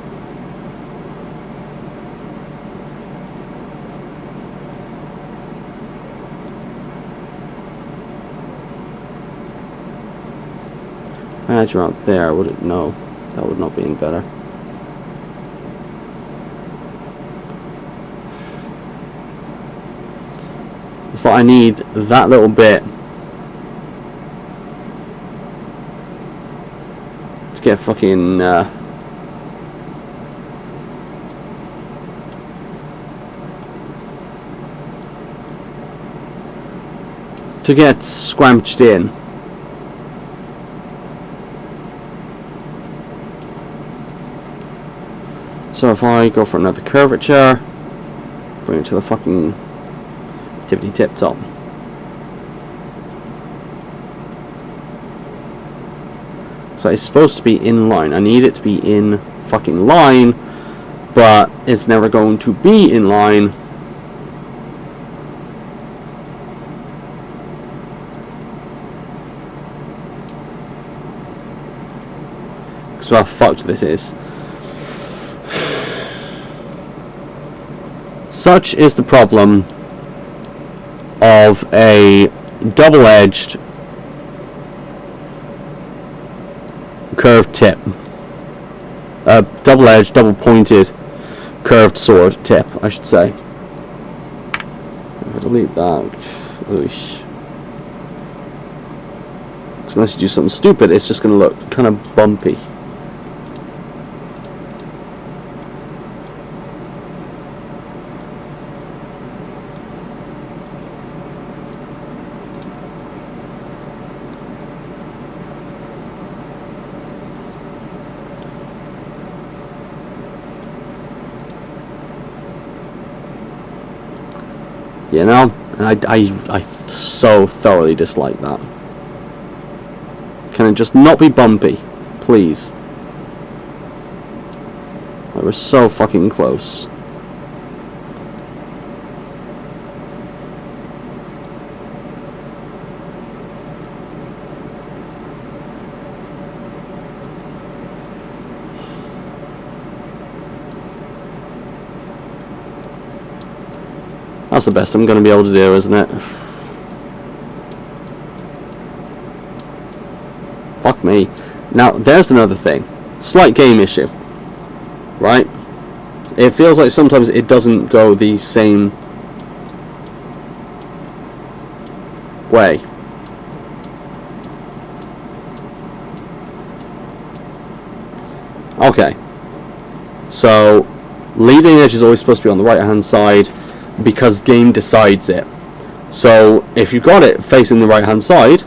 S1: Edge around there, would it? No, that would not be any better. It's like I need that little bit to get fucking to get squanched in. So if I go for another curvature, bring it to the fucking tippity tip top. So it's supposed to be in line. I need it to be in fucking line, but it's never going to be in line. Because how fucked this is. Such is the problem of a double-edged curved tip. A double-edged, double-pointed curved sword tip, I should say. If it'll delete that. Oosh. Unless you do something stupid, it's just going to look kind of bumpy. You know, and I so thoroughly dislike that. Can it just not be bumpy, please? Like, we're so fucking close. That's the best I'm going to be able to do, isn't it? Fuck me. Now, there's another thing. Slight game issue. Right? It feels like sometimes it doesn't go the same way. Okay. So, leading edge is always supposed to be on the right hand side, because game decides it. So if you've got it facing the right hand side,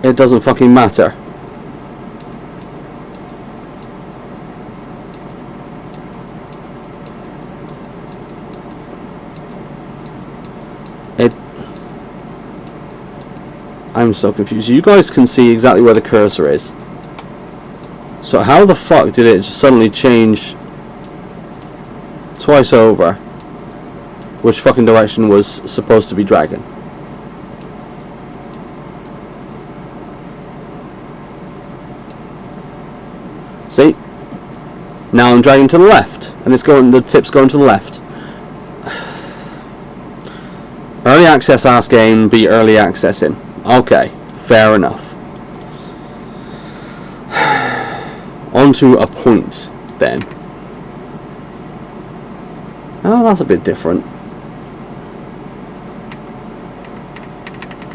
S1: it doesn't fucking matter. I'm so confused. You guys can see exactly where the cursor is. So how the fuck did it just suddenly change twice over which fucking direction was supposed to be dragging? See? Now I'm dragging to the left and it's going, the tip's going to the left. Early access ass game, be early accessing. Okay, fair enough. Onto a point, then. Oh, that's a bit different.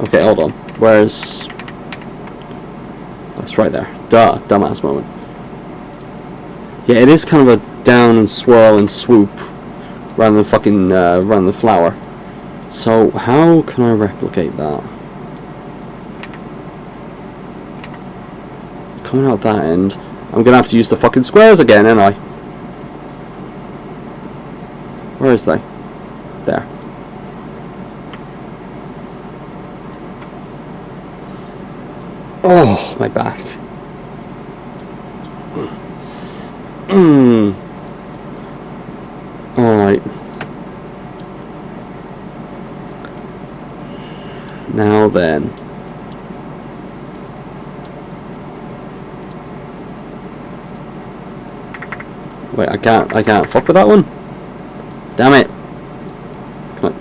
S1: Okay, hold on. Where's... That's right there. Duh, dumbass moment. Yeah, it is kind of a down and swirl and swoop rather than fucking rather than flower. So how can I replicate that? Coming out that end. I'm gonna have to use the fucking squares again, ain't I? Where is they? There. Oh, my back. Alright. Now then. Wait, I can't fuck with that one? Damn it. Come on.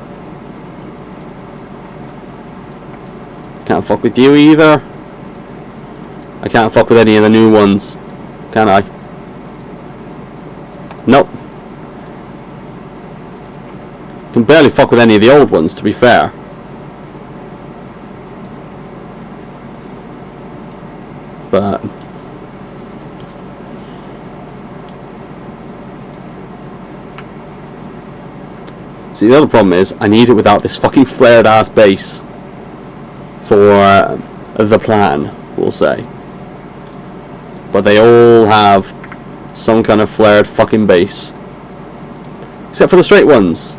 S1: Can't fuck with you either. I can't fuck with any of the new ones. Can I? Nope. Can barely fuck with any of the old ones, to be fair. But... see, the other problem is, I need it without this fucking flared ass base for the plan, we'll say. But they all have some kind of flared fucking base. Except for the straight ones.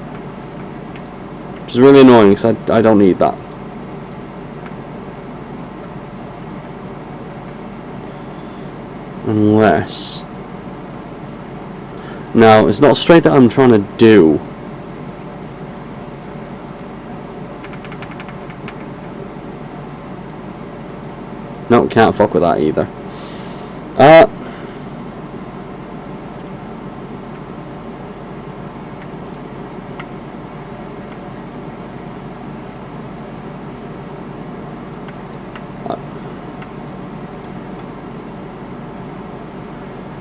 S1: Which is really annoying, because I don't need that. Unless... no, it's not straight that I'm trying to do. No, can't fuck with that either.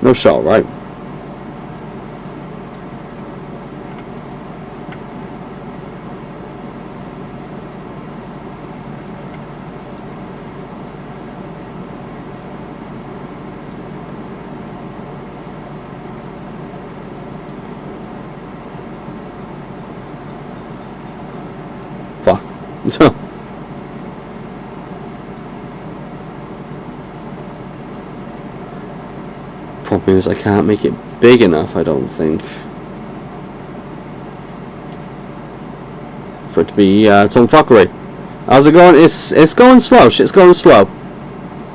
S1: No shot, right? Problem is I can't make it big enough, I don't think, for it to be its own fuckery. How's it going? It's going slow. Shit's going slow.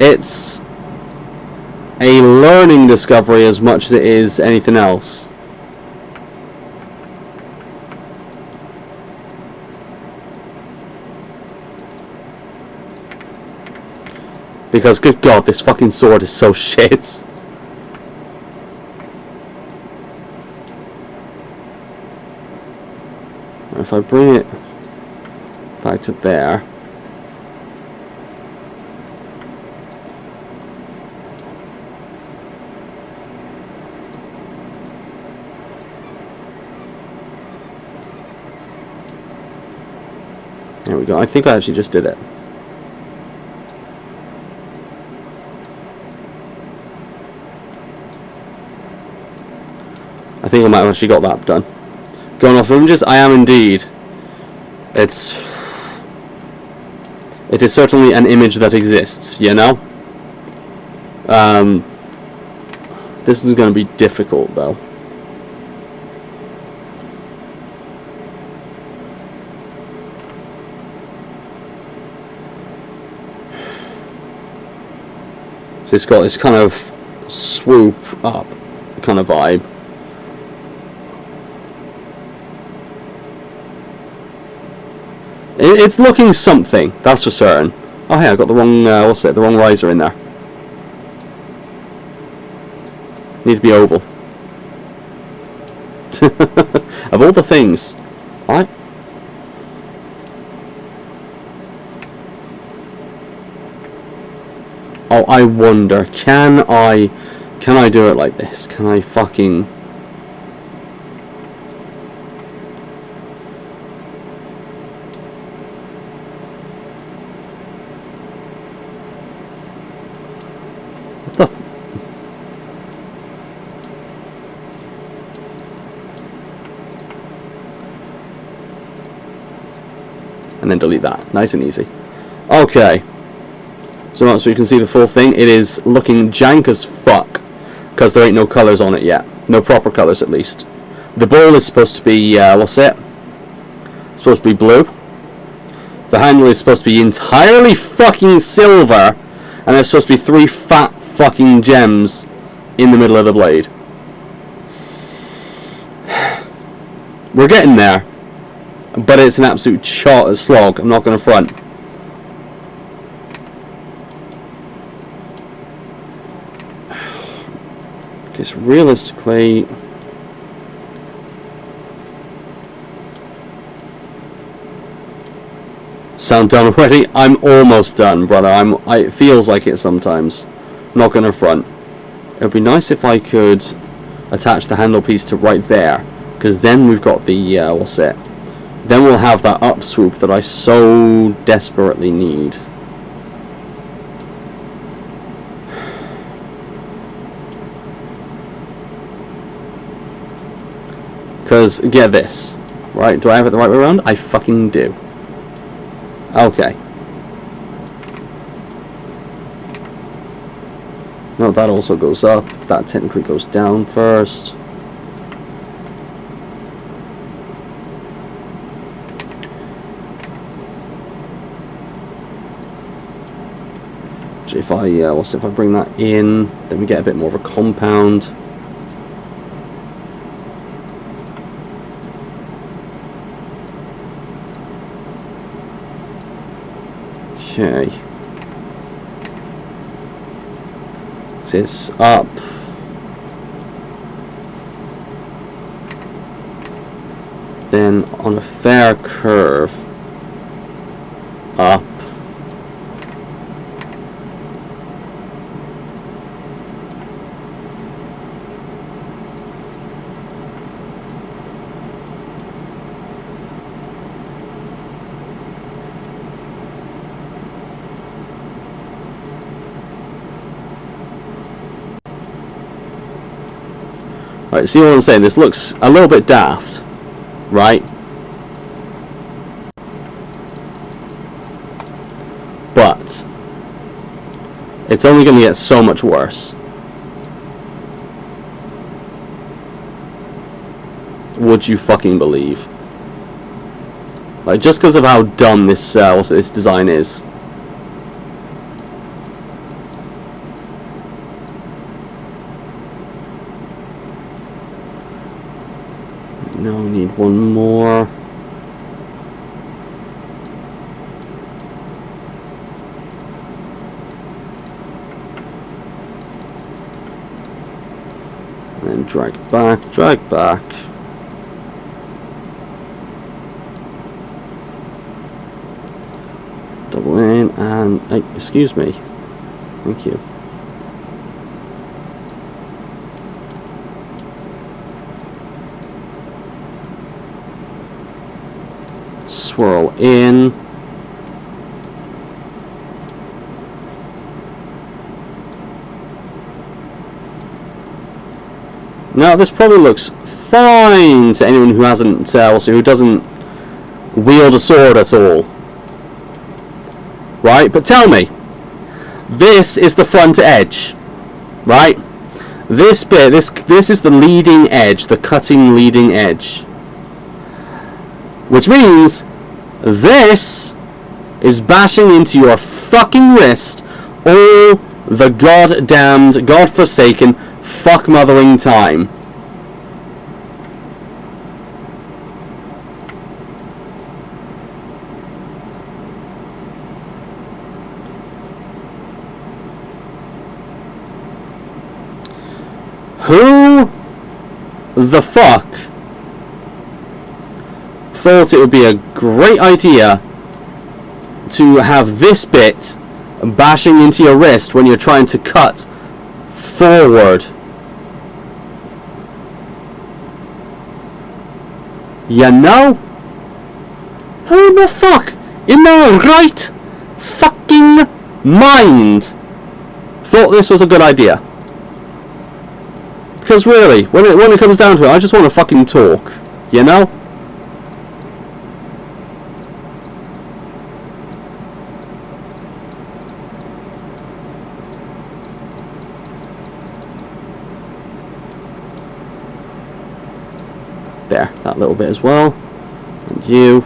S1: It's a learning discovery as much as it is anything else. Because, good God, this fucking sword is so shit. If I bring it back to there. There we go. I think I actually just did it. I think I might have actually got that done. Going off images, I am indeed. It is certainly an image that exists, you know? This is going to be difficult, though. So it's got this kind of swoop up kind of vibe. It's looking something, that's for certain. Oh hey, I got the wrong, what's it, the wrong riser in there. Need to be oval. Of all the things, oh, I wonder, can I do it like this? Can I fucking... and then delete that. Nice and easy. Okay. So now so you can see the full thing. It is looking jank as fuck because there ain't no colours on it yet. No proper colours, at least. The ball is supposed to be, what's it? It's supposed to be blue. The handle is supposed to be entirely fucking silver. And there's supposed to be 3 fat fucking gems in the middle of the blade. We're getting there. But it's an absolute slog, I'm not going to front. Because realistically... Sound done already? I'm almost done, brother. It feels like it sometimes. Not going to front. It would be nice if I could attach the handle piece to right there. Because then we've got the, what's it? Then we'll have that up swoop that I so desperately need. Because, get this. Right, do I have it the right way around? I fucking do. Okay. No, that also goes up. That technically goes down first. If I, if I bring that in, then we get a bit more of a compound. Okay. So it's up. Then on a fair curve, up. Right, see what I'm saying? This looks a little bit daft, right? It's only going to get so much worse. Would you fucking believe? Like, just because of how dumb this this design is. Now we need one more. And then drag back, drag back. Double in and, hey, excuse me. Thank you. Swirl in. Now this probably looks fine to anyone who hasn't, also who doesn't wield a sword at all. Right, but tell me, this is the front edge, right? This bit, this is the leading edge, the cutting leading edge. Which means this is bashing into your fucking wrist all the goddamned, godforsaken, fuck-mothering time. Who the fuck thought it would be a great idea to have this bit bashing into your wrist when you're trying to cut forward? You know? Who the fuck in their right fucking mind thought this was a good idea? Because really, when it comes down to it, I just want to fucking talk, you know? There, that little bit as well. And you.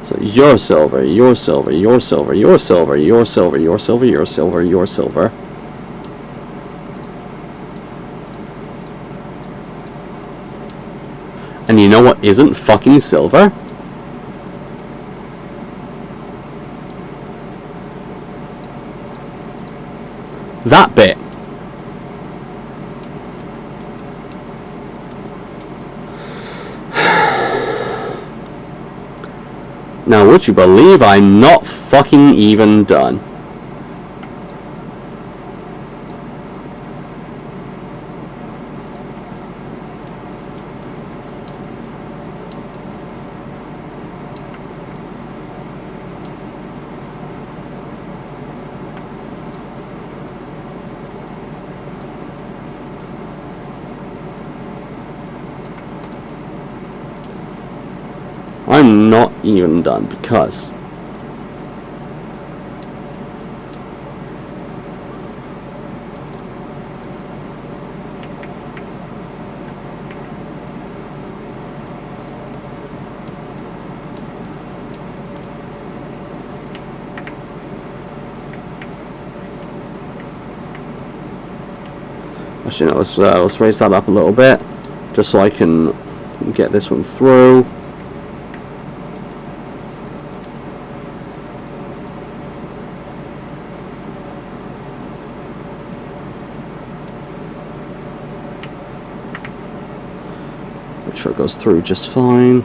S1: So your silver, your silver, your silver, your silver, your silver, your silver, your silver, your silver. And you know what isn't fucking silver? That bit. Now, would you believe I'm not fucking even done? I'm not even done because actually no, let's raise that up a little bit just so I can get this one through. Make sure it goes through just fine.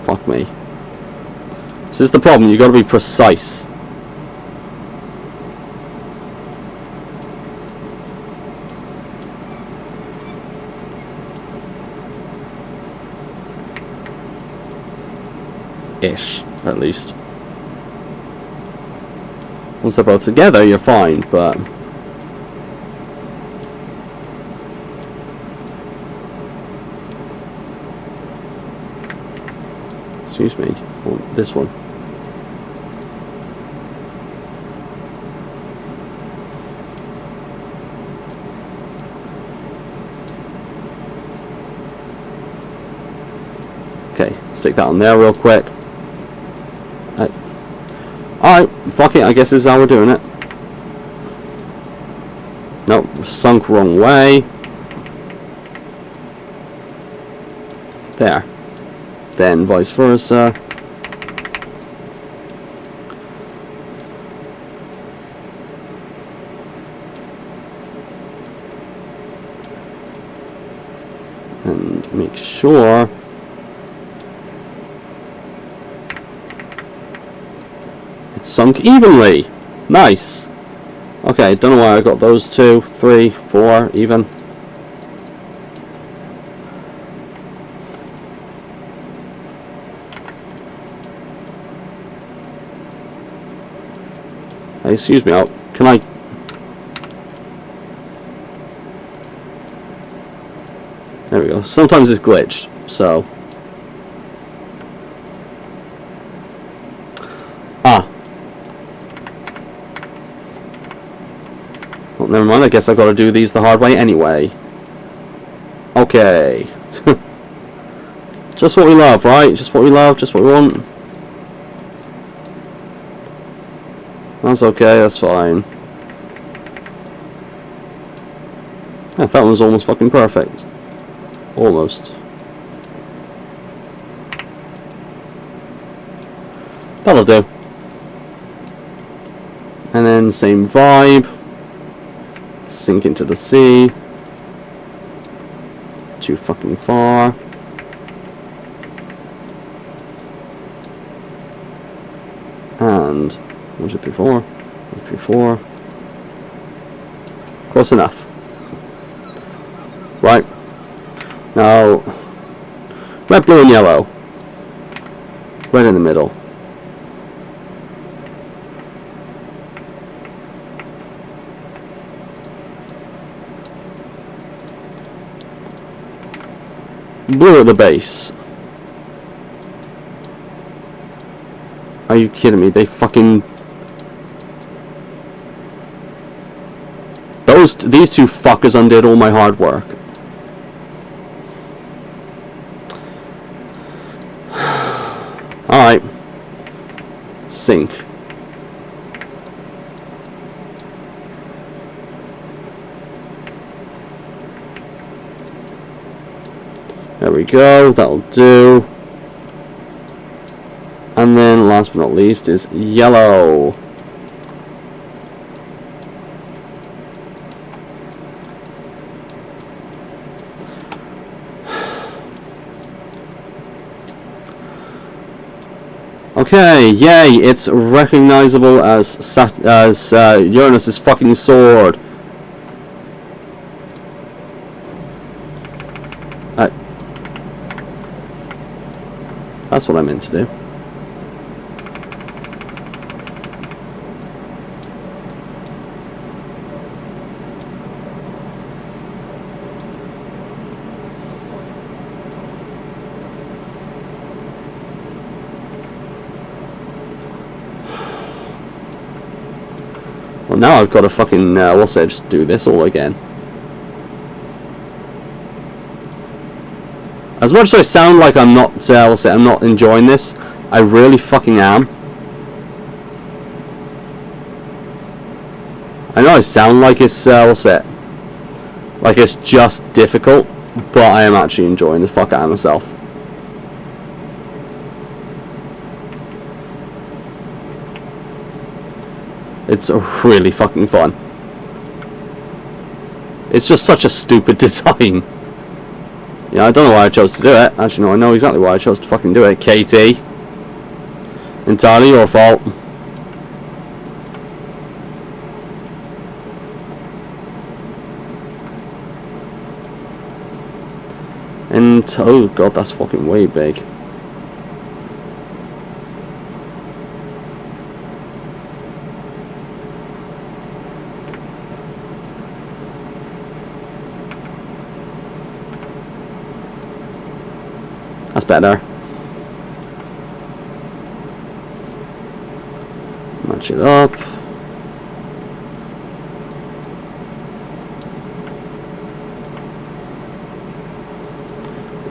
S1: Fuck me. This is the problem, you gotta be precise. Ish, at least. Once they're both together, you're fine, but Excuse me. Well, this one. Okay, stick that on there real quick. Alright, fuck it, I guess this is how we're doing it. Nope, sunk wrong way. There. Then vice versa. And make sure it's sunk evenly. Nice. Okay, don't know why I got those 2, 3, 4 even. Hey, excuse me, can I... There we go. Sometimes it's glitched, so... Well, never mind, I guess I've got to do these the hard way anyway. Okay. Just what we love, right? Just what we love, just what we want. That's okay, that's fine. Yeah, that one's almost fucking perfect. Almost. That'll do. And then same vibe. Sink into the sea. Too fucking far. And 1, 2, 3, 4. 1, 2, 3, 4. Close enough. Right. Now, red, blue, and yellow. Red in the middle. Blue at the base. Are you kidding me? They fucking... These two fuckers undid all my hard work. Alright. Sink. There we go, that'll do. And then last but not least is yellow. Okay, yay, it's recognizable as Uranus's fucking sword. That's what I meant to do. Well, now I've got to fucking, just do this all again. As much as I sound like I'm not, I'm not enjoying this, I really fucking am. I know I sound like it's, like it's just difficult, but I am actually enjoying the fuck out of myself. It's really fucking fun. It's just such a stupid design. Yeah, I don't know why I chose to do it. Actually, no, I know exactly why I chose to fucking do it. KT. Entirely your fault. And, oh god, that's fucking way big. That's better. Match it up.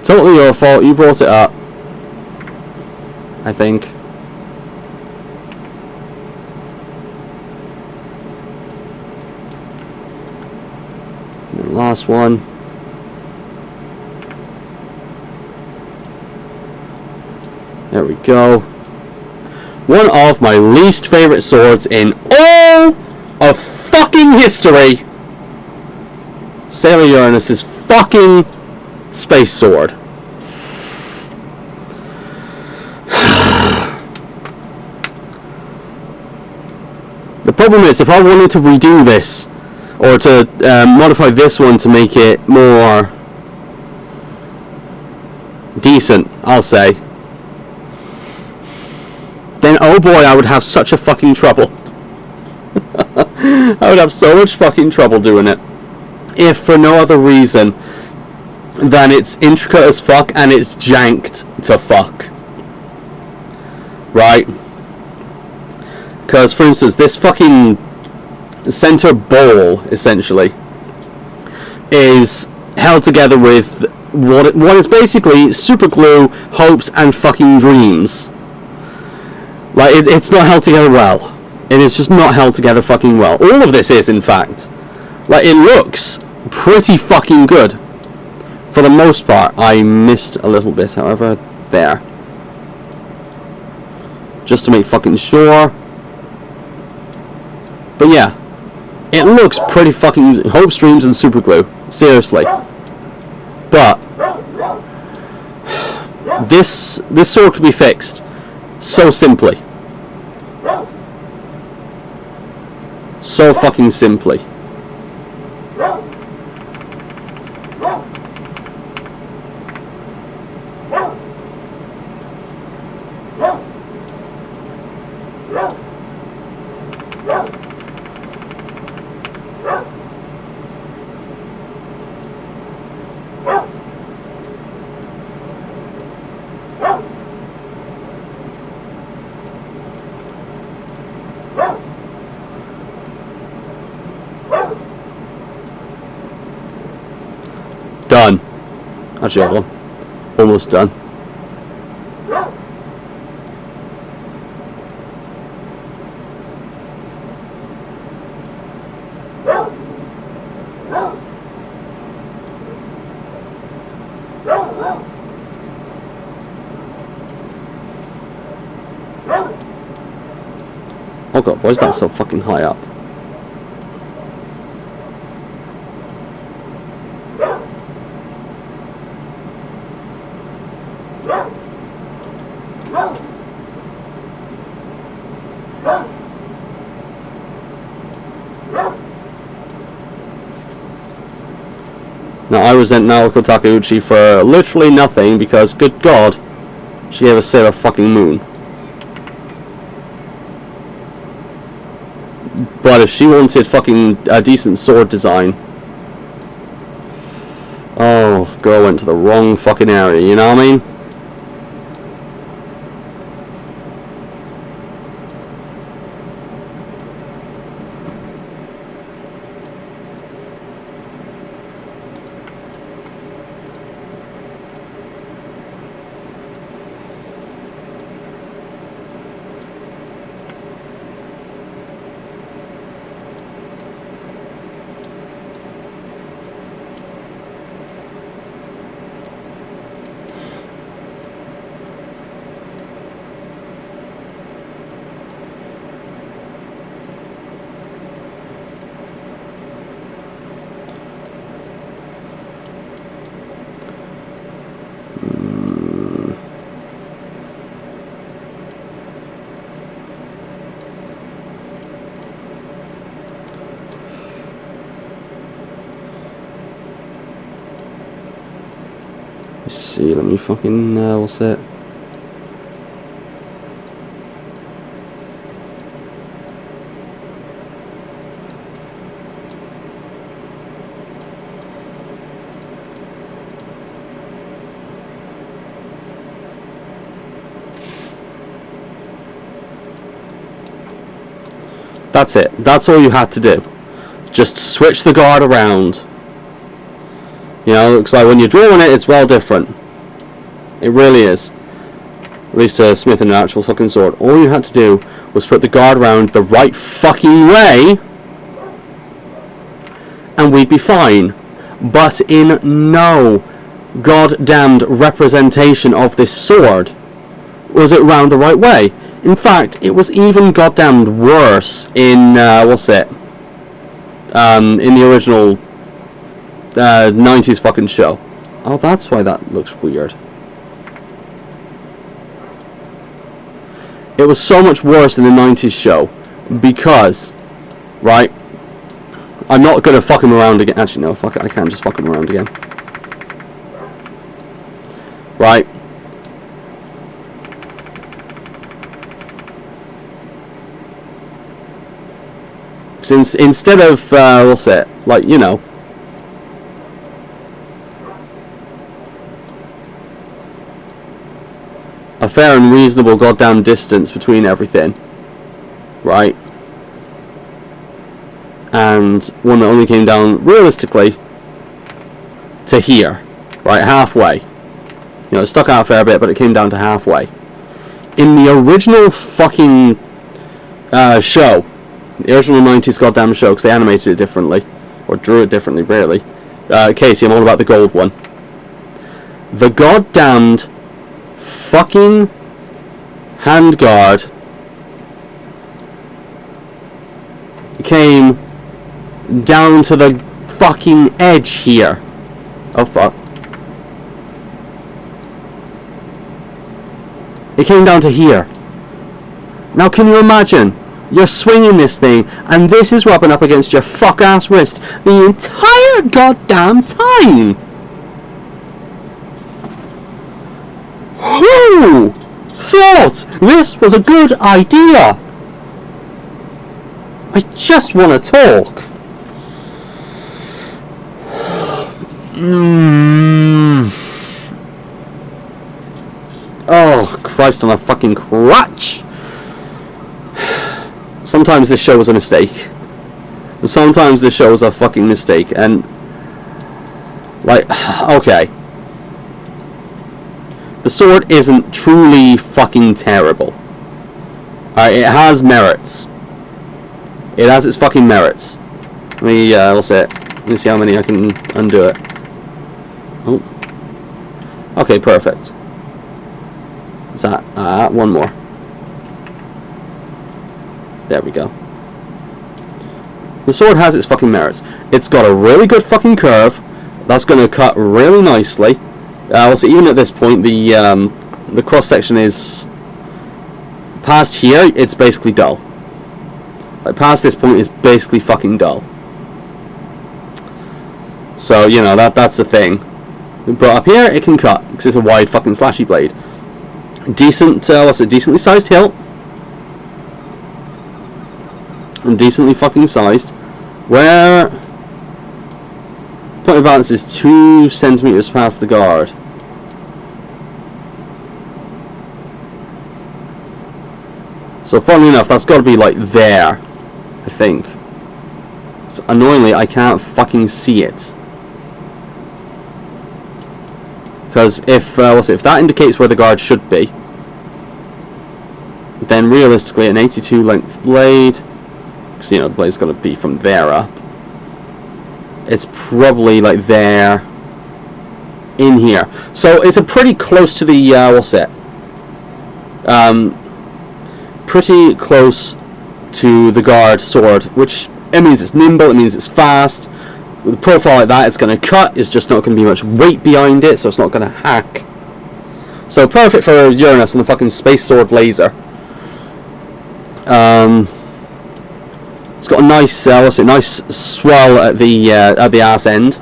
S1: Totally your fault, you brought it up. I think. And the last one. There we go. One of my least favorite swords in all of fucking history. Sailor Uranus's fucking space sword. The problem is, if I wanted to redo this, or to modify this one to make it more decent, I'll say, then oh boy, I would have such a fucking trouble. I would have so much fucking trouble doing it. If for no other reason than it's intricate as fuck and it's janked to fuck. Right? Because, for instance, this fucking center ball, essentially, is held together with what is basically super glue, hopes, and fucking dreams. Like, it's not held together well. It is just not held together fucking well. All of this is, in fact. Like, it looks pretty fucking good. For the most part. I missed a little bit, however. There. Just to make fucking sure. But yeah. It looks pretty fucking... Hopes, dreams, and super glue. Seriously. But... This sword could be fixed. So simply. So fucking simply. Done. Actually, hold on. Almost done. Oh god, why is that so fucking high up? Now, I resent Naoko Takeuchi for literally nothing because, good god, she gave us Sailor fucking Moon. But if she wanted fucking a decent sword design... Oh, girl went to the wrong fucking area, you know what I mean? Let's see, let me fucking, what's that? That's it. That's all you had to do. Just switch the guard around. You know, it looks like when you're drawing it, it's well different. It really is. At least Smith in an actual fucking sword. All you had to do was put the guard around the right fucking way, and we'd be fine. But in no goddamned representation of this sword was it round the right way. In fact, it was even goddamned worse in what's it? In the original 90s fucking show. Oh, that's why that looks weird. It was so much worse in the 90s show because, right? I'm not gonna fuck him around again. Actually, no, fuck it. I can't just fuck him around again. Right? Since instead of what's it? Like, you know, a fair and reasonable goddamn distance between everything, right? And one that only came down realistically to here, right, halfway. You know, it stuck out a fair bit, but it came down to halfway. In the original fucking show, the original 90s goddamn show, because they animated it differently, or drew it differently, really. Casey, I'm all about the gold one. The goddamned fucking handguard came down to the fucking edge here. Oh fuck. It came down to here. Now can you imagine? You're swinging this thing and this is rubbing up against your fuck ass wrist the entire goddamn time. Who thought this was a good idea? I just want to talk. Oh, Christ on a fucking crutch. Sometimes this show was a mistake. Sometimes this show was a fucking mistake. And, like, okay. The sword isn't truly fucking terrible. It has merits. It has its fucking merits. Let me, what's it? Let me see how many I can undo it. Oh. Okay, perfect. Is that, one more. There we go. The sword has its fucking merits. It's got a really good fucking curve. That's going to cut really nicely. Also, even at this point, the cross section is past here. It's basically dull. Like past this point is basically fucking dull. So you know that's the thing. But up here it can cut because it's a wide fucking slashy blade. Decent, what's it? Decently sized hilt. And decently fucking sized. Where point of balance is 2 centimeters past the guard. So funnily enough, that's got to be like there, I think. So annoyingly, I can't fucking see it. Because if if that indicates where the guard should be, then realistically, an 82 length blade, because you know the blade's got to be from there up. It's probably like there, in here. So it's a pretty close to the what's it? Pretty close to the guard sword, which it means it's nimble. It means it's fast. With a profile like that, it's going to cut. It's just not going to be much weight behind it, so it's not going to hack. So perfect for Uranus and the fucking space sword laser. It's got a nice, what's it? Nice swell at the ass end,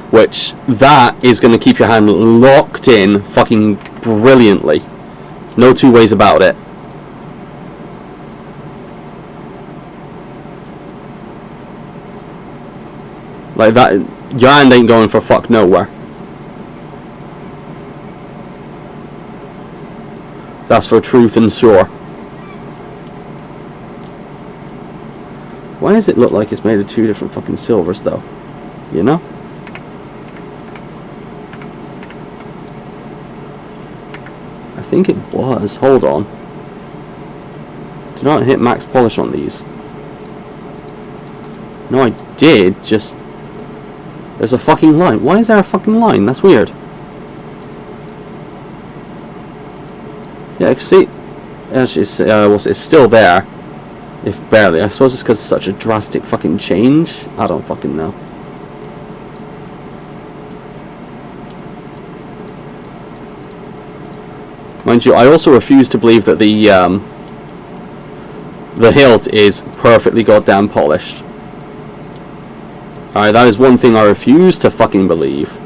S1: which that is going to keep your hand locked in fucking brilliantly. No two ways about it. Like that, your hand ain't going for fuck nowhere. That's for truth and sure. Why does it look like it's made of two different fucking silvers, though? You know? I think it was. Hold on. Do not hit max polish on these. No, I did. Just... There's a fucking line. Why is there a fucking line? That's weird. Yeah, I can see... Actually, it's still there. If barely. I suppose it's because it's such a drastic fucking change. I don't fucking know. Mind you, I also refuse to believe that the hilt is perfectly goddamn polished. Alright, that is one thing I refuse to fucking believe.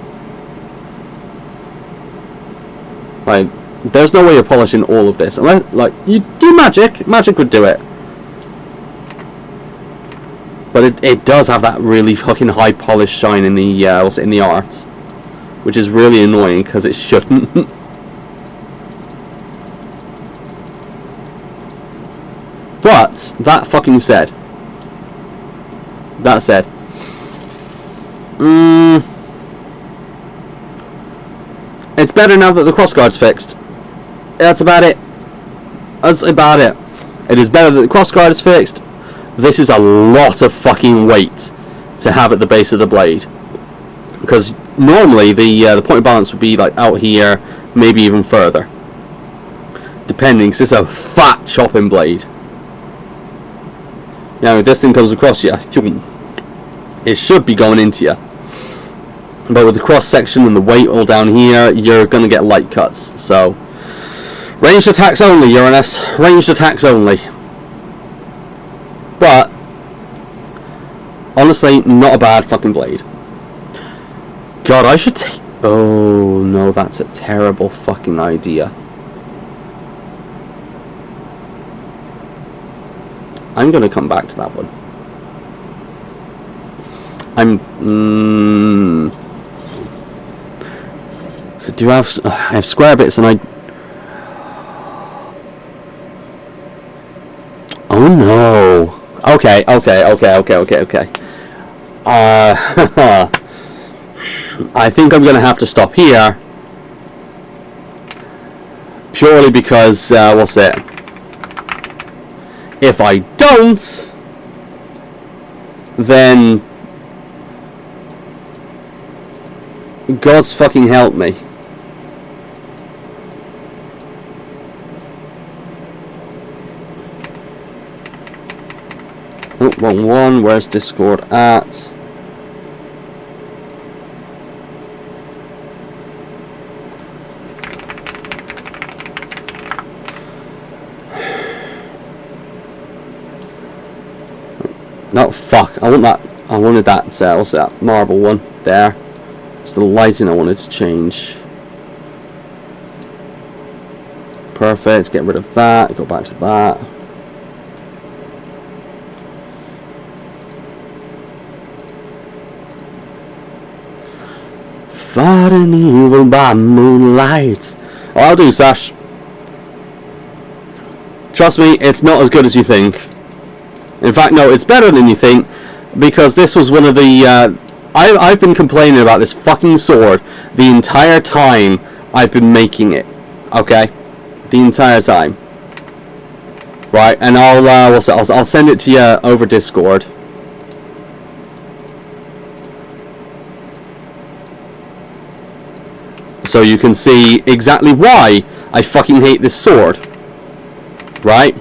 S1: Like, there's no way you're polishing all of this. Unless, like, you do magic. Magic would do it. But it does have that really fucking high polish shine in the in the art, which is really annoying because it shouldn't. But that fucking said, it's better now that the crossguard's fixed. That's about it. That's about it. It is better that the crossguard is fixed. This is a lot of fucking weight to have at the base of the blade, because normally the point of balance would be like out here, maybe even further, depending, because it's a fat chopping blade. Now if this thing comes across you, it should be going into you, but with the cross section and the weight all down here, you're going to get light cuts. So ranged attacks only, Uranus. Ranged attacks only. But honestly, not a bad fucking blade. God, I should take... Oh no, that's a terrible fucking idea. I'm gonna come back to that one. So do I have square bits, and I... Oh no. Okay. I think I'm gonna have to stop here, purely because what's it? If I don't, then God's fucking help me. Oh, wrong one. Where's Discord at? No, fuck. I want that. I wanted that. What's that? Marble one. There. It's the lighting I wanted to change. Perfect. Get rid of that. Go back to that. Fighting evil by moonlight. Oh, I'll do, Sash. Trust me, it's not as good as you think. In fact, no, it's better than you think, because this was one of the... I've been complaining about this fucking sword the entire time I've been making it. Okay? The entire time. Right, and I'll send it to you over Discord. So you can see exactly why I fucking hate this sword. Right?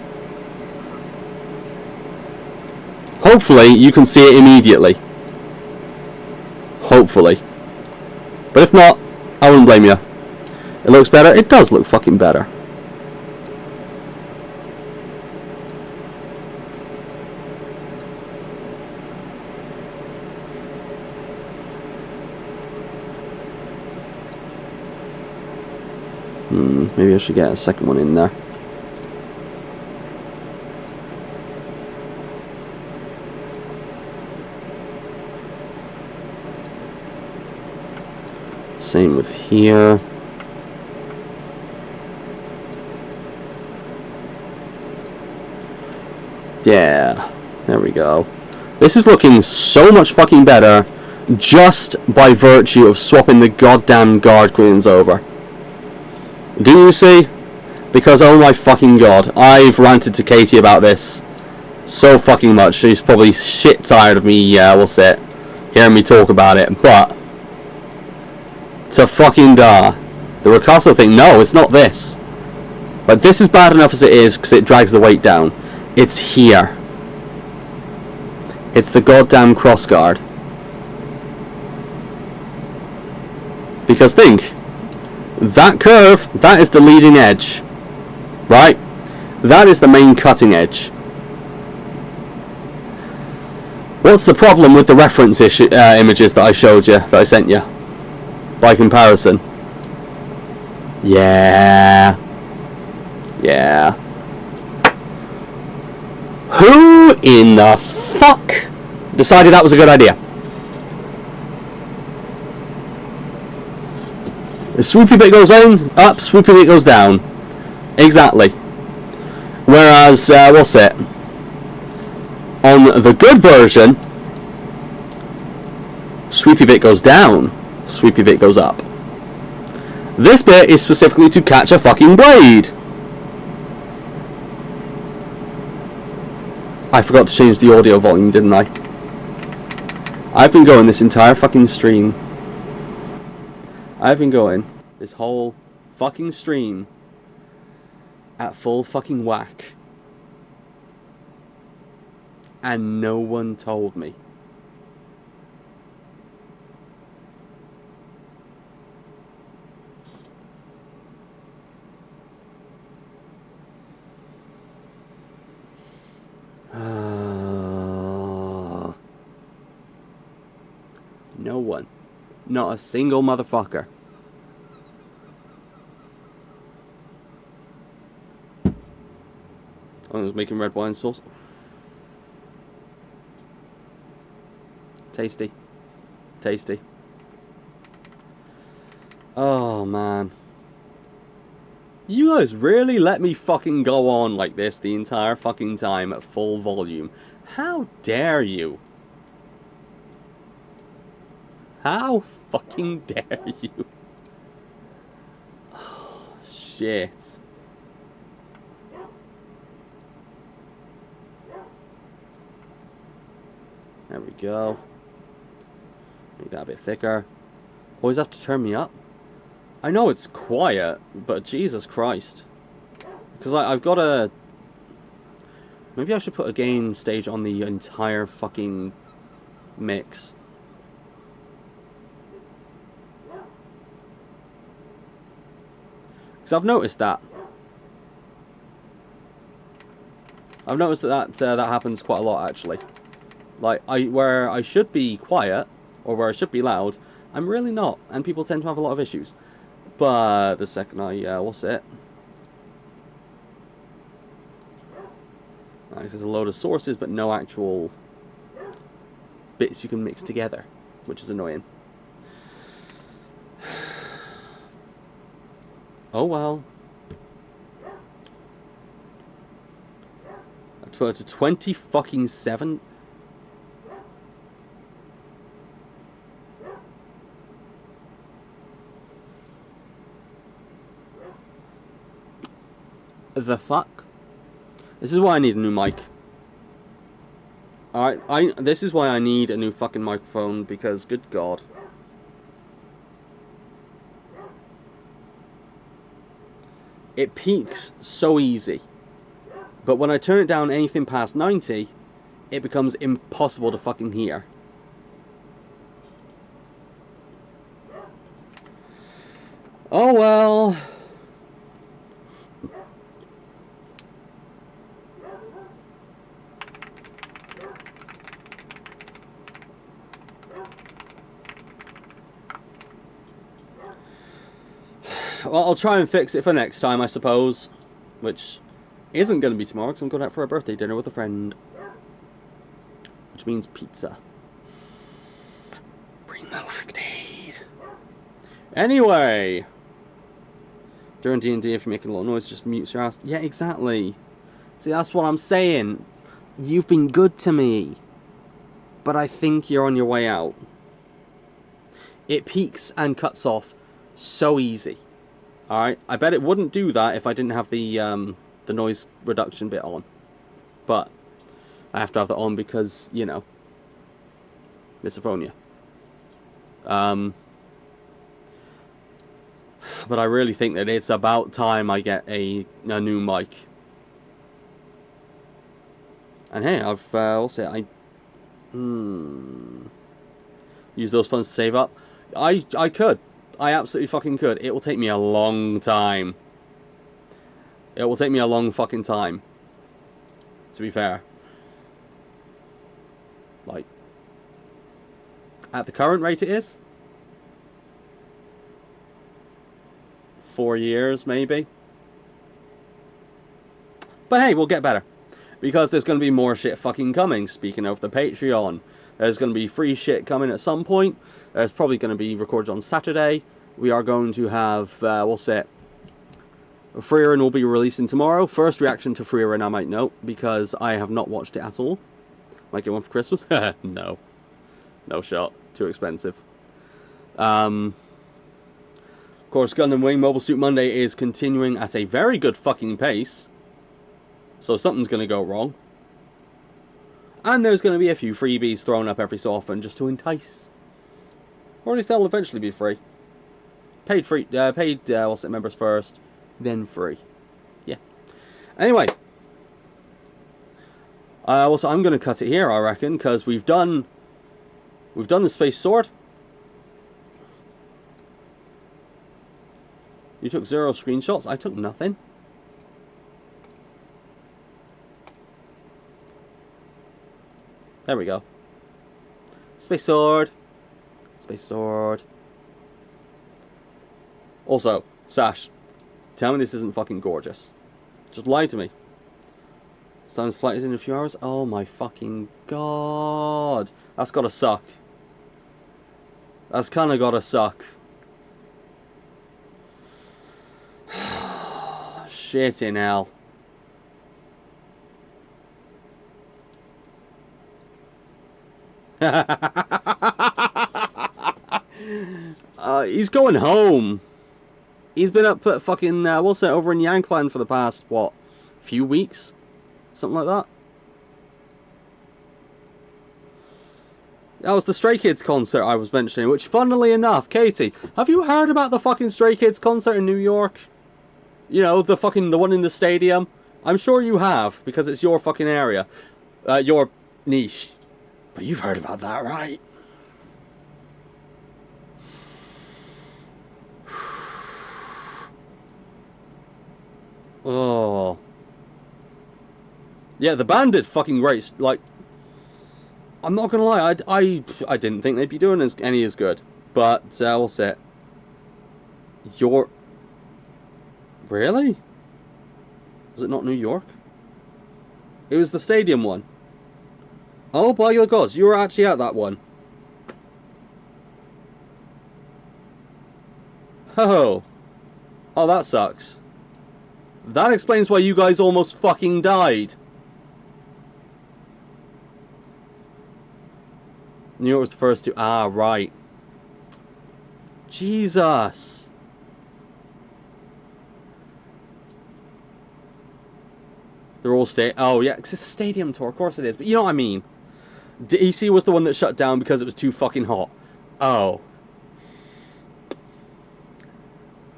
S1: Hopefully you can see it immediately. Hopefully. But if not, I wouldn't blame you. It looks better? It does look fucking better. Maybe I should get a second one in there. Same with here. Yeah, there we go. This is looking so much fucking better just by virtue of swapping the goddamn guard queens over. Do you see? Because oh my fucking god, I've ranted to Katie about this so fucking much. She's probably shit tired of me, we'll say, hearing me talk about it, but to fucking da. The Ricasso thing, no, it's not this. But this is bad enough as it is because it drags the weight down. It's here. It's the goddamn crossguard. Because think, that curve, that is the leading edge. Right? That is the main cutting edge. What's the problem with the reference images that I showed you, that I sent you? By comparison. Yeah. Yeah. Who in the fuck decided that was a good idea? The swoopy bit goes on, up, swoopy bit goes down. Exactly. Whereas, what's it? On the good version, swoopy bit goes down, swoopy bit goes up. This bit is specifically to catch a fucking blade. I forgot to change the audio volume, didn't I? I've been going this entire fucking stream. I've been going this whole fucking stream at full fucking whack. And no one told me. No one. Not a single motherfucker. I was making red wine sauce. Tasty. Tasty. Oh, man. You guys really let me fucking go on like this the entire fucking time at full volume. How dare you? How fucking dare you? Oh, shit. There we go. Make that a bit thicker. Always have to turn me up. I know it's quiet, but Jesus Christ. Because I've got a... Maybe I should put a gain stage on the entire fucking mix. Because I've noticed that. I've noticed that that happens quite a lot, actually. Like, where I should be quiet, or where I should be loud, I'm really not. And people tend to have a lot of issues. But the second I, what's it? Like, there's a load of sources, but no actual bits you can mix together, which is annoying. Oh well. It's a 20 fucking 7. The fuck? This is why I need a new mic. Alright, this is why I need a new fucking microphone, because good god. It peaks so easy. But when I turn it down anything past 90, it becomes impossible to fucking hear. Oh well. Well, I'll try and fix it for next time, I suppose. Which isn't going to be tomorrow, because I'm going out for a birthday dinner with a friend. Which means pizza. Bring the lactate. Anyway. During D&D, if you're making a lot of noise, just mute your ass. Yeah, exactly. See, that's what I'm saying. You've been good to me. but I think you're on your way out. It peaks and cuts off so easy. Alright, I bet it wouldn't do that if I didn't have the noise reduction bit on. But I have to have that on because, you know, misophonia. But I really think that it's about time I get a new mic. And hey, I've also use those funds to save up. I could. I absolutely fucking could. It will take me a long time. It will take me a long fucking time. To be fair. Like, at the current rate it is. 4 years, maybe. But hey, we'll get better. Because there's going to be more shit fucking coming. Speaking of the Patreon. There's going to be free shit coming at some point. There's probably going to be recorded on Saturday. We are going to have, what's it? Freerin will be releasing tomorrow. First reaction to Freerin, I might note, because I have not watched it at all. Might get one for Christmas? No. No shot. Too expensive. Of course, Gundam Wing Mobile Suit Monday is continuing at a very good fucking pace. So something's going to go wrong. And there's going to be a few freebies thrown up every so often just to entice. Or at least they'll eventually be free. Paid members first, then free. Yeah. Anyway. Also, I'm going to cut it here, I reckon, because we've done the Space Sword. You took 0 screenshots. I took nothing. There we go. Space Sword. Space Sword. Also, Sash, tell me this isn't fucking gorgeous. Just lie to me. Sounds flight is in a few hours. Oh my fucking god. That's gotta suck. That's kinda gotta suck. Shit in hell. He's going home. He's been up at fucking, what's it, over in Yankland for the past, what, few weeks? Something like that. That was the Stray Kids concert I was mentioning, which, funnily enough, Katie, have you heard about the fucking Stray Kids concert in New York? You know, the one in the stadium? I'm sure you have, because it's your fucking area. Your niche. But you've heard about that, right? Oh. Yeah, the band did fucking great. Like, I'm not gonna lie, I didn't think they'd be doing any as good. But, we'll say it. Really? Was it not New York? It was the stadium one. Oh, by your gods, you were actually at that one. Oh. Oh, that sucks. That explains why you guys almost fucking died. New York was the first to... Ah, right. Jesus. They're all Oh, yeah, because it's a stadium tour. Of course it is. But you know what I mean. DC was the one that shut down because it was too fucking hot. Oh.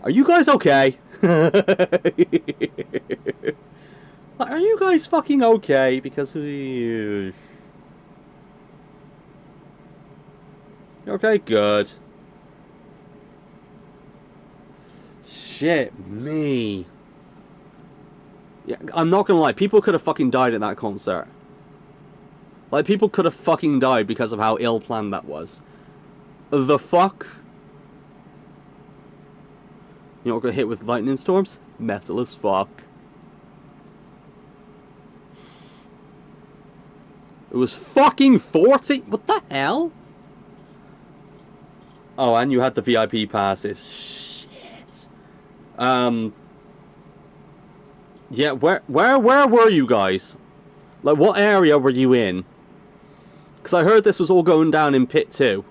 S1: Are you guys okay? Are you guys fucking okay? Because... Okay, good. Shit me. Yeah, I'm not gonna lie, people could have fucking died at that concert. Like, people could have fucking died because of how ill-planned that was. The fuck? You know what got hit with lightning storms? Metal as fuck. It was fucking 40? What the hell? Oh, and you had the VIP passes. Shit. Yeah, where were you guys? Like, what area were you in? Because I heard this was all going down in Pit 2.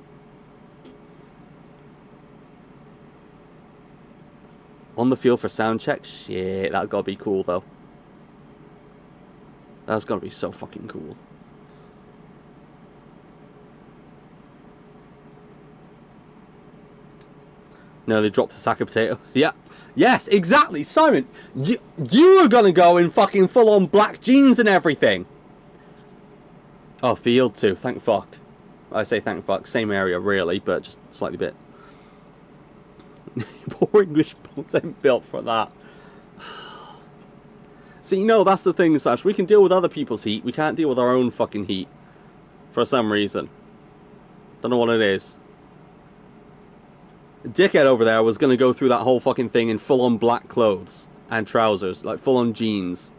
S1: On the field for sound check? Shit, that gotta be cool though. That's gotta be so fucking cool. No, they dropped a sack of potato. Yeah. Yes, exactly, Simon. You were gonna go in fucking full-on black jeans and everything. Oh, field 2. Thank fuck. I say thank fuck. Same area, really, but just slightly bit. Poor English boats ain't built for that. So, you know, that's the thing, Sash. We can deal with other people's heat. We can't deal with our own fucking heat. For some reason. Don't know what it is. Dickhead over there was going to go through that whole fucking thing in full-on black clothes. And trousers. Like, full-on jeans.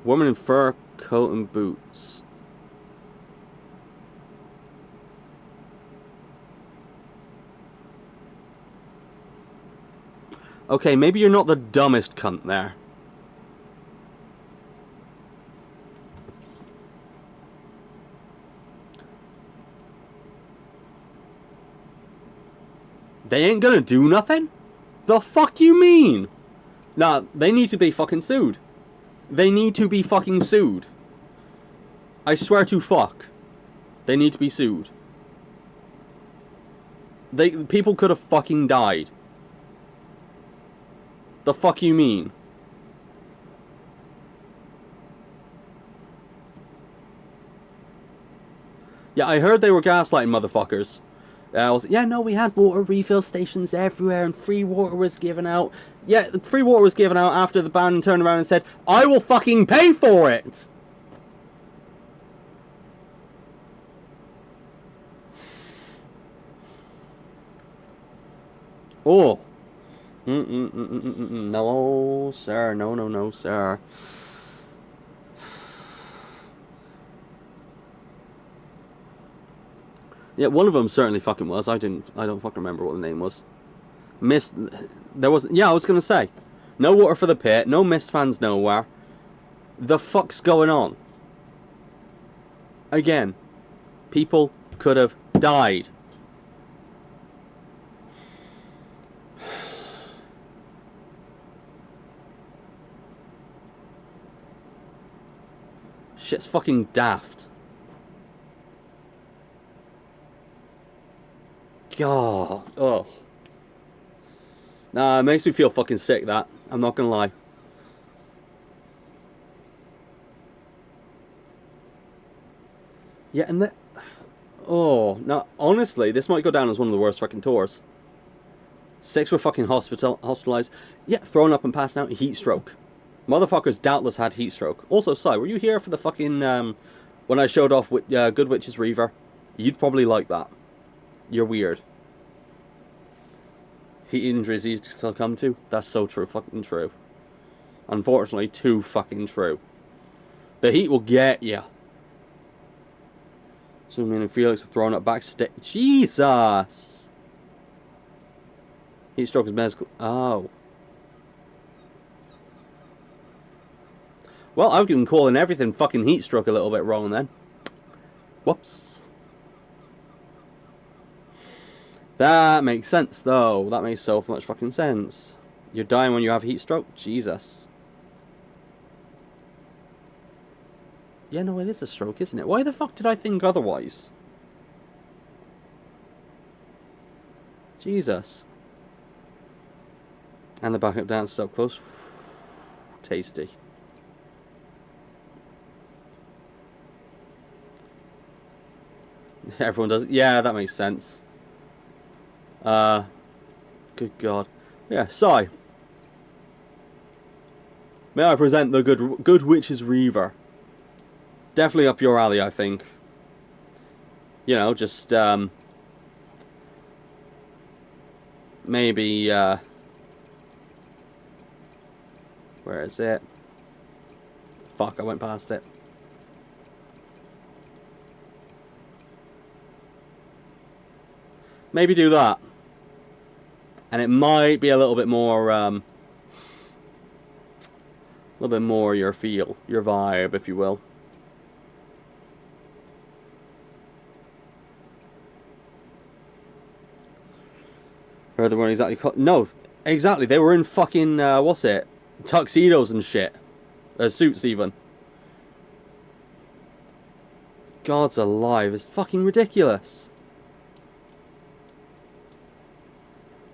S1: Woman in fur coat and boots. Okay, maybe you're not the dumbest cunt there. They ain't gonna do nothing? The fuck you mean? Nah, they need to be fucking sued. They need to be fucking sued. I swear to fuck. They need to be sued. People could have fucking died. The fuck you mean? Yeah, I heard they were gaslighting motherfuckers. Yeah, no, we had water refill stations everywhere and free water was given out. Yeah, free water was given out after the band turned around and said, I will fucking pay for it! Oh. No, sir. No, sir. Yeah, one of them certainly fucking was. I don't fucking remember what the name was. Mist. There was. Yeah, I was gonna say. No water for the pit. No Mist fans nowhere. The fuck's going on? Again, people could have died. Shit's fucking daft. God. Oh. Nah, it makes me feel fucking sick, that. I'm not gonna lie. Yeah, and that... Oh, now, honestly, this might go down as one of the worst fucking tours. 6 were fucking hospitalized. Yeah, thrown up and passed out. Heat stroke. Motherfuckers doubtless had heat stroke. Also, Si, were you here for the fucking... when I showed off with Good Witch's Reaver? You'd probably like that. You're weird. Heat injuries easy to succumb to? That's so true. Fucking true. Unfortunately, too fucking true. The heat will get ya. So, me and Felix were thrown up backstage. Jesus! Heat stroke is medical. Oh. Well, I've been calling everything fucking heat stroke a little bit wrong then. Whoops. That makes sense, though. That makes so much fucking sense. You're dying when you have heat stroke? Jesus. Yeah, no, it is a stroke, isn't it? Why the fuck did I think otherwise? Jesus. And the backup dance so close. Tasty. Everyone does. Yeah, that makes sense. Good God. Yeah, Si. May I present the Good Witch's Reaver? Definitely up your alley, I think. You know, just, maybe, where is it? Fuck, I went past it. Maybe do that. And it might be a little bit more, little bit more your feel, your vibe, if you will. Or they weren't exactly... No, exactly. They were in fucking, what's it? Tuxedos and shit. Suits, even. God's alive. It's fucking ridiculous.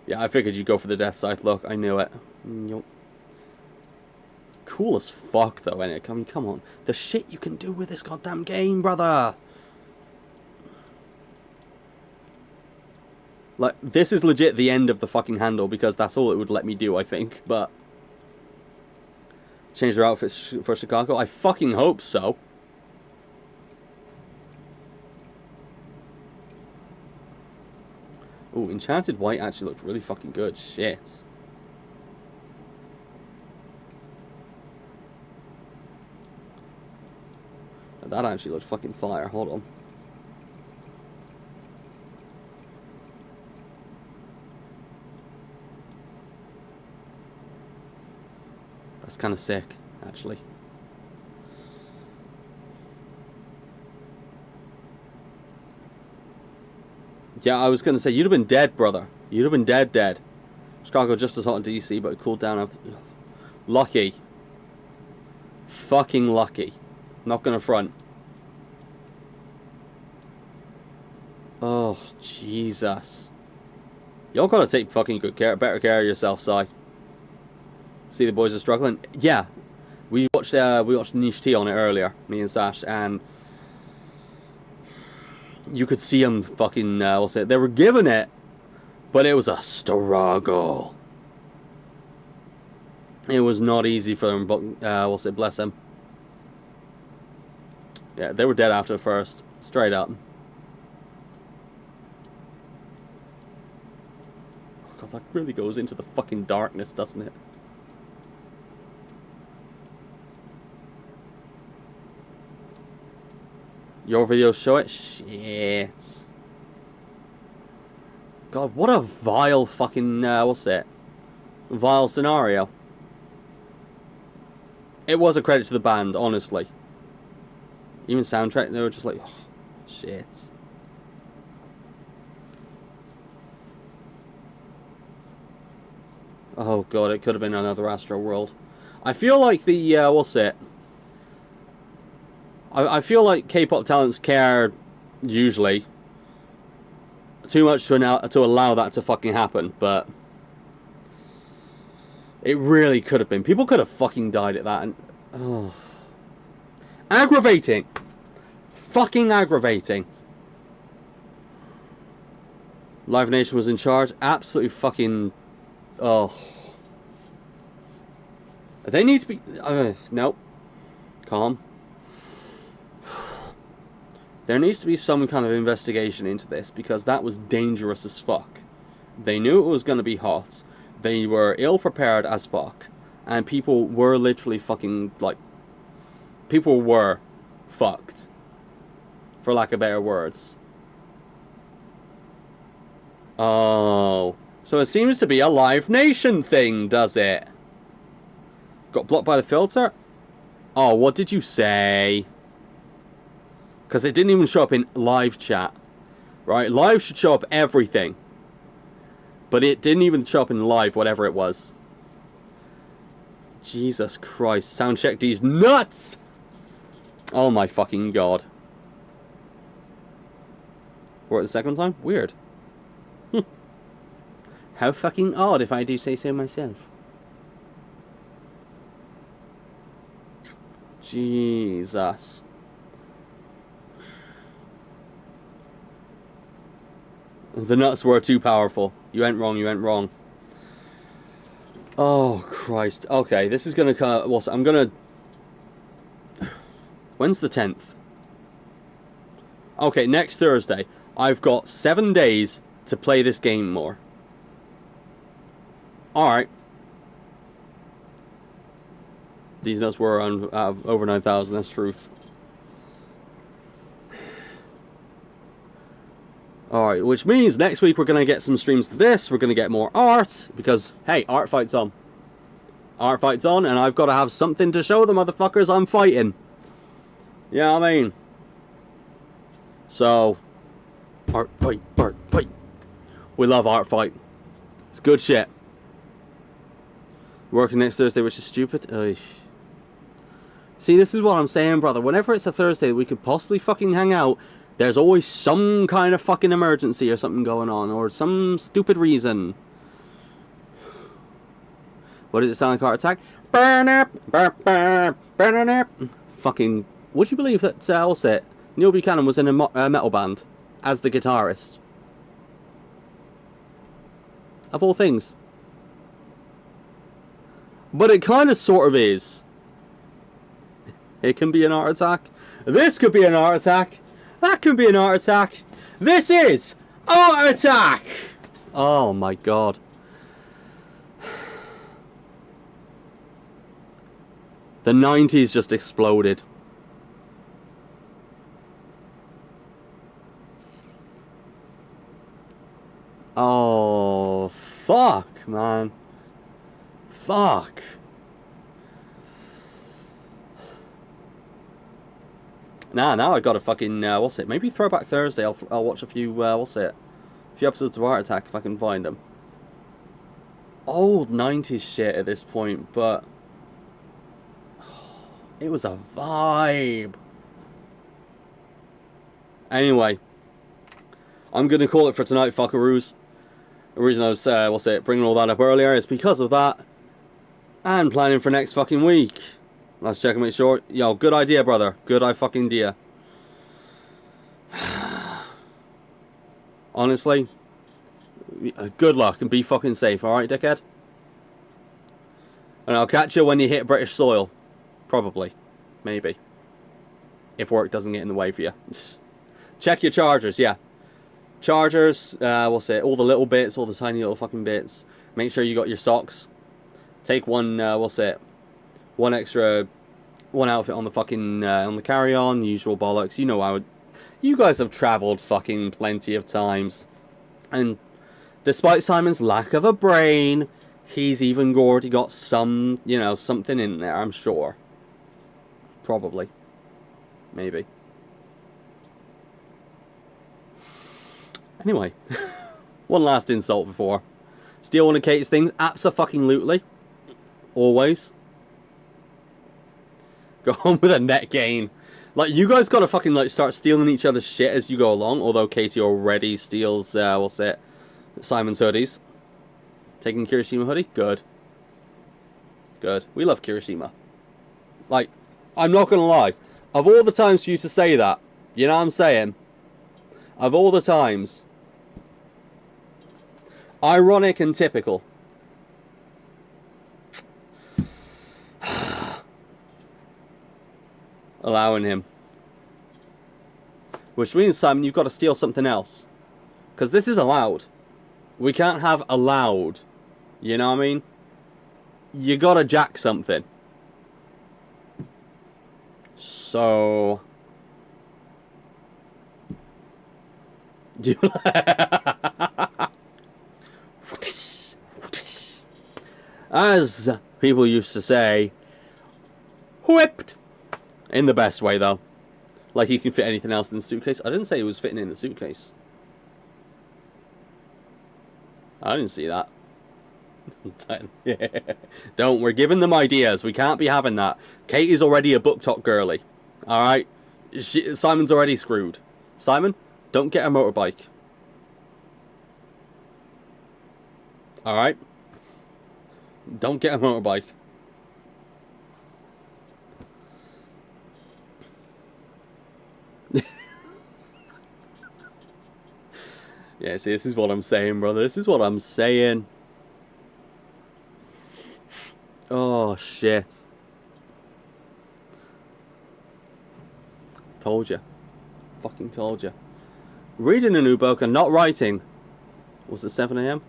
S1: Yeah, I figured you'd go for the Death Scythe look. I knew it. Yep. Cool as fuck, though, ain't it? I mean, come on. The shit you can do with this goddamn game, brother. Like, this is legit the end of the fucking handle, because that's all it would let me do, I think. But change their outfits for Chicago? I fucking hope so. Ooh, Enchanted White actually looked really fucking good. Shit. That actually looked fucking fire. Hold on. That's kind of sick, actually. Yeah, I was going to say, you'd have been dead, brother. You'd have been dead. Chicago just as hot in DC, but it cooled down after... Lucky. Fucking lucky. Not going to front. Oh, Jesus. Y'all gotta take fucking better care of yourself, Si. See, the boys are struggling. Yeah. We watched Niche T on it earlier, me and Sash, and... you could see them fucking, what's it? They were giving it, but it was a struggle. It was not easy for them, but, what's it? Bless them. Yeah, they were dead after the first. Straight up. Oh God, that really goes into the fucking darkness, doesn't it? Your videos show it? Shit. God, what a vile fucking, what's it? Vile scenario. It was a credit to the band, honestly. Even soundtrack, they were just like, oh, shit. Oh God, it could have been another Astro World. I feel like the, what's it? I feel like K-pop talents care, usually, too much to allow that to fucking happen, but it really could have been. People could have fucking died at that, and oh, aggravating, fucking aggravating. Live Nation was in charge. Absolutely fucking, oh, they need to be. Nope, calm. There needs to be some kind of investigation into this, because that was dangerous as fuck. They knew it was going to be hot. They were ill-prepared as fuck. And people were literally fucking, like... people were fucked. For lack of better words. Oh. So it seems to be a Live Nation thing, does it? Got blocked by the filter? Oh, what did you say? Because it didn't even show up in live chat. Right? Live should show up everything. But it didn't even show up in live, whatever it was. Jesus Christ. Soundcheck D's nuts! Oh my fucking God. We're at the second time? Weird. How fucking odd, if I do say so myself. Jesus. The nuts were too powerful. You went wrong, you went wrong. Oh, Christ. Okay, this is gonna come... well, I'm gonna... When's the 10th? Okay, next Thursday. I've got 7 days to play this game more. Alright. These nuts were on over 9,000, that's truth. Alright, which means next week we're going to get some streams to this, we're going to get more art, because, hey, art fight's on. art fight's on, and I've got to have something to show the motherfuckers I'm fighting. You know what I mean? So, art fight, art fight. We love art fight. It's good shit. Working next Thursday, which is stupid. Ugh. See, this is what I'm saying, brother. Whenever it's a Thursday we could possibly fucking hang out, there's always some kind of fucking emergency or something going on, or some stupid reason. What does it sound like, heart attack? Fucking, would you believe that, what's it? Neil Buchanan was in a metal band as the guitarist? Of all things. But it kind of sort of is. It can be an heart attack. This could be an heart attack. That could be an heart attack. This is heart attack. Oh my god. The 90s just exploded. Oh, fuck, man. Fuck. Now I got a fucking, what's it? Maybe Throwback Thursday. I'll watch a few, what's it? A few episodes of Heart Attack if I can find them. Old 90s shit at this point, but it was a vibe. Anyway, I'm gonna call it for tonight, fuckaroos. The reason I was, what's it, bringing all that up earlier is because of that. And planning for next fucking week. Let's check and make sure. Yo, good idea, brother. Good fucking idea. Honestly, good luck and be fucking safe, alright, dickhead? And I'll catch you when you hit British soil. Probably. Maybe. If work doesn't get in the way for you. Check your chargers, yeah. Chargers, what's it? All the little bits, all the tiny little fucking bits. Make sure you got your socks. Take one, what's it? One extra, one outfit on the fucking, on the carry-on, usual bollocks. You know how you guys have travelled fucking plenty of times. And despite Simon's lack of a brain, he's even already got some, you know, something in there, I'm sure. Probably. Maybe. Anyway. One last insult before. Steal one of Kate's things? Abso-fucking-lutely. Always. Go home with a net gain. Like, you guys gotta fucking, like, start stealing each other's shit as you go along. Although Katie already steals, what's it? Simon's hoodies. Taking Kirishima hoodie? Good. Good. We love Kirishima. Like, I'm not gonna lie. Of all the times for you to say that, you know what I'm saying? Of all the times. Ironic and typical. Allowing him. Which means, Simon, you've got to steal something else. Because this is allowed. We can't have allowed. You know what I mean? You gotta jack something. So... As people used to say, whipped. In the best way, though. Like he can fit anything else in the suitcase. I didn't say he was fitting in the suitcase. I didn't see that. Don't. We're giving them ideas. We can't be having that. Katie's already a book talk girly. Alright? Simon's already screwed. Simon, don't get a motorbike. Alright? Don't get a motorbike. Yeah, see, this is what I'm saying, brother. This is what I'm saying. Oh, shit. Told you. Fucking told you. Reading a new book and not writing. Was it 7 AM?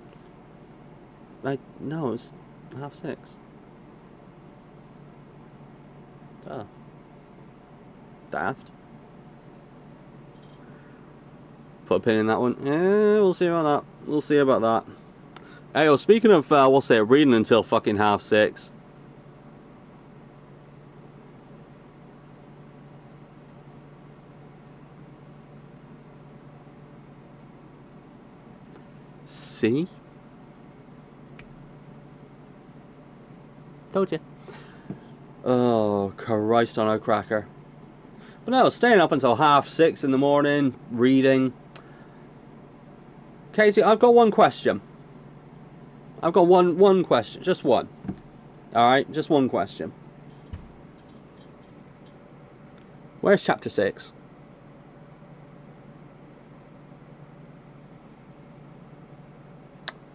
S1: No, it's 6:30. Ah. Daft. Put a pin in that one. Yeah, we'll see about that. We'll see about that. Hey, well, speaking of, what's it, reading until fucking 6:30. See? Told you. Oh, Christ on a cracker. But no, staying up until 6:30 in the morning, reading. Katie, I've got one question. I've got one question. Just one. Alright, just one question. Where's chapter 6?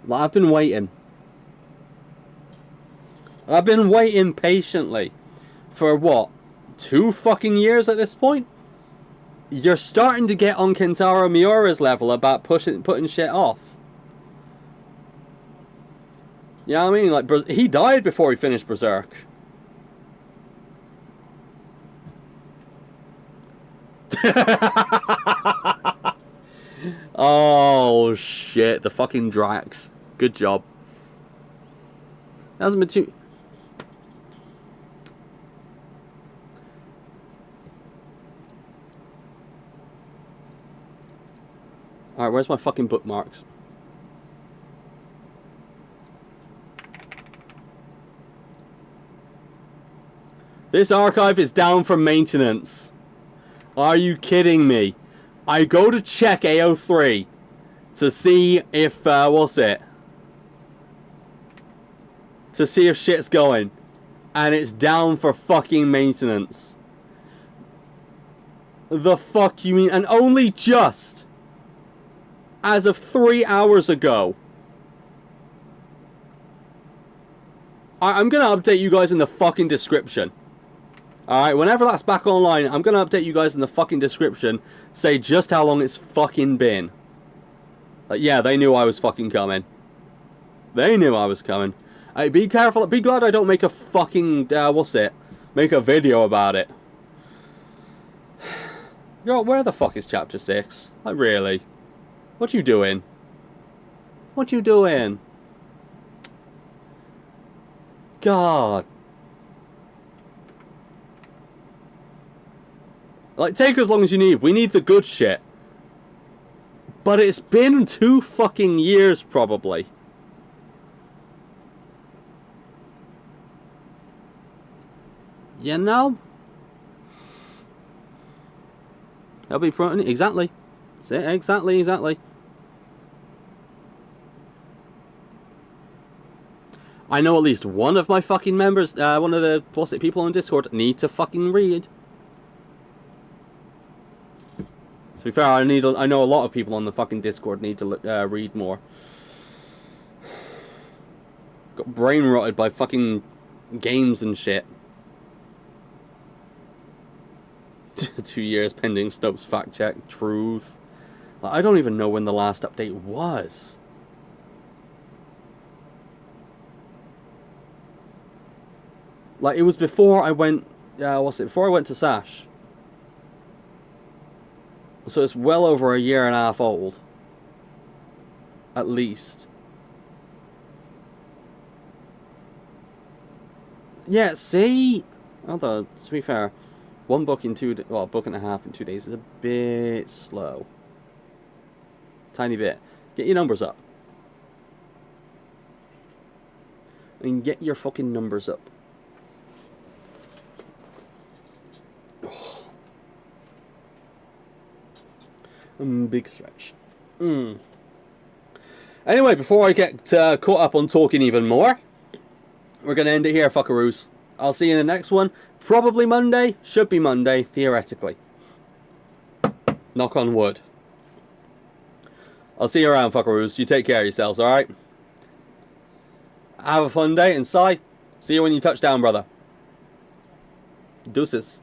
S1: Like, I've been waiting. I've been waiting patiently. For what? 2 fucking years at this point? You're starting to get on Kentaro Miura's level about putting shit off. You know what I mean? Like, he died before he finished Berserk. Oh shit, the fucking Drax. Good job. That hasn't been too... Alright, where's my fucking bookmarks? This archive is down for maintenance. Are you kidding me? I go to check AO3 to see if, what's it? To see if shit's going. And it's down for fucking maintenance. The fuck you mean? And only just as of 3 hours ago. I'm gonna update you guys in the fucking description. Alright, whenever that's back online, I'm gonna update you guys in the fucking description. Say just how long it's fucking been. Like, yeah, they knew I was fucking coming. They knew I was coming. Hey, be careful. Be glad I don't make a fucking, what's it? Make a video about it. Yo, where the fuck is chapter 6? Like, really? What you doing? What you doing? God. Like, take as long as you need. We need the good shit. But it's been 2 fucking years, probably. You know? That'll be pretty... Exactly. That's it. Exactly. I know at least one of my fucking members, one of the, what's it, people on Discord need to fucking read. To be fair, I know a lot of people on the fucking Discord need to read more. Got brain rotted by fucking games and shit. 2 years pending Snopes fact check. Truth. Like, I don't even know when the last update was. Like, it was before I went... Before I went to Sesh. So it's well over a year and a half old. At least. Yeah, see? Although, to be fair, one book in a book and a half in 2 days is a bit slow. Tiny bit. Get your numbers up. And get your fucking numbers up. Big stretch. Anyway, before I get caught up on talking even more, we're going to end it here, fuckaroos. I'll see you in the next one. Probably Monday. Should be Monday, theoretically. Knock on wood. I'll see you around, fuckaroos. You take care of yourselves, alright? Have a fun day, and see you when you touch down, brother. Deuces.